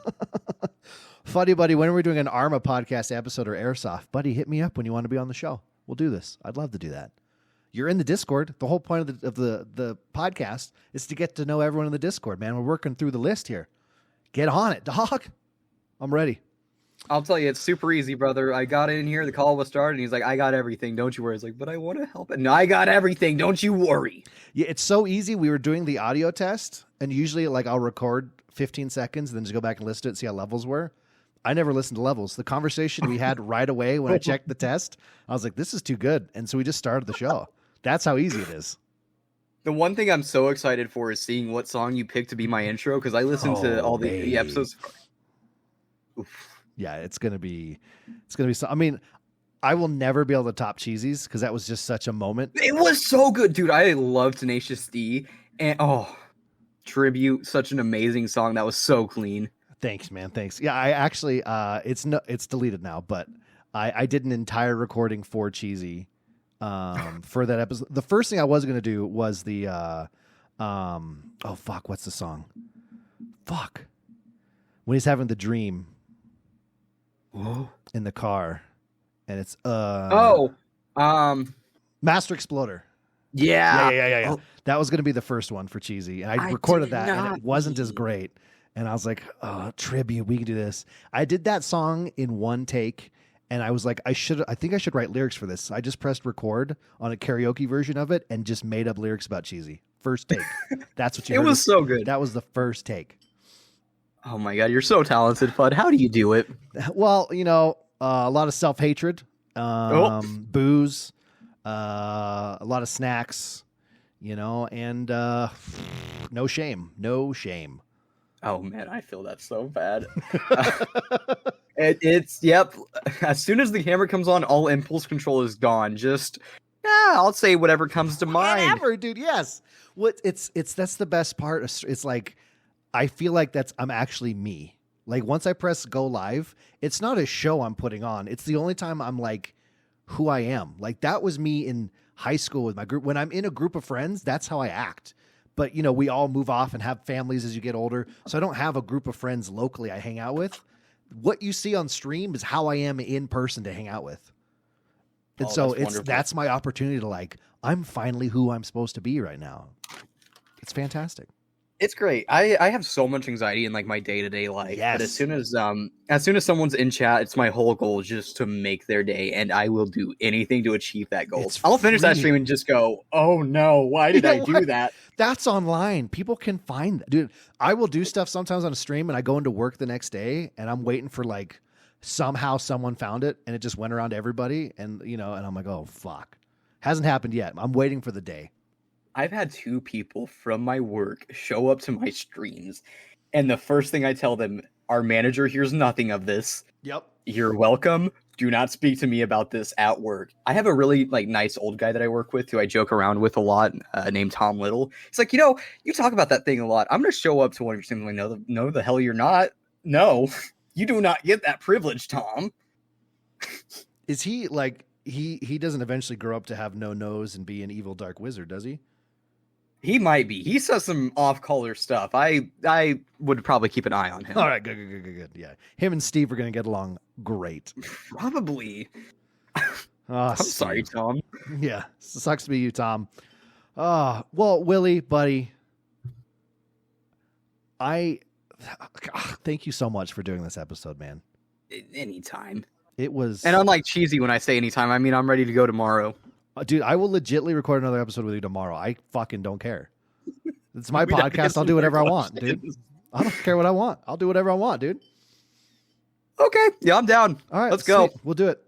Funny, buddy, when are we doing an Arma podcast episode or Airsoft? Buddy, hit me up when you want to be on the show. We'll do this. I'd love to do that. You're in the Discord. The whole point of the podcast is to get to know everyone in the Discord, man. We're working through the list here. Get on it, dog. I'm ready. I'll tell you, it's super easy, brother. I got in here, the call was started, and he's like, I got everything, don't you worry. It's like, but I want to help it. No, I got everything, don't you worry. Yeah, it's so easy. We were doing the audio test, and usually I'll record 15 seconds, then just go back and listen to it and see how levels were. I never listened to levels. The conversation we had right away when I checked the test, I was like, this is too good. And so we just started the show. That's how easy it is. The one thing I'm so excited for is seeing what song you picked to be my intro, because I listened to all the episodes. Oof. Yeah, it's gonna be so. I mean, I will never be able to top Cheesy's because that was just such a moment. It was so good, dude. I love Tenacious D, and Tribute, such an amazing song. That was so clean. Thanks, man. Thanks. Yeah, I actually it's deleted now, but I did an entire recording for Cheesy for that episode. The first thing I was gonna do was the what's the song? Fuck. When he's having the dream. Whoa. In the car, and it's Master Master Exploder. Yeah. Oh, That was going to be the first one for Cheesy. And I I recorded did that and not it wasn't as need- great. And I was like, oh, tribute, we can do this. I did that song in one take. And I was like, I think I should write lyrics for this. I just pressed record on a karaoke version of it and just made up lyrics about Cheesy. First take. That's what you It heard. was so good. That was the first take. Oh my god, you're so talented, Fudd. How do you do it? Well, a lot of self-hatred, booze, a lot of snacks, and no shame. No shame. Oh man, I feel that so bad. It's yep. As soon as the camera comes on, all impulse control is gone. Just I'll say whatever comes to mind. Whatever, dude. Yes. That's the best part. It's like I feel like I'm actually me. Like once I press go live, it's not a show I'm putting on. It's the only time I'm like who I am. Like that was me in high school with my group. When I'm in a group of friends, that's how I act. But we all move off and have families as you get older. So I don't have a group of friends locally I hang out with. What you see on stream is how I am in person to hang out with. And so that's my opportunity to I'm finally who I'm supposed to be right now. It's fantastic. It's great. I have so much anxiety in my day-to-day life. Yes. But as soon as someone's in chat, it's my whole goal just to make their day, and I will do anything to achieve that goal. I'll finish that stream and just go, oh no, why did I do that? That's online. People can find that. Dude, I will do stuff sometimes on a stream and I go into work the next day and I'm waiting for somehow someone found it and it just went around to everybody and and I'm like, oh fuck. Hasn't happened yet. I'm waiting for the day. I've had 2 people from my work show up to my streams, and the first thing I tell them, our manager hears nothing of this. Yep. You're welcome. Do not speak to me about this at work. I have a really nice old guy that I work with who I joke around with a lot, named Tom Little. He's like, you talk about that thing a lot. I'm going to show up to one of your streams. I'm like, no, the hell you're not. No, you do not get that privilege, Tom. Is he he doesn't eventually grow up to have no nose and be an evil dark wizard, does he? He might be. He says some off-color stuff. I would probably keep an eye on him. All right, good. Yeah, him and Steve are going to get along great. Probably. I'm sorry, Tom. Yeah, sucks to be you, Tom. Well, Willie, buddy, thank you so much for doing this episode, man. Anytime. It was, and unlike cheesy when I say anytime, I mean I'm ready to go tomorrow. Dude, I will legitly record another episode with you tomorrow. I fucking don't care. It's my podcast. I'll do whatever I want, dude. I don't care what I want. I'll do whatever I want, dude. Okay. Yeah, I'm down. All right. Let's go. We'll do it.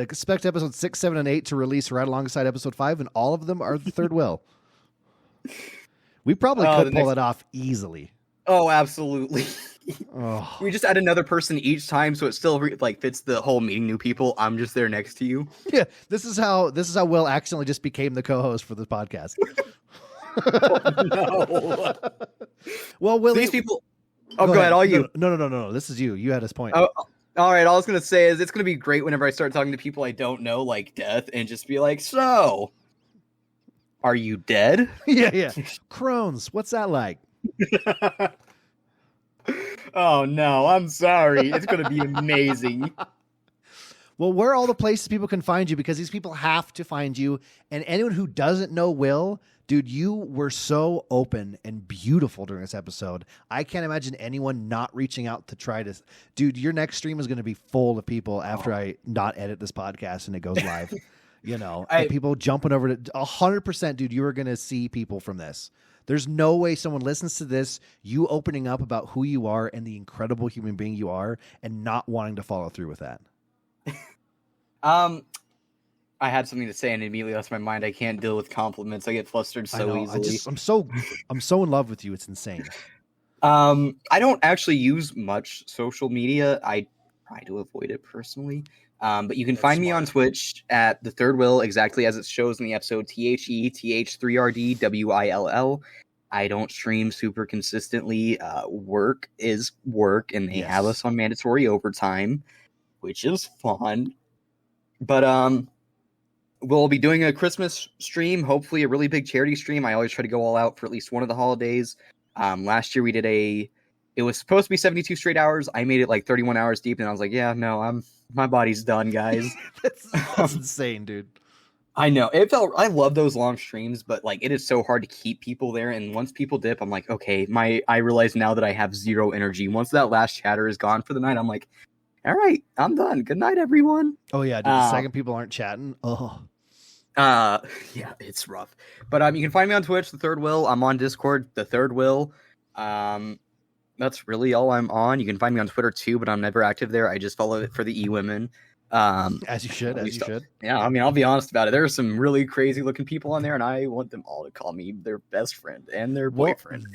Expect episode 6, 7, and 8 to release right alongside episode 5, and all of them are the third will. We probably could pull it off easily. Oh, absolutely. Oh. We just add another person each time, so it still fits the whole meeting new people. I'm just there next to you. Yeah, this is how Will accidentally just became the co-host for the podcast. No. Well, Will, these people. Oh, go ahead. All you. No. This is you. You had his point. Oh, all right. All I was gonna say is it's gonna be great whenever I start talking to people I don't know, like Death, and just be like, "So, are you dead?" Yeah. Crohn's. What's that like? Oh no, I'm sorry. It's gonna be amazing. Well, where are all the places people can find you? Because these people have to find you. And anyone who doesn't know Will, dude, you were so open and beautiful during this episode. I can't imagine anyone not reaching out to try to. Dude, your next stream is going to be full of people after I not edit this podcast and it goes live. And people jumping over to 100%, dude, you are going to see people from this. There's no way someone listens to this, you opening up about who you are and the incredible human being you are, and not wanting to follow through with that. I had something to say and it immediately lost my mind. I can't deal with compliments. I get flustered so easily. I'm so in love with you. It's insane. I don't actually use much social media. I try to avoid it personally. But you can find me on Twitch at Th3rdWill, exactly as it shows in the episode, THETH3RDWILL. I don't stream super consistently. Work is work, and they have us on mandatory overtime, which is fun. But we'll be doing a Christmas stream, hopefully a really big charity stream. I always try to go all out for at least one of the holidays. Last year we did it was supposed to be 72 straight hours. I made it 31 hours deep, and I was like, yeah, no, my body's done, guys. That's insane, dude. I know. I love those long streams, but like it is so hard to keep people there. And once people dip, I'm like, okay, I realize now that I have zero energy. Once that last chatter is gone for the night, I'm like, all right, I'm done. Good night, everyone. Oh yeah, dude, the second people aren't chatting. Oh. Yeah, it's rough. But you can find me on Twitch, Th3rdWill. I'm on Discord, Th3rdWill. That's really all I'm on. You can find me on Twitter too, but I'm never active there. I just follow it for the e-women. As you should. Yeah, I mean, I'll be honest about it. There are some really crazy looking people on there, and I want them all to call me their best friend and their boyfriend.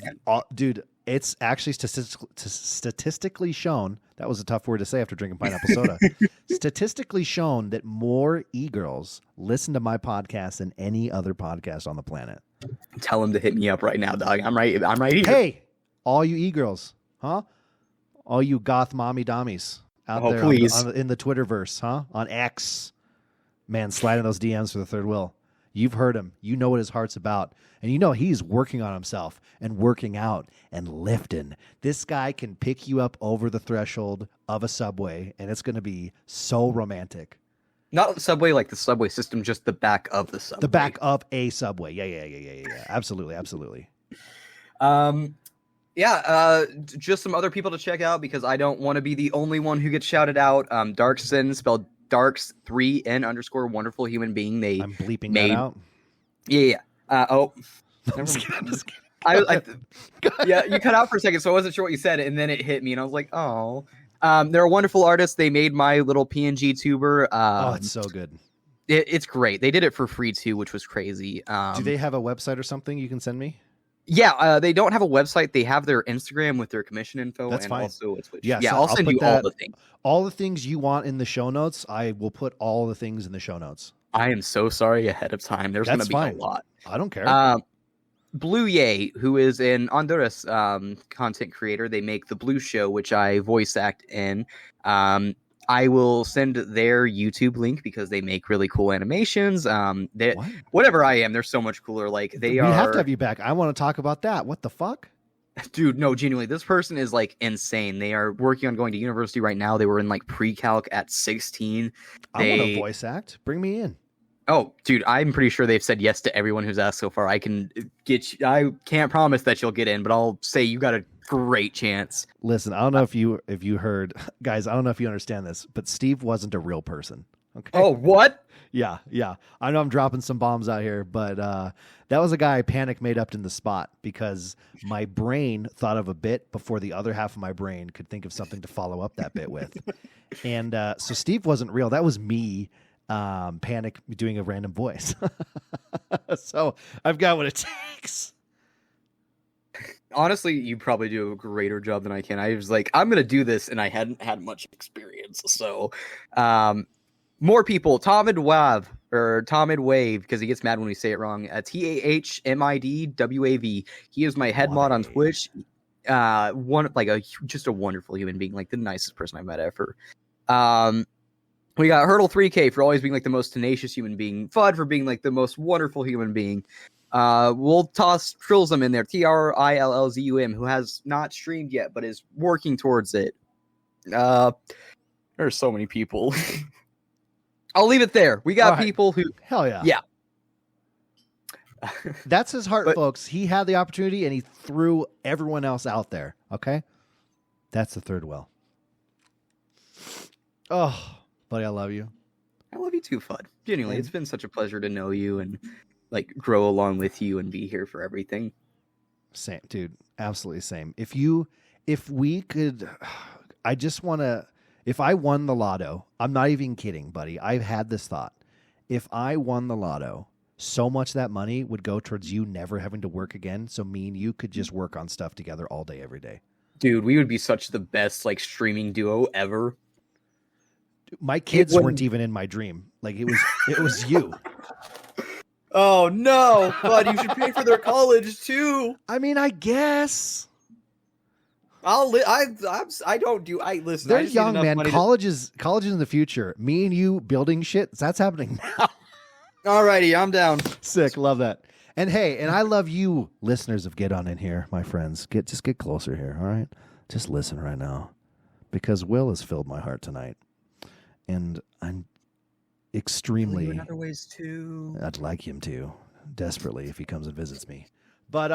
Dude, it's actually statistically shown. That was a tough word to say after drinking pineapple soda. Statistically shown that more e-girls listen to my podcast than any other podcast on the planet. Tell them to hit me up right now, dog. I'm right here. Hey, all you e-girls, huh? All you goth mommy dommies out there please. In the Twitterverse, huh? On X. Man, sliding those DMs for the Third Will. You've heard him. You know what his heart's about. And you know he's working on himself and working out and lifting. This guy can pick you up over the threshold of a subway, and it's going to be so romantic. Not the subway like the subway system, just the back of the subway. The back of a subway. Yeah. Absolutely. Just some other people to check out because I don't want to be the only one who gets shouted out. Darkson, spelled Darks 3N _ wonderful human being. I'm bleeping that out. Yeah. I'm Never just mind. kidding. Yeah, you cut out for a second, so I wasn't sure what you said, and then it hit me, and I was like, oh. They're a wonderful artist. They made my little PNG tuber. It's so good. It's great. They did it for free too, which was crazy. Do they have a website or something you can send me? Yeah, they don't have a website. They have their Instagram with their commission info. That's and fine. Also a Twitch. Yeah, yeah, so I'll send you all the things. All the things you want in the show notes, I will put all the things in the show notes. I am so sorry ahead of time. There's going to be a lot. I don't care. Blue Yay, who is an Honduras content creator, they make The Blue Show, which I voice act in. I will send their YouTube link because they make really cool animations. Whatever I am, they're so much cooler. Like we have to have you back. I want to talk about that. What the fuck? Dude, no, genuinely, this person is like insane. They are working on going to university right now. They were in like pre-calc at 16. I want to voice act. Bring me in. Oh, dude, I'm pretty sure they've said yes to everyone who's asked so far. I can get you. I can't promise that you'll get in, but I'll say you got a great chance. Listen, I don't know if you heard, guys. I don't know if you understand this, but Steve wasn't a real person. Okay. Oh, what? Yeah. I know I'm dropping some bombs out here, but that was a guy I panic made up in the spot because my brain thought of a bit before the other half of my brain could think of something to follow up that bit with. And so Steve wasn't real. That was me. Panic doing a random voice. So I've got what it takes. Honestly, you probably do a greater job than I can. I was like, I'm going to do this, and I hadn't had much experience. So, more people. Tomid Wave, because he gets mad when we say it wrong. TAHMIDWAV. He is my head mod on Twitch. Just a wonderful human being, like the nicest person I've met ever. We got Hurdle 3K for always being like the most tenacious human being. Fudd for being like the most wonderful human being. We'll toss Trillsum in there. TRILLZUM, who has not streamed yet but is working towards it. There's so many people. I'll leave it there. We got people who. Hell yeah. Yeah. That's his heart, folks. He had the opportunity and he threw everyone else out there. Okay. That's the Third Will. Oh. Buddy, I love you. I love you too, Fudd. Genuinely, it's been such a pleasure to know you and like grow along with you and be here for everything. Same, dude. Absolutely same. If we could, I just want to, if I won the lotto, I'm not even kidding, buddy. I've had this thought. If I won the lotto, so much of that money would go towards you never having to work again. So me and you could just work on stuff together all day, every day. Dude, we would be such the best like streaming duo ever. My kids weren't even in my dream. Like it was you. Oh no, Bud, you should pay for their college too. I mean, I guess. Listen. They're young, man. College is in the future. Me and you building shit. That's happening now. Alrighty, I'm down. Sick, love that. And hey, and I love you, listeners of Get On In Here, my friends. Just get closer here, all right? Just listen right now, because Will has filled my heart tonight. And extremely. In other ways too. I'd like him to desperately if he comes and visits me. But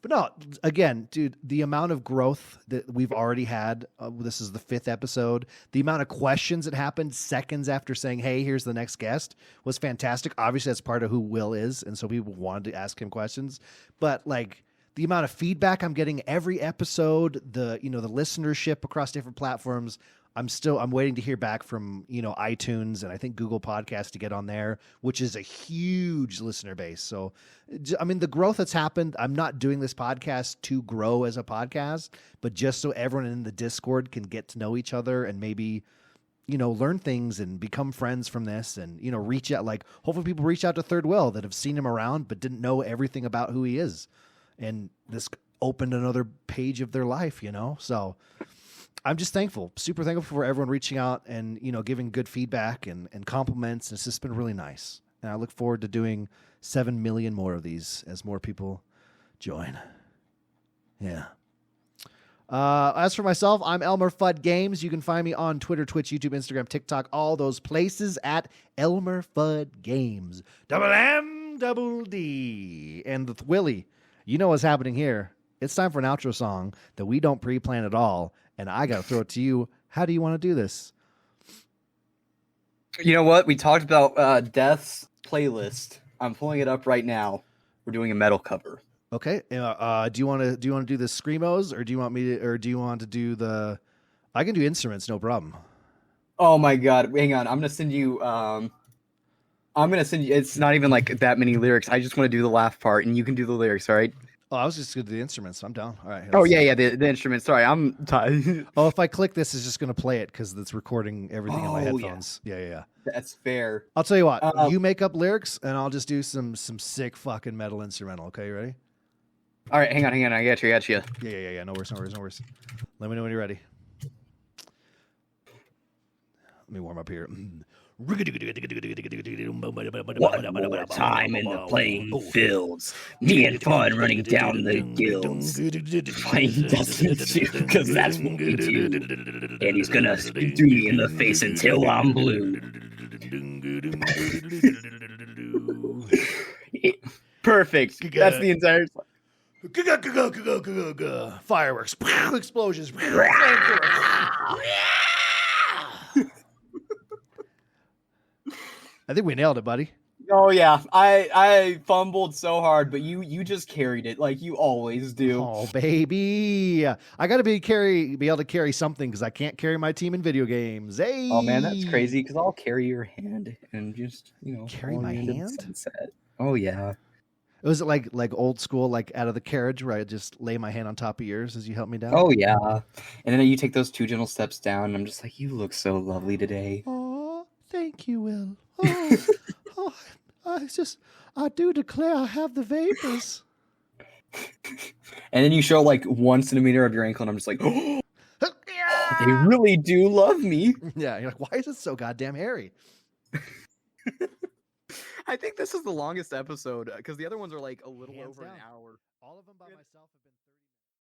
no, again, dude, the amount of growth that we've already had, this is the 5th episode. The amount of questions that happened seconds after saying, hey, here's the next guest was fantastic. Obviously, that's part of who Will is. And so people wanted to ask him questions. But like the amount of feedback I'm getting every episode, the listenership across different platforms, I'm waiting to hear back from, iTunes and I think Google Podcasts to get on there, which is a huge listener base. So, I mean, the growth that's happened, I'm not doing this podcast to grow as a podcast, but just so everyone in the Discord can get to know each other and maybe, learn things and become friends from this and, reach out. Like, hopefully people reach out to 3rdWill that have seen him around but didn't know everything about who he is. And this opened another page of their life, So I'm just thankful, super thankful for everyone reaching out and, giving good feedback and compliments. It's just been really nice. And I look forward to doing 7 million more of these as more people join. Yeah. As for myself, I'm Elmmerfuddgames. You can find me on Twitter, Twitch, YouTube, Instagram, TikTok, all those places at Elmmerfuddgames. MMD. And with Willie, you know what's happening here. It's time for an outro song that we don't pre-plan at all. And I got to throw it to you. How do you want to do this? You know what? We talked about Death's playlist. I'm pulling it up right now. We're doing a metal cover. Okay. Do you want to do the screamos, or do you want to do the? I can do instruments, no problem. Oh my god! Hang on. I'm gonna send you. It's not even like that many lyrics. I just want to do the laugh part, and you can do the lyrics. All right. Oh, I was just going to do the instruments. So I'm down. All right. Oh, yeah, the instruments. Sorry, I'm tired. Oh, if I click this, it's just going to play it because it's recording everything in my headphones. Yeah. That's fair. I'll tell you what. You make up lyrics, and I'll just do some sick fucking metal instrumental. Okay, you ready? All right, hang on. I got you. Yeah. No worries. Let me know when you're ready. Let me warm up here. One more time in the playing fields, me and Fun running down the gills. Fighting Dustin too, because that's what we do. And he's gonna do me in the face until I'm blue. Perfect. That's the entire song. Fireworks, explosions. I think we nailed it, buddy. Oh yeah, I fumbled so hard, but you just carried it like you always do. Oh baby, I got to be able to carry something because I can't carry my team in video games. Hey, oh man, that's crazy. Because I'll carry your hand and just carry my hand. Sunset. Oh yeah. Was it like old school, like out of the carriage, where I just lay my hand on top of yours as you help me down? Oh yeah, and then you take those 2 gentle steps down, and I'm just like, you look so lovely today. Oh, thank you, Will. Oh, I do declare I have the vapors. And then you show like 1 centimeter of your ankle, and I'm just like, oh, they really do love me. Yeah, you're like, why is it so goddamn hairy? I think this is the longest episode because the other ones are like a little over an hour. All of them by myself have been.